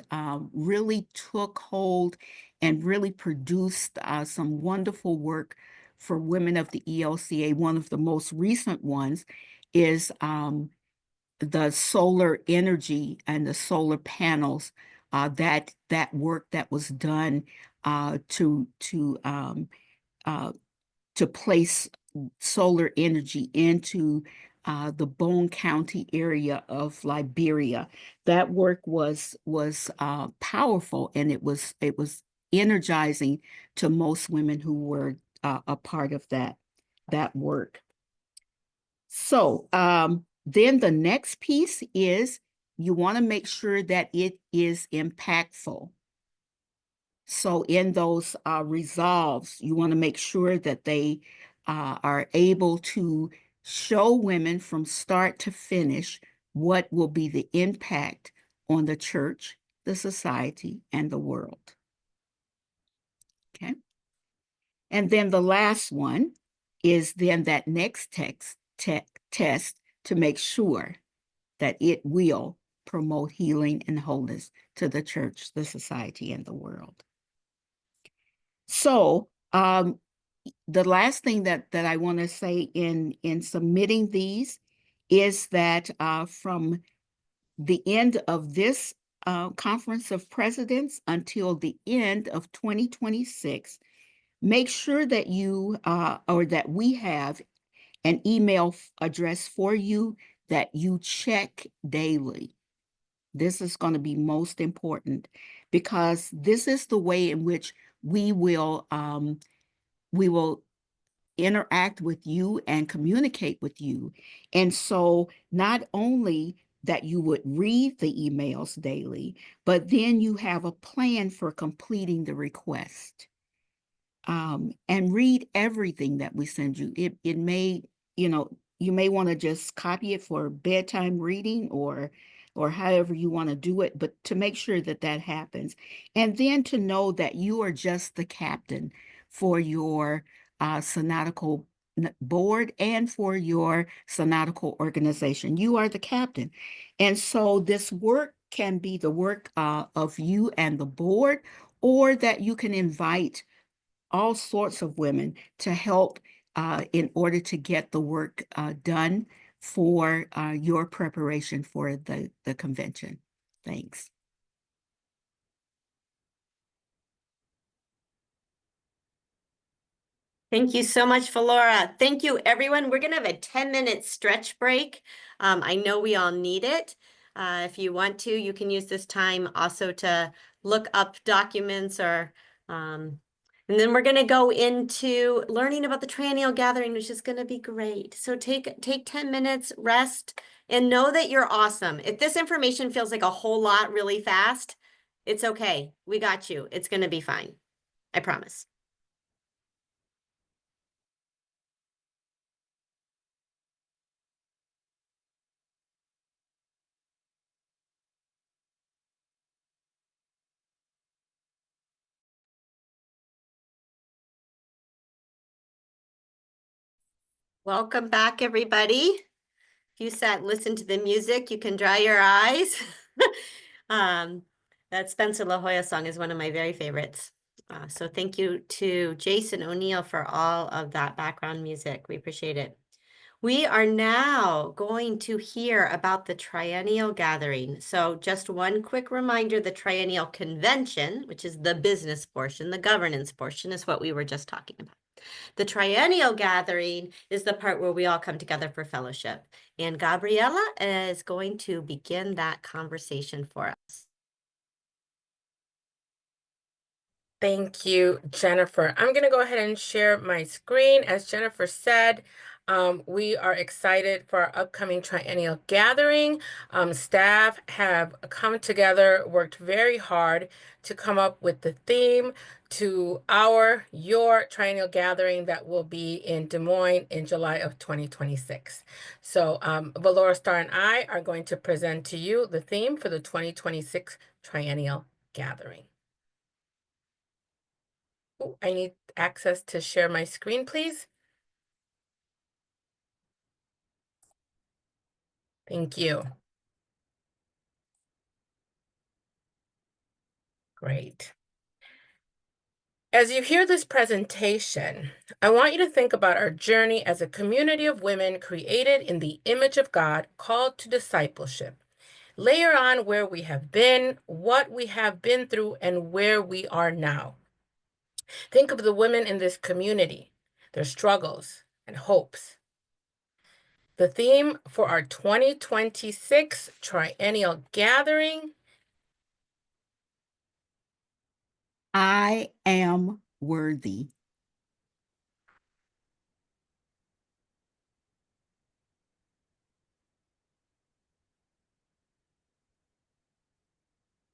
really took hold and really produced some wonderful work for women of the ELCA. One of the most recent ones is the solar energy and the solar panels, that work that was done to place solar energy into the Bone County area of Liberia. That work was powerful, and it was energizing to most women who were a part of that work. So then the next piece is you want to make sure that it is impactful. So in those resolves, you want to make sure that they are able to show women from start to finish what will be the impact on the church, the society, and the world. Okay. And then the last one is then that next test to make sure that it will promote healing and wholeness to the church, the society, and the world. So the last thing that I want to say in submitting these is that from the end of this Conference of Presidents until the end of 2026, make sure that you or that we have an email address for you that you check daily. This is going to be most important because this is the way in which we will interact with you and communicate with you. And so not only that you would read the emails daily, but then you have a plan for completing the request. And read everything that we send you. It may, you may want to just copy it for bedtime reading or however you want to do it, but to make sure that that happens. And then to know that you are just the captain for your synodical board and for your synodical organization. You are the captain. And so this work can be the work of you and the board, or that you can invite all sorts of women to help in order to get the work done for your preparation for the convention. Thanks. Thank you so much, Philora. Thank you, everyone. We're going to have a 10-minute stretch break. I know we all need it. If you want to, you can use this time also to look up documents or and then we're going to go into learning about the Triennial Gathering, which is going to be great. So take 10 minutes, rest, and know that you're awesome. If this information feels like a whole lot really fast, it's okay. We got you. It's going to be fine. I promise. Welcome back, everybody. If you sat and listened to the music, you can dry your eyes. That Spencer La Jolla song is one of my very favorites. So thank you to Jason O'Neill for all of that background music. We appreciate it. We are now going to hear about the Triennial Gathering. So just one quick reminder, the Triennial Convention, which is the business portion, the governance portion, is what we were just talking about. The Triennial Gathering is the part where we all come together for fellowship. And Gabriella is going to begin that conversation for us. Thank you, Jennifer. I'm going to go ahead and share my screen. As Jennifer said, we are excited for our upcoming Triennial Gathering. Staff have come together, worked very hard to come up with the theme to your Triennial Gathering that will be in Des Moines in July of 2026. So Philora Starr and I are going to present to you the theme for the 2026 Triennial Gathering. Oh, I need access to share my screen, please. Thank you. Great. As you hear this presentation, I want you to think about our journey as a community of women created in the image of God, called to discipleship. Layer on where we have been, what we have been through, and where we are now. Think of the women in this community, their struggles and hopes. The theme for our 2026 Triennial Gathering: I am worthy.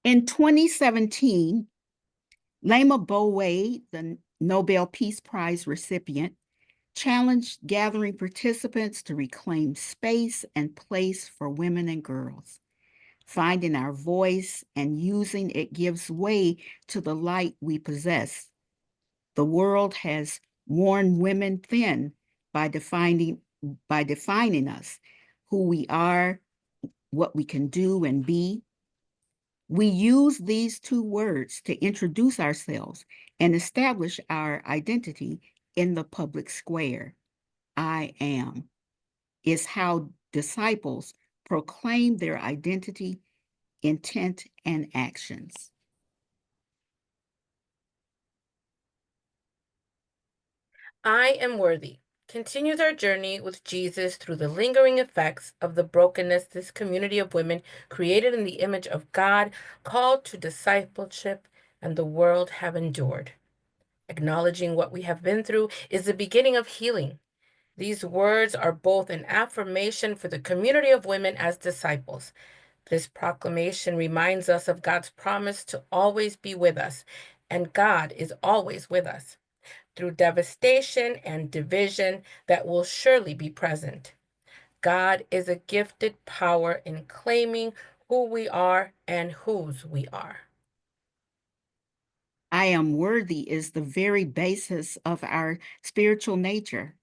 In 2017, Lama Bowe, the Nobel Peace Prize recipient, challenged gathering participants to reclaim space and place for women and girls. Finding our voice and using it gives way to the light we possess. The world has worn women thin by defining us, who we are, what we can do and be. We use these two words to introduce ourselves and establish our identity in the public square. I am is how disciples proclaim their identity, intent, and actions. I am worthy continues our journey with Jesus through the lingering effects of the brokenness this community of women created in the image of God, called to discipleship, and the world have endured. Acknowledging what we have been through is the beginning of healing. These words are both an affirmation for the community of women as disciples. This proclamation reminds us of God's promise to always be with us, and God is always with us through devastation and division that will surely be present. God is a gifted power in claiming who we are and whose we are. I am worthy is the very basis of our spiritual nature.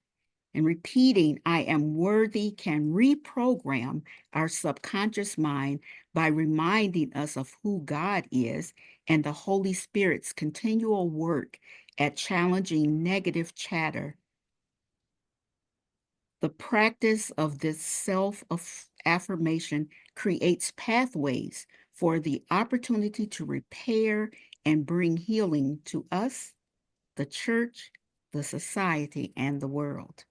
And repeating, I am worthy can reprogram our subconscious mind by reminding us of who God is and the Holy Spirit's continual work at challenging negative chatter. The practice of this self-affirmation creates pathways for the opportunity to repair and bring healing to us, the church, the society, and the world.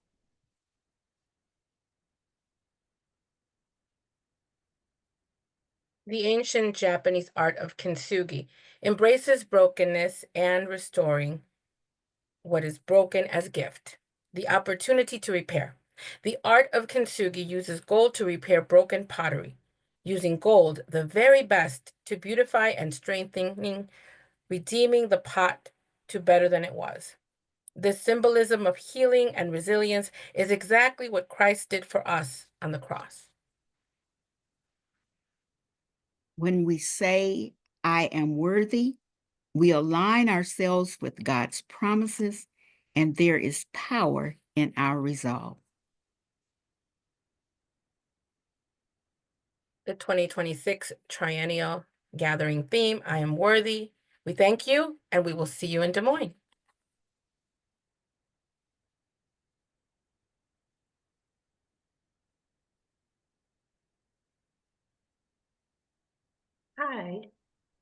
The ancient Japanese art of kintsugi embraces brokenness and restoring what is broken as gift, the opportunity to repair. The art of kintsugi uses gold to repair broken pottery, using gold, the very best, to beautify and strengthening, redeeming the pot to better than it was. This symbolism of healing and resilience is exactly what Christ did for us on the cross. When we say, I am worthy, we align ourselves with God's promises, and there is power in our resolve. The 2026 Triennial Gathering theme, I am worthy. We thank you, and we will see you in Des Moines. Hi.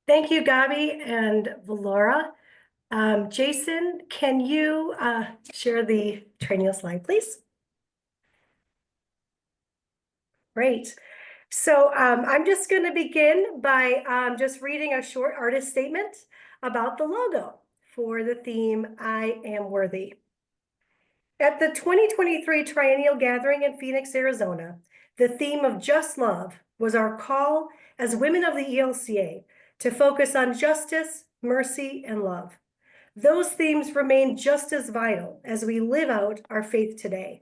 Thank you, Gabi and Valora. Jason, can you share the training slide, please? Great. So I'm just going to begin by just reading a short artist statement about the logo for the theme, I Am Worthy. At the 2023 Triennial Gathering in Phoenix, Arizona, the theme of Just Love was our call as women of the ELCA to focus on justice, mercy, and love. Those themes remain just as vital as we live out our faith today.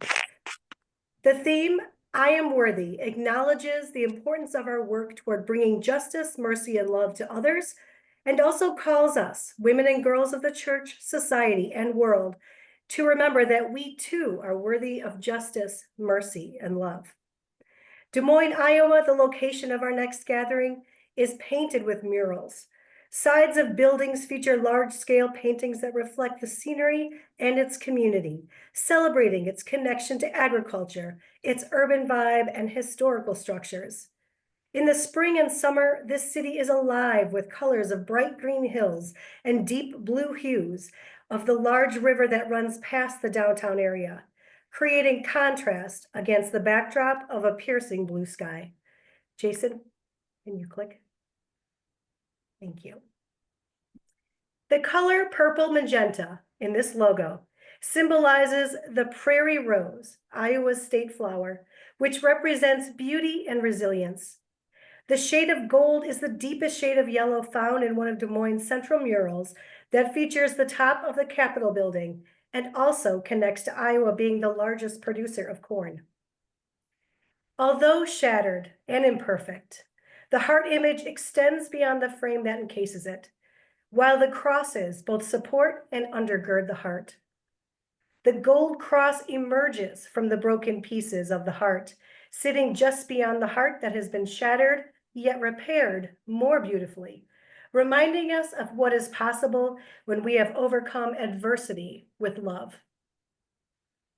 The theme, I Am Worthy, acknowledges the importance of our work toward bringing justice, mercy, and love to others, and also calls us, women and girls of the church, society, and world, to remember that we too are worthy of justice, mercy, and love. Des Moines, Iowa, the location of our next gathering, is painted with murals. Sides of buildings feature large-scale paintings that reflect the scenery and its community, celebrating its connection to agriculture, its urban vibe, and historical structures. In the spring and summer, this city is alive with colors of bright green hills and deep blue hues of the large river that runs past the downtown area, creating contrast against the backdrop of a piercing blue sky. Jason, can you click? Thank you. The color purple magenta in this logo symbolizes the prairie rose, Iowa's state flower, which represents beauty and resilience. The shade of gold is the deepest shade of yellow found in one of Des Moines' central murals that features the top of the Capitol building and also connects to Iowa being the largest producer of corn. Although shattered and imperfect, the heart image extends beyond the frame that encases it, while the crosses both support and undergird the heart. The gold cross emerges from the broken pieces of the heart, sitting just beyond the heart that has been shattered, yet repaired more beautifully, reminding us of what is possible when we have overcome adversity with love.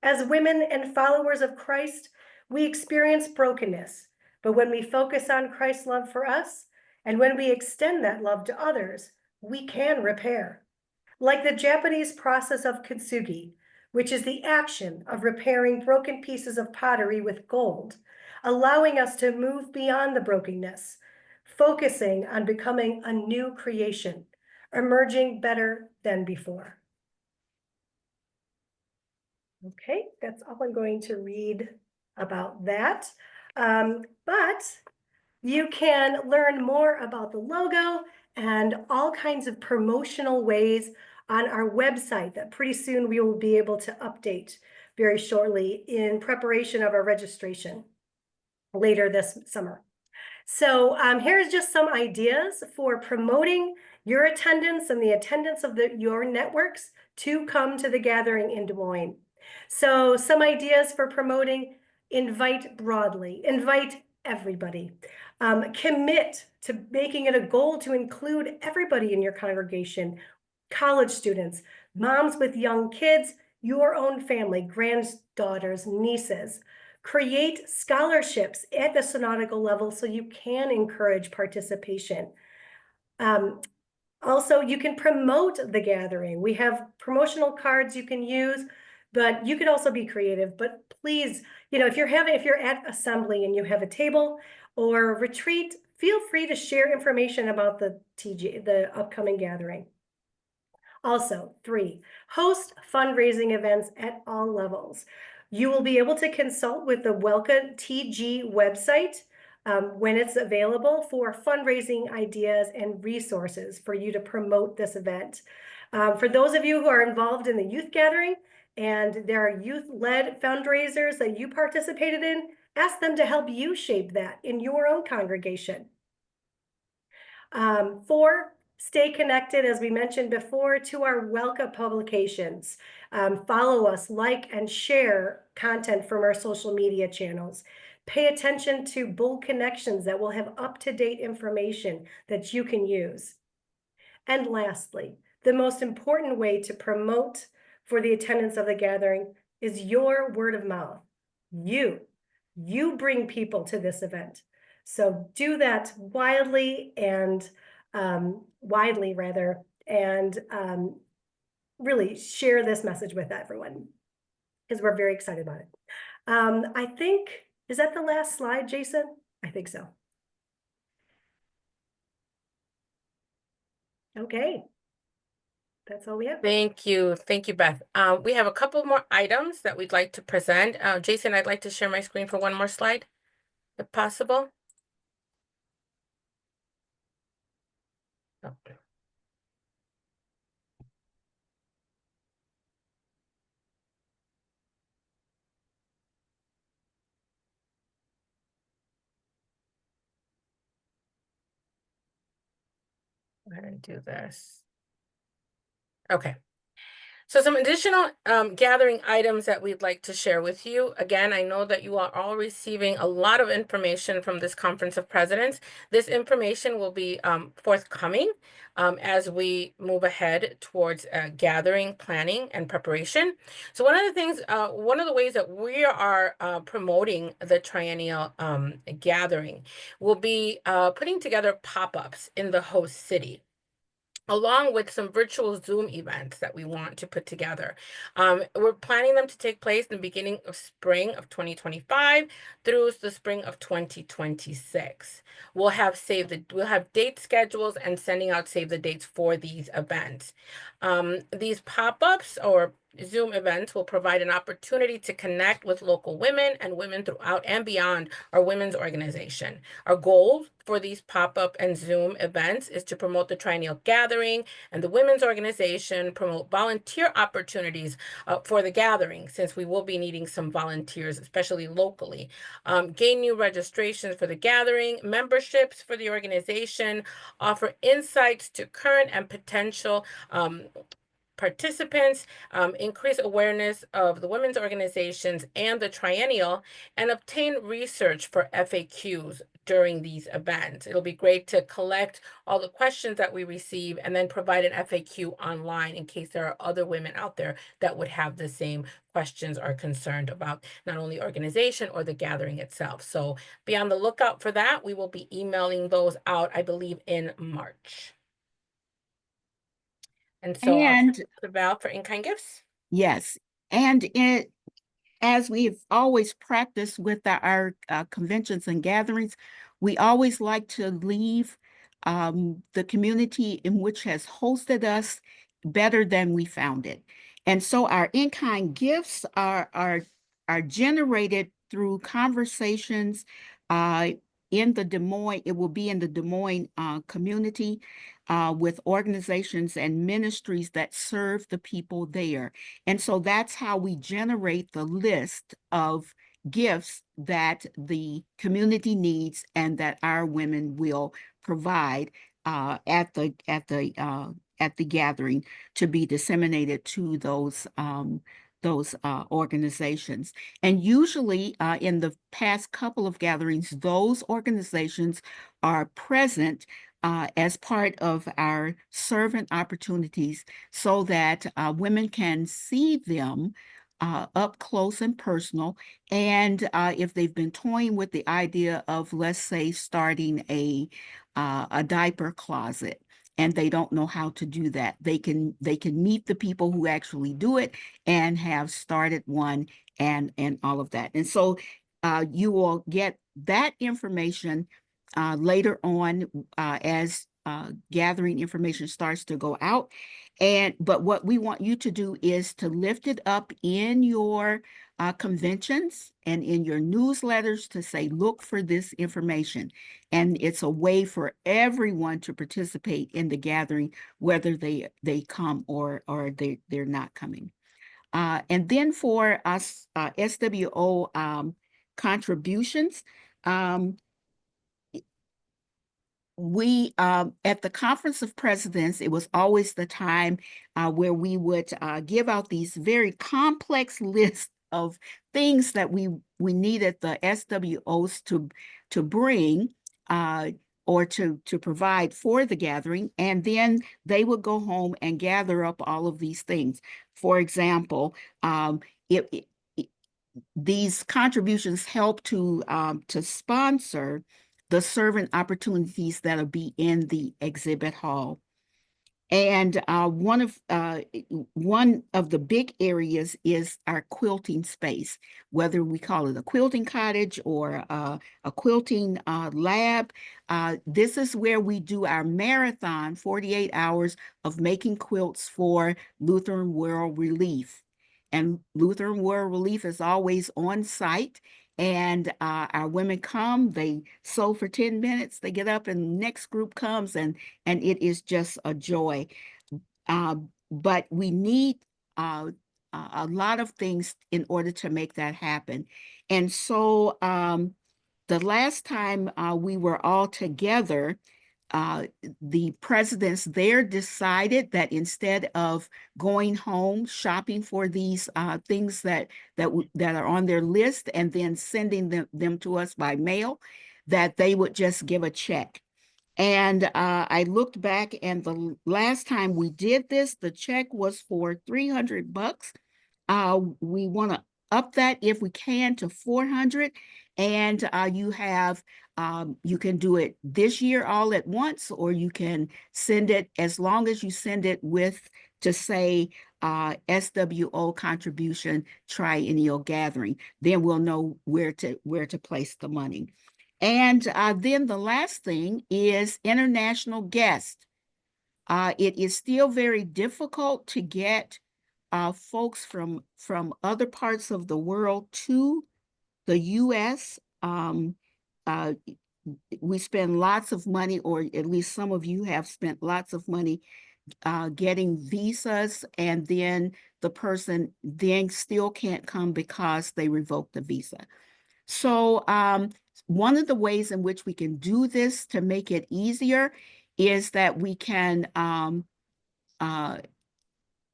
As women and followers of Christ, We experience brokenness, but when we focus on Christ's love for us, and when we extend that love to others, we can repair. Like the Japanese process of kintsugi, which is the action of repairing broken pieces of pottery with gold, allowing us to move beyond the brokenness, focusing on becoming a new creation, emerging better than before. Okay, that's all I'm going to read about that. But you can learn more about the logo and all kinds of promotional ways on our website that pretty soon we will be able to update very shortly in preparation of our registration later this summer. So here's just some ideas for promoting your attendance and the attendance of your networks to come to the gathering in Des Moines. So some ideas for promoting: invite broadly, invite everybody. Commit to making it a goal to include everybody in your congregation: college students, moms with young kids, your own family, granddaughters, nieces. Create scholarships at the synodical level so you can encourage participation. Also, you can promote the gathering. We have promotional cards you can use, but you could also be creative. But please, if you're at assembly and you have a table or retreat, feel free to share information about the upcoming gathering. Also, 3, host fundraising events at all levels. You will be able to consult with the WELCA TG website when it's available for fundraising ideas and resources for you to promote this event. For those of you who are involved in the youth gathering and there are youth-led fundraisers that you participated in, ask them to help you shape that in your own congregation. 4, stay connected, as we mentioned before, to our WELCA publications. Follow us, like, and share content from our social media channels. Pay attention to Bold Connections that will have up-to-date information that you can use. And lastly, the most important way to promote for the attendance of the gathering is your word of mouth. You bring people to this event. So do that widely, and really share this message with everyone, because we're very excited about it. I think, is that the last slide, Jason? I think so. Okay. That's all we have. Thank you. Thank you, Beth. We have a couple more items that we'd like to present. Jason, I'd like to share my screen for one more slide, if possible. Okay. Go ahead and do this. Okay. So some additional gathering items that we'd like to share with you. Again, I know that you are all receiving a lot of information from this Conference of Presidents. This information will be forthcoming as we move ahead towards gathering, planning, and preparation. So one of the ways that we are promoting the triennial gathering will be putting together pop-ups in the host city, along with some virtual Zoom events that we want to put together. We're planning them to take place in the beginning of spring of 2025 through the spring of 2026. We'll have date schedules and sending out save the dates for these events. These pop-ups or Zoom events will provide an opportunity to connect with local women and women throughout and beyond our women's organization. Our goal for these pop-up and Zoom events is to promote the triennial gathering and the women's organization, promote volunteer opportunities for the gathering, since we will be needing some volunteers, especially locally, gain new registrations for the gathering, memberships for the organization, offer insights to current and potential participants, increase awareness of the women's organizations and the triennial, and obtain research for FAQs during these events. It'll be great to collect all the questions that we receive and then provide an FAQ online in case there are other women out there that would have the same questions or concerned about not only organization or the gathering itself. So be on the lookout for that. We will be emailing those out, I believe, in March. And so I'll turn And it to Val for in-kind gifts. yes, and as we've always practiced with our conventions and gatherings, we always like to leave the community in which has hosted us better than we found it. And so our in-kind gifts are generated through conversations in the Des Moines. It will be in the Des Moines community with organizations and ministries that serve the people there. And so that's how we generate the list of gifts that the community needs and that our women will provide at the gathering to be disseminated to those organizations. And usually in the past couple of gatherings, those organizations are present as part of our servant opportunities so that women can see them up close and personal. And if they've been toying with the idea of, let's say, starting a diaper closet, and they don't know how to do that, they can meet the people who actually do it and have started one and all of that. And so you will get that information later on as gathering information starts to go out. But what we want you to do is to lift it up in your conventions and in your newsletters to say, look for this information. And it's a way for everyone to participate in the gathering, whether they come or they're not coming. And then for us SWO contributions, we at the Conference of Presidents, it was always the time where we would give out these very complex lists of things that we needed the SWOs to bring or to provide for the gathering, and then they would go home and gather up all of these things. For example, these contributions help to sponsor the servant opportunities that'll be in the exhibit hall. And one of the big areas is our quilting space, whether we call it a quilting cottage or a quilting lab. This is where we do our marathon, 48 hours of making quilts for Lutheran World Relief. And Lutheran World Relief is always on site. And our women come, they sew for 10 minutes, they get up and the next group comes, and it is just a joy. But we need a lot of things in order to make that happen. And so the last time we were all together, the presidents there decided that instead of going home shopping for these things that are on their list and then sending them to us by mail, that they would just give a check. And I looked back, and the last time we did this, the check was for $300. We want to up that if we can to 400. And you can do it this year all at once, or you can send it, as long as you send it to say SWO contribution triennial gathering, then we'll know where to place the money. And then the last thing is international guests. It is still very difficult to get folks from other parts of the world to the U.S. We spend lots of money, or at least some of you have spent lots of money getting visas, and then the person then still can't come because they revoked the visa. So one of the ways in which we can do this to make it easier is that we can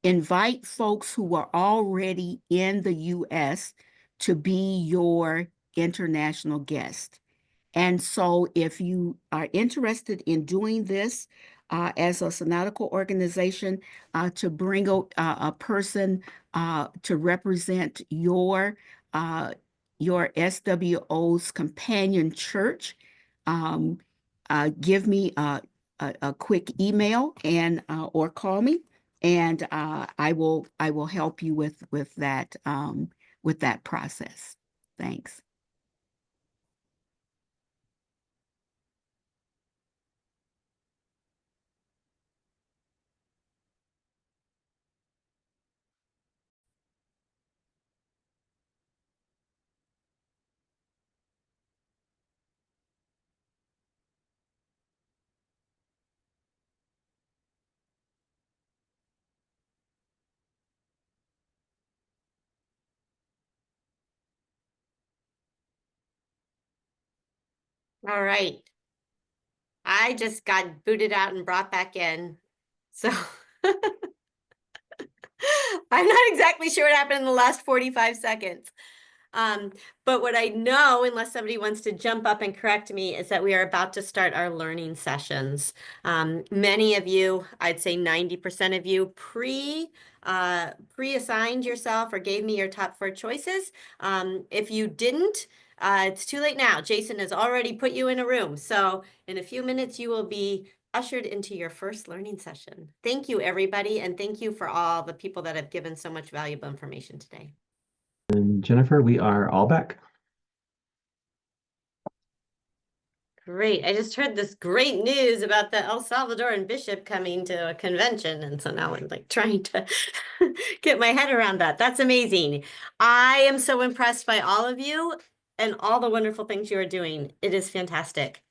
invite folks who are already in the U.S. to be your international guest. And so if you are interested in doing this as a synodical organization, to bring a person to represent your SWO's companion church, give me a quick email and or call me, and I will help you with that process. Thanks. All right. I just got booted out and brought back in. So I'm not exactly sure what happened in the last 45 seconds. But what I know, unless somebody wants to jump up and correct me, is that we are about to start our learning sessions. Many of you, I'd say 90% of you, pre-assigned yourself or gave me your top 4 choices. If you didn't, it's too late now. Jason has already put you in a room. So in a few minutes, you will be ushered into your first learning session. Thank you, everybody. And thank you for all the people that have given so much valuable information today. And Jennifer, we are all back. Great. I just heard this great news about the El Salvadoran bishop coming to a convention. And so now I'm like trying to get my head around that. That's amazing. I am so impressed by all of you and all the wonderful things you are doing. It is fantastic.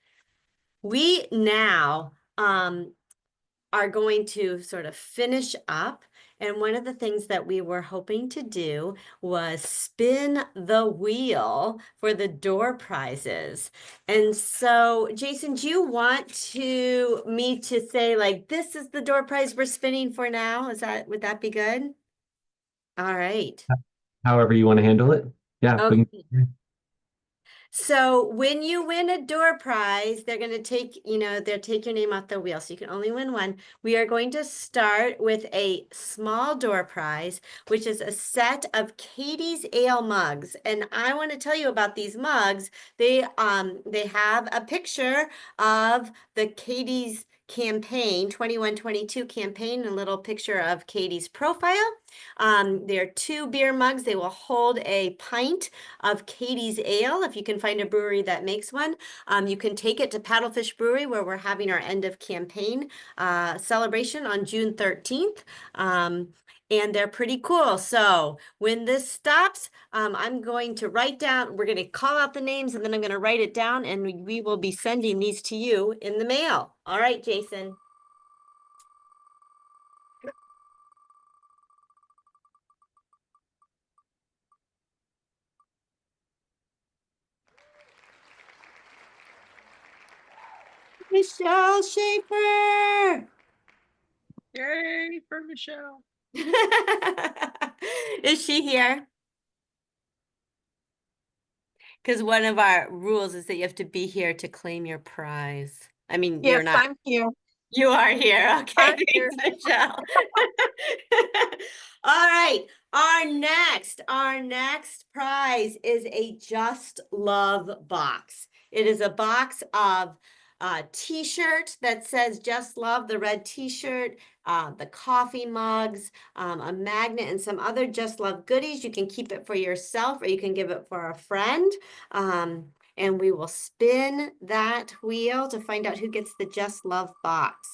We now are going to sort of finish up. And one of the things that we were hoping to do was spin the wheel for the door prizes. And so, Jason, do you want me to say, like, this is the door prize we're spinning for now? Would that be good? All right. However you want to handle it. Yeah. Okay. So when you win a door prize, they're going to take, they'll take your name off the wheel. So you can only win one. We are going to start with a small door prize, which is a set of Katie's Ale mugs. And I want to tell you about these mugs. They have a picture of the Katie's campaign, 21-22 campaign, and a little picture of Katie's profile. They're 2 beer mugs. They will hold a pint of Katie's Ale. If you can find a brewery that makes one, you can take it to Paddlefish Brewery, where we're having our end of campaign celebration on June 13th. And they're pretty cool. So when this stops, I'm going to write down, we're going to call out the names, and then I'm going to write it down, and we will be sending these to you in the mail. All right, Jason. Michelle Schaefer. Yay for Michelle. Is she here? Because one of our rules is that you have to be here to claim your prize. I mean, you're not. I'm here. You are here. Okay, I'm thanks, here. Michelle. All right. Our next prize is a Just Love box. It is a box of t-shirt that says Just Love, the red t-shirt, the coffee mugs, a magnet, and some other Just Love goodies. You can keep it for yourself, or you can give it for a friend. And we will spin that wheel to find out who gets the Just Love box.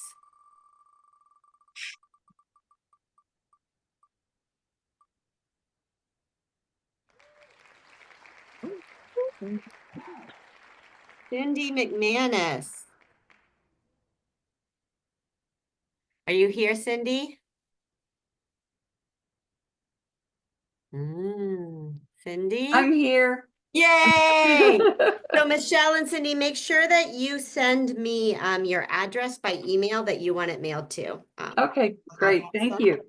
Cindy McManus. Are you here, Cindy? Cindy? I'm here. Yay! So Michelle and Cindy, make sure that you send me your address by email that you want it mailed to. Okay, great. Thank you.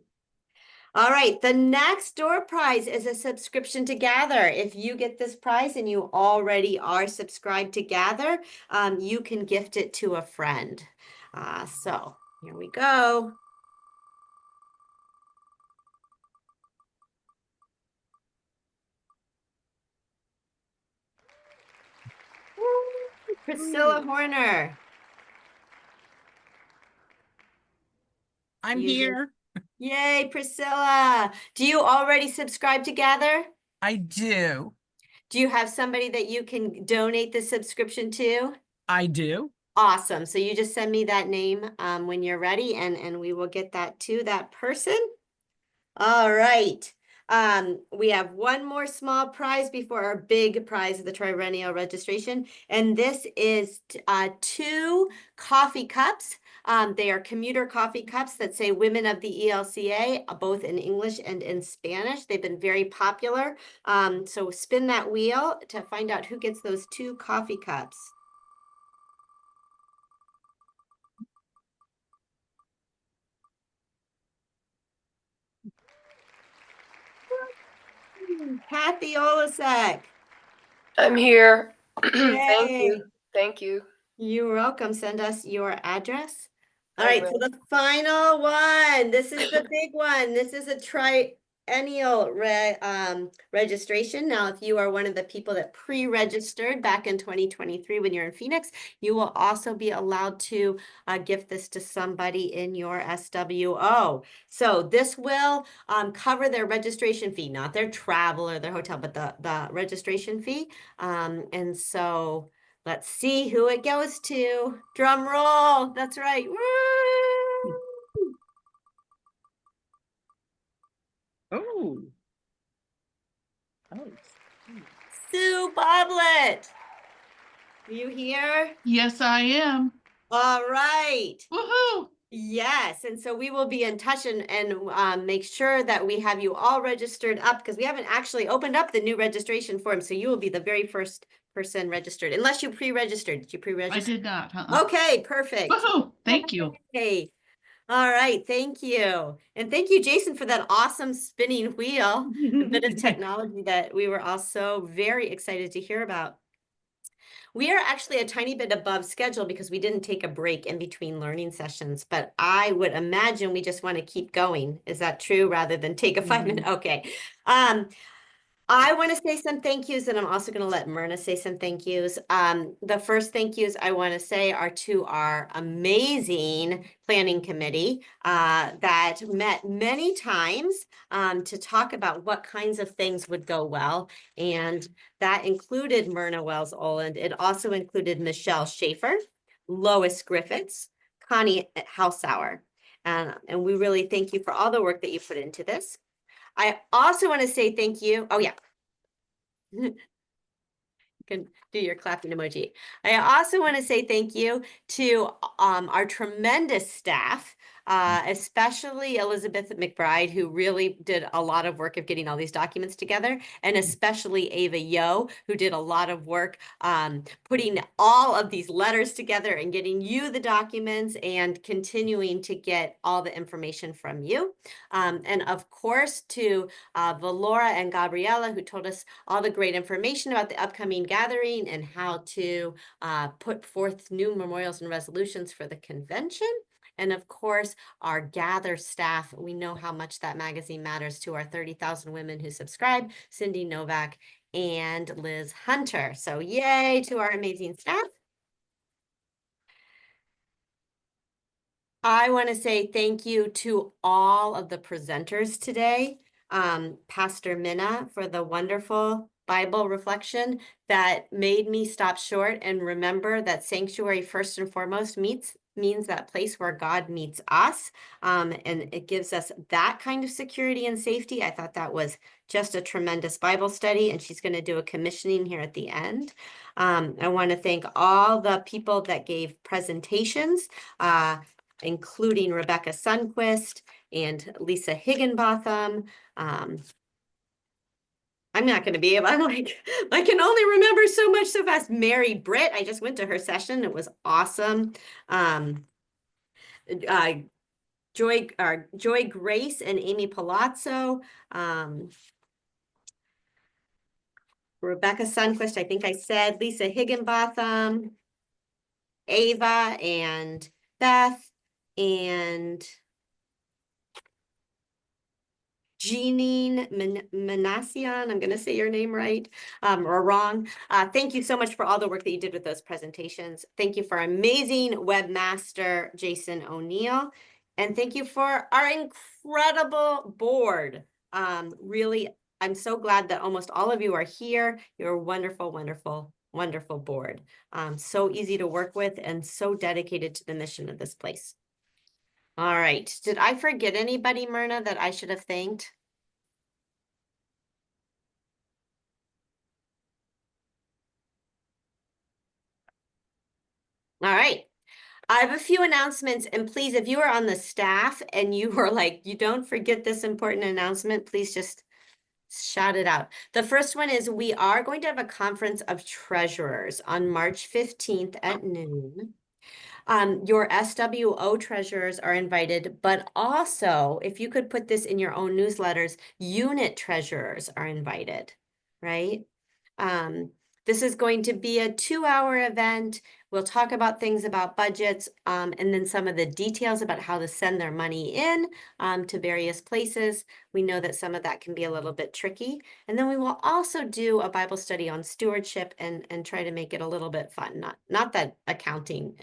All right, the next door prize is a subscription to Gather. If you get this prize and you already are subscribed to Gather, you can gift it to a friend. So here we go. Woo, Priscilla Horner. I'm You just- here. Yay, Priscilla. Do you already subscribe to Gather? I do. Do you have somebody that you can donate the subscription to? I do. Awesome. So you just send me that name when you're ready and we will get that to that person. All right. We have one more small prize before our big prize of the triennial registration. And this is 2 coffee cups. They are commuter coffee cups that say Women of the ELCA, both in English and in Spanish. They've been very popular. So spin that wheel to find out who gets those 2 coffee cups. Kathy Olasek. I'm here. Thank Yay. you. Thank you. You're welcome. Send us your address. All I right, so will. the final one. This is the big one. This is a triennial registration. Now, if you are one of the people that pre-registered back in 2023 when you're in Phoenix, you will also be allowed to gift this to somebody in your SWO. So this will cover their registration fee, not their travel or their hotel, but the registration fee. And so let's see who it goes to. Drum roll. That's right. Woo! Oh. Sue Boblet. Are you here? Yes, I am. All right. Woohoo! Yes, and so we will be in touch and make sure that we have you all registered up because we haven't actually opened up the new registration form. So you will be the very first person registered, unless you pre-registered. Did you I pre-register? did not. Okay, perfect. Woohoo! Thank you. Okay. All right, thank you. And thank you, Jason, for that awesome spinning wheel, a bit of technology that we were all so very excited to hear about. We are actually a tiny bit above schedule because we didn't take a break in between learning sessions, but I would imagine we just want to keep going. Is that true rather than take a 5-minute? Okay. I want to say some thank yous, and I'm also going to let Myrna say some thank yous. The first thank yous I want to say are to our amazing planning committee that met many times to talk about what kinds of things would go well. And that included Myrna Wells-Oland. It also included Michelle Schaefer, Lois Griffiths, Connie Hausauer. And we really thank you for all the work that you put into this. I also want to say thank you. Oh, yeah. You can do your clapping emoji. I also want to say thank you to our tremendous staff, especially Elizabeth McBride, who really did a lot of work of getting all these documents together, and especially Ava Yo, who did a lot of work putting all of these letters together and getting you the documents and continuing to get all the information from you. And of course, to Valora and Gabriella, who told us all the great information about the upcoming gathering and how to put forth new memorials and resolutions for the convention. And of course, our Gather staff, we know how much that magazine matters to our 30,000 women who subscribe, Cindy Novak and Liz Hunter. So yay to our amazing staff. I want to say thank you to all of the presenters today. Pastor Minna for the wonderful Bible reflection that made me stop short and remember that sanctuary first and foremost means that place where God meets us. And it gives us that kind of security and safety. I thought that was just a tremendous Bible study, and she's going to do a commissioning here at the end. I want to thank all the people that gave presentations, including Rebecca Sundquist and Lisa Higginbotham. I'm not going to be able, I'm like, I can only remember so much so fast. Mary Britt, I just went to her session. It was awesome. Joy Grace and Amy Palazzo, Rebecca Sunquist, I think I said, Lisa Higginbotham, Ava and Beth, and Jeanine Manassian, I'm going to say your name right, or wrong. Thank you so much for all the work that you did with those presentations. Thank you for our amazing webmaster, Jason O'Neill. And thank you for our incredible board. Really, I'm so glad that almost all of you are here. You're a wonderful, wonderful, wonderful board. So easy to work with and so dedicated to the mission of this place. All right. Did I forget anybody, Myrna, that I should have thanked? All right. I have a few announcements, and please, if you are on the staff and you are like, you don't forget this important announcement, please just shout it out. The first one is we are going to have a conference of treasurers on March 15th at noon. Your SWO treasurers are invited, but also, if you could put this in your own newsletters, unit treasurers are invited, right? This is going to be a 2-hour event. We'll talk about things about budgets, and then some of the details about how to send their money in to various places. We know that some of that can be a little bit tricky. And then we will also do a Bible study on stewardship and try to make it a little bit fun. Not that accounting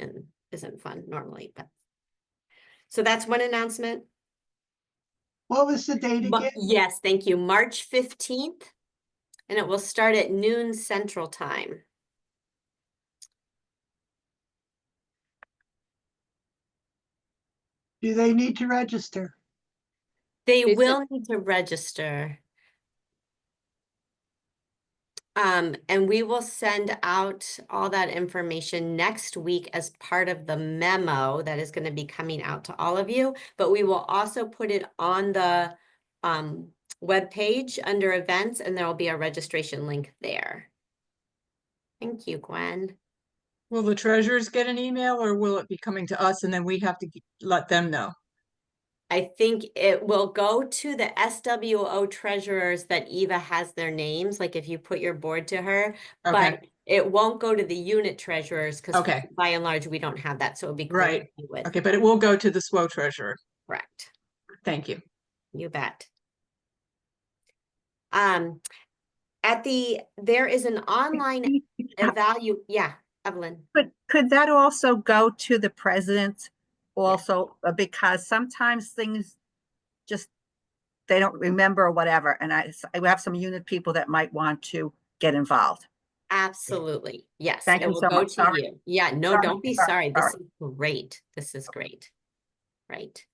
isn't fun normally, but. So that's one announcement. What was the date again? Yes, thank you. March 15th. And it will start at noon Central Time. Do they need to register? They will need to register. And we will send out all that information next week as part of the memo that is going to be coming out to all of you. But we will also put it on the web page under events, and there will be a registration link there. Thank you, Gwen. Will the treasurers get an email, or will it be coming to us and then we have to let them know? I think it will go to the SWO treasurers that Eva has their names, like if you put your board to her, but it won't go to the unit treasurers because by and large, we don't have that. So it'll be right. Okay, but it will go to the SWO treasurer. Correct. Thank you. You bet. There is an online yeah, Evelyn. Could that also go to the president also, because sometimes things just, they don't remember or whatever. And I have some unit people that might want to get involved. Absolutely. Yes. Thank you so much. Go to you. Yeah, no, don't be sorry. This is great. This is great. Right.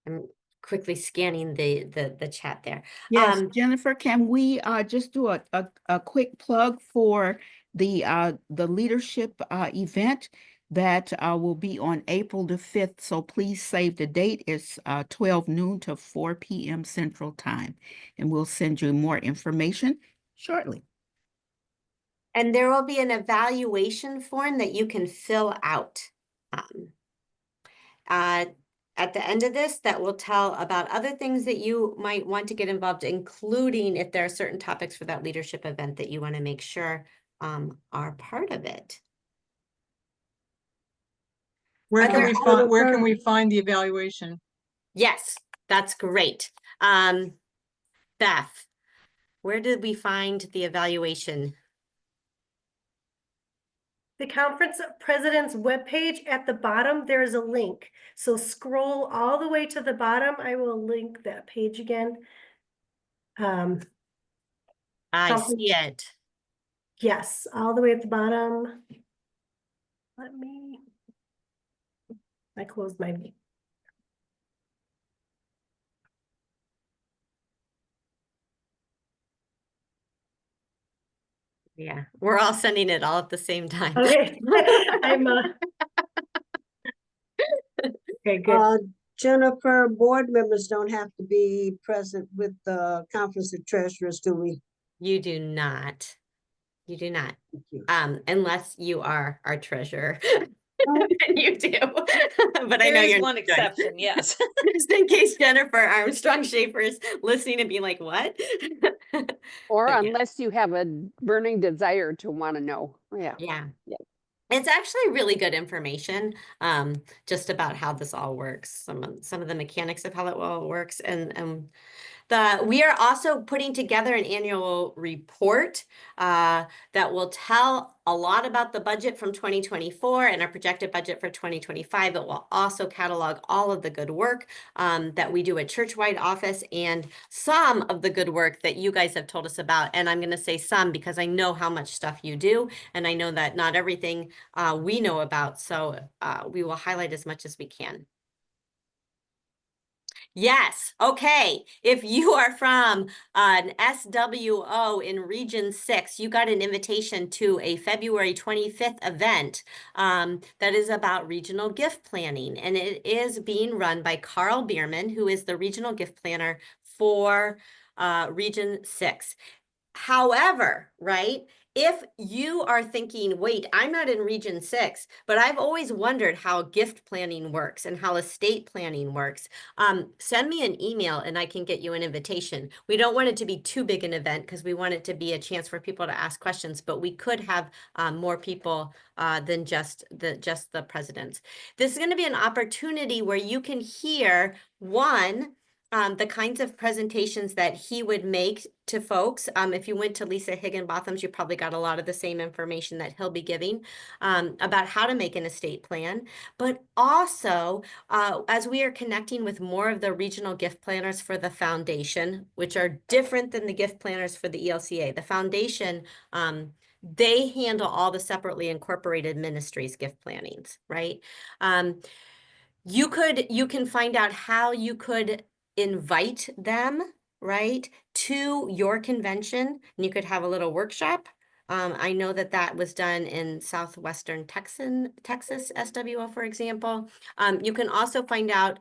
I'm quickly scanning the chat there. Yes, Jennifer, can we just do a quick plug for the leadership event that will be on April the 5th. So please save the date. It's 12 noon to 4 p.m. Central Time. And we'll send you more information shortly. And there will be an evaluation form that you can fill out. At the end of this, that will tell about other things that you might want to get involved, including if there are certain topics for that leadership event that you want to make sure are part of it. Where can we find the evaluation? Yes, that's great. Beth, where did we find the evaluation? The conference president's webpage at the bottom, there's a link. So scroll all the way to the bottom. I will link that page again. I see it. Yes, all the way at the bottom. I closed my view. Yeah, we're all sending it all at the same time. Okay, okay, good. Jennifer, board members don't have to be present with the Conference of Treasurers, do we? You do not. You do not. Thank you. Unless you are our treasurer. than you do. But I There know is you're one not good. exception, yes. Just in case Jennifer Armstrong Schaefer is listening and being like, what? Or But yeah. unless you have a burning desire to want to know. Yeah. Yeah. Yeah. It's actually really good information, just about how this all works, some of the mechanics of how it all works, and we are also putting together an annual report that will tell a lot about the budget from 2024 and our projected budget for 2025. It will also catalog all of the good work that we do at Churchwide Office and some of the good work that you guys have told us about. And I'm going to say some because I know how much stuff you do, and I know that not everything we know about. So we will highlight as much as we can. Yes. Okay. If you are from an SWO in Region 6, you got an invitation to a February 25th event that is about regional gift planning. And it is being run by Carl Bierman, who is the regional gift planner for Region 6. However, right, if you are thinking, wait, I'm not in Region 6, but I've always wondered how gift planning works and how estate planning works, send me an email and I can get you an invitation. We don't want it to be too big an event because we want it to be a chance for people to ask questions, but we could have more people than just the presidents. This is going to be an opportunity where you can hear the kinds of presentations that he would make to folks. If you went to Lisa Higginbotham's, you probably got a lot of the same information that he'll be giving about how to make an estate plan. But also, as we are connecting with more of the regional gift planners for the foundation, which are different than the gift planners for the ELCA. The foundation, they handle all the separately incorporated ministries gift plannings, right? You can find out how you could invite them, right, to your convention, and you could have a little workshop. I know that was done in Southwestern Texas SWO, for example. You can also find out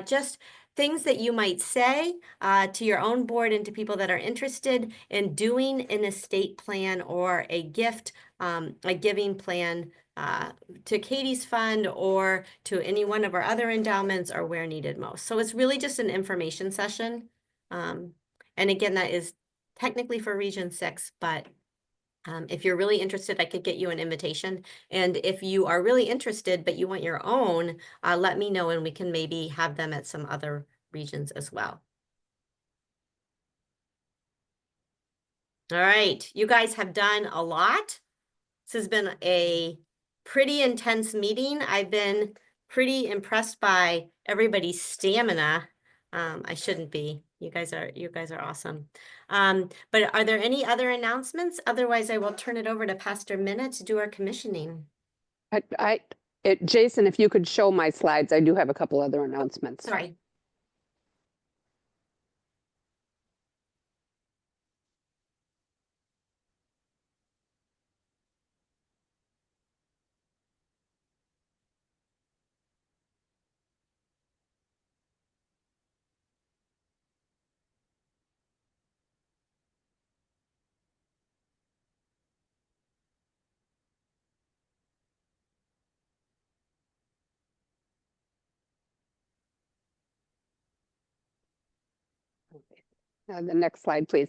just things that you might say to your own board and to people that are interested in doing an estate plan or a giving plan to Katie's fund or to any one of our other endowments or where needed most. So it's really just an information session. And again, that is technically for Region 6, but if you're really interested, I could get you an invitation. And if you are really interested, but you want your own, let me know and we can maybe have them at some other regions as well. All right, you guys have done a lot. This has been a pretty intense meeting. I've been pretty impressed by everybody's stamina. I shouldn't be. You guys are awesome. But are there any other announcements? Otherwise, I will turn it over to Pastor Minna to do our commissioning. Jason, if you could show my slides, I do have a couple other announcements. Sorry. The next slide, please.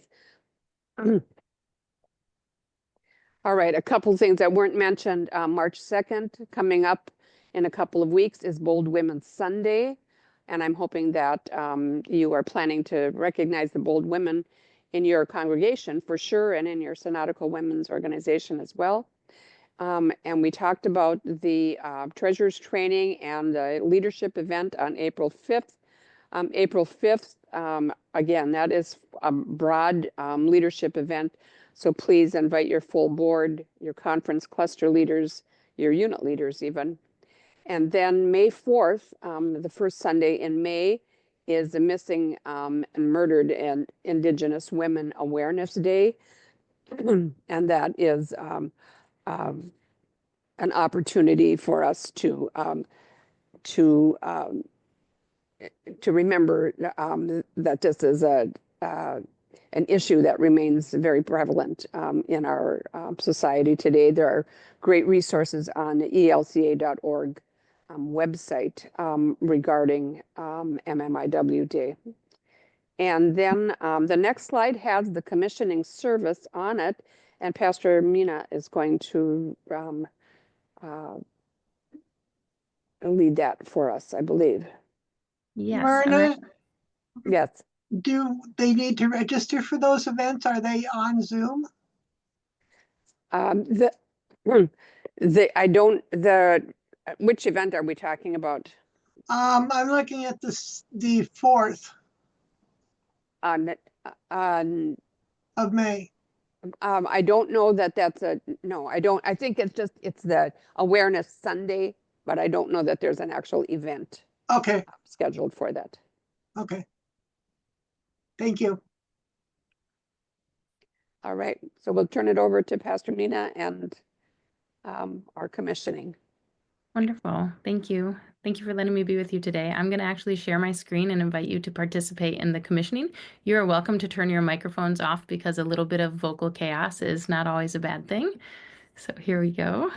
All right, a couple things that weren't mentioned. March 2nd, coming up in a couple of weeks, is Bold Women's Sunday. And I'm hoping that you are planning to recognize the bold women in your congregation for sure, and in your Synodical Women's Organization as well. And we talked about the Treasurers Training and the leadership event on April 5th. April 5th, again, that is a broad leadership event. So please invite your full board, your conference cluster leaders, your unit leaders even. And then May 4th, the first Sunday in May, is the Missing and Murdered and Indigenous Women Awareness Day. And that is an opportunity for us to remember that this is an issue that remains very prevalent in our society today. There are great resources on the elca.org website regarding MMIW Day. And then the next slide has the commissioning service on it, and Pastor Mina is going to lead that for us, I believe. Yes. Myrna, Yes. do they need to register for those events? Are they on Zoom? Which event are we talking about? I'm looking at the 4th On of May. I don't know that that's no, I don't. I think it's the Awareness Sunday, but I don't know that there's an actual event Okay. scheduled for that. Okay. Thank you. All right, so we'll turn it over to Pastor Mina and our commissioning. Wonderful. Thank you. Thank you for letting me be with you today. I'm going to actually share my screen and invite you to participate in the commissioning. You are welcome to turn your microphones off because a little bit of vocal chaos is not always a bad thing. So here we go.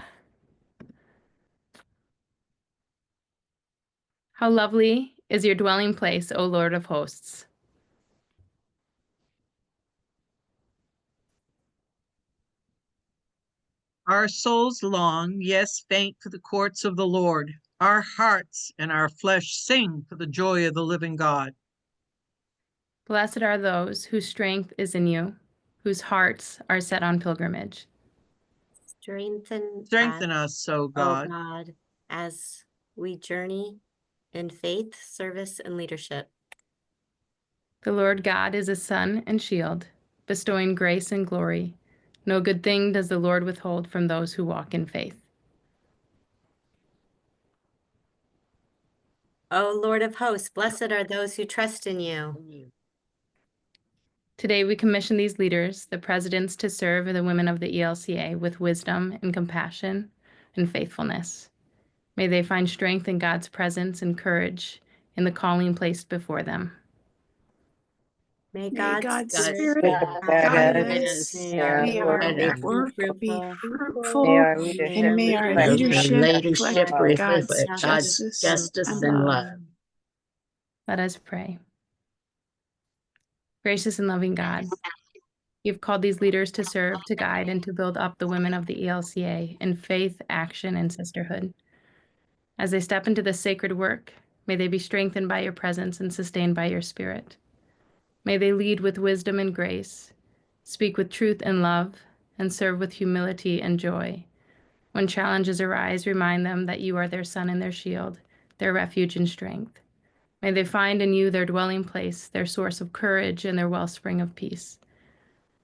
How lovely is your dwelling place, O Lord of hosts. Our souls long, yes, faint for the courts of the Lord. Our hearts and our flesh sing for the joy of the living God. Blessed are those whose strength is in you, whose hearts are set on pilgrimage. Strengthen us, O oh God. God, as we journey in faith, service, and leadership. The Lord God is a sun and shield, bestowing grace and glory. No good thing does the Lord withhold from those who walk in faith. O Lord of hosts, blessed are those who trust in you. Today we commission these leaders, the presidents, to serve the women of the ELCA with wisdom and compassion and faithfulness. May they find strength in God's presence and courage in the calling placed before them. May God's God's Spirit guide us. us. May our work be fruitful, and may our leadership reflect God's justice and love. Let us pray. Gracious and loving God, you've called these leaders to serve, to guide, and to build up the women of the ELCA in faith, action, and sisterhood. As they step into this sacred work, may they be strengthened by your presence and sustained by your Spirit. May they lead with wisdom and grace, speak with truth and love, and serve with humility and joy. When challenges arise, remind them that you are their sun and their shield, their refuge and strength. May they find in you their dwelling place, their source of courage, and their wellspring of peace.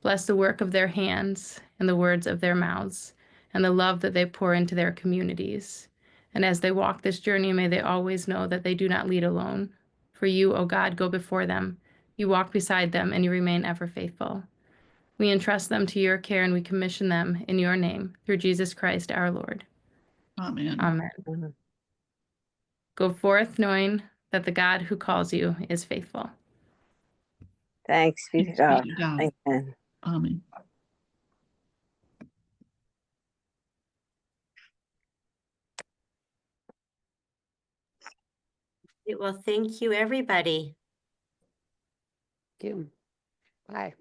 Bless the work of their hands and the words of their mouths, and the love that they pour into their communities. And as they walk this journey, may they always know that they do not lead alone. For you, O God, go before them. You walk beside them, and you remain ever faithful. We entrust them to your care, and we commission them in your name, through Jesus Christ our Lord. Amen. Amen. Go forth knowing that the God who calls you is faithful. Thanks be to Thanks God. be to God. Amen. Amen. Well, thank you, everybody. Thank you. Bye.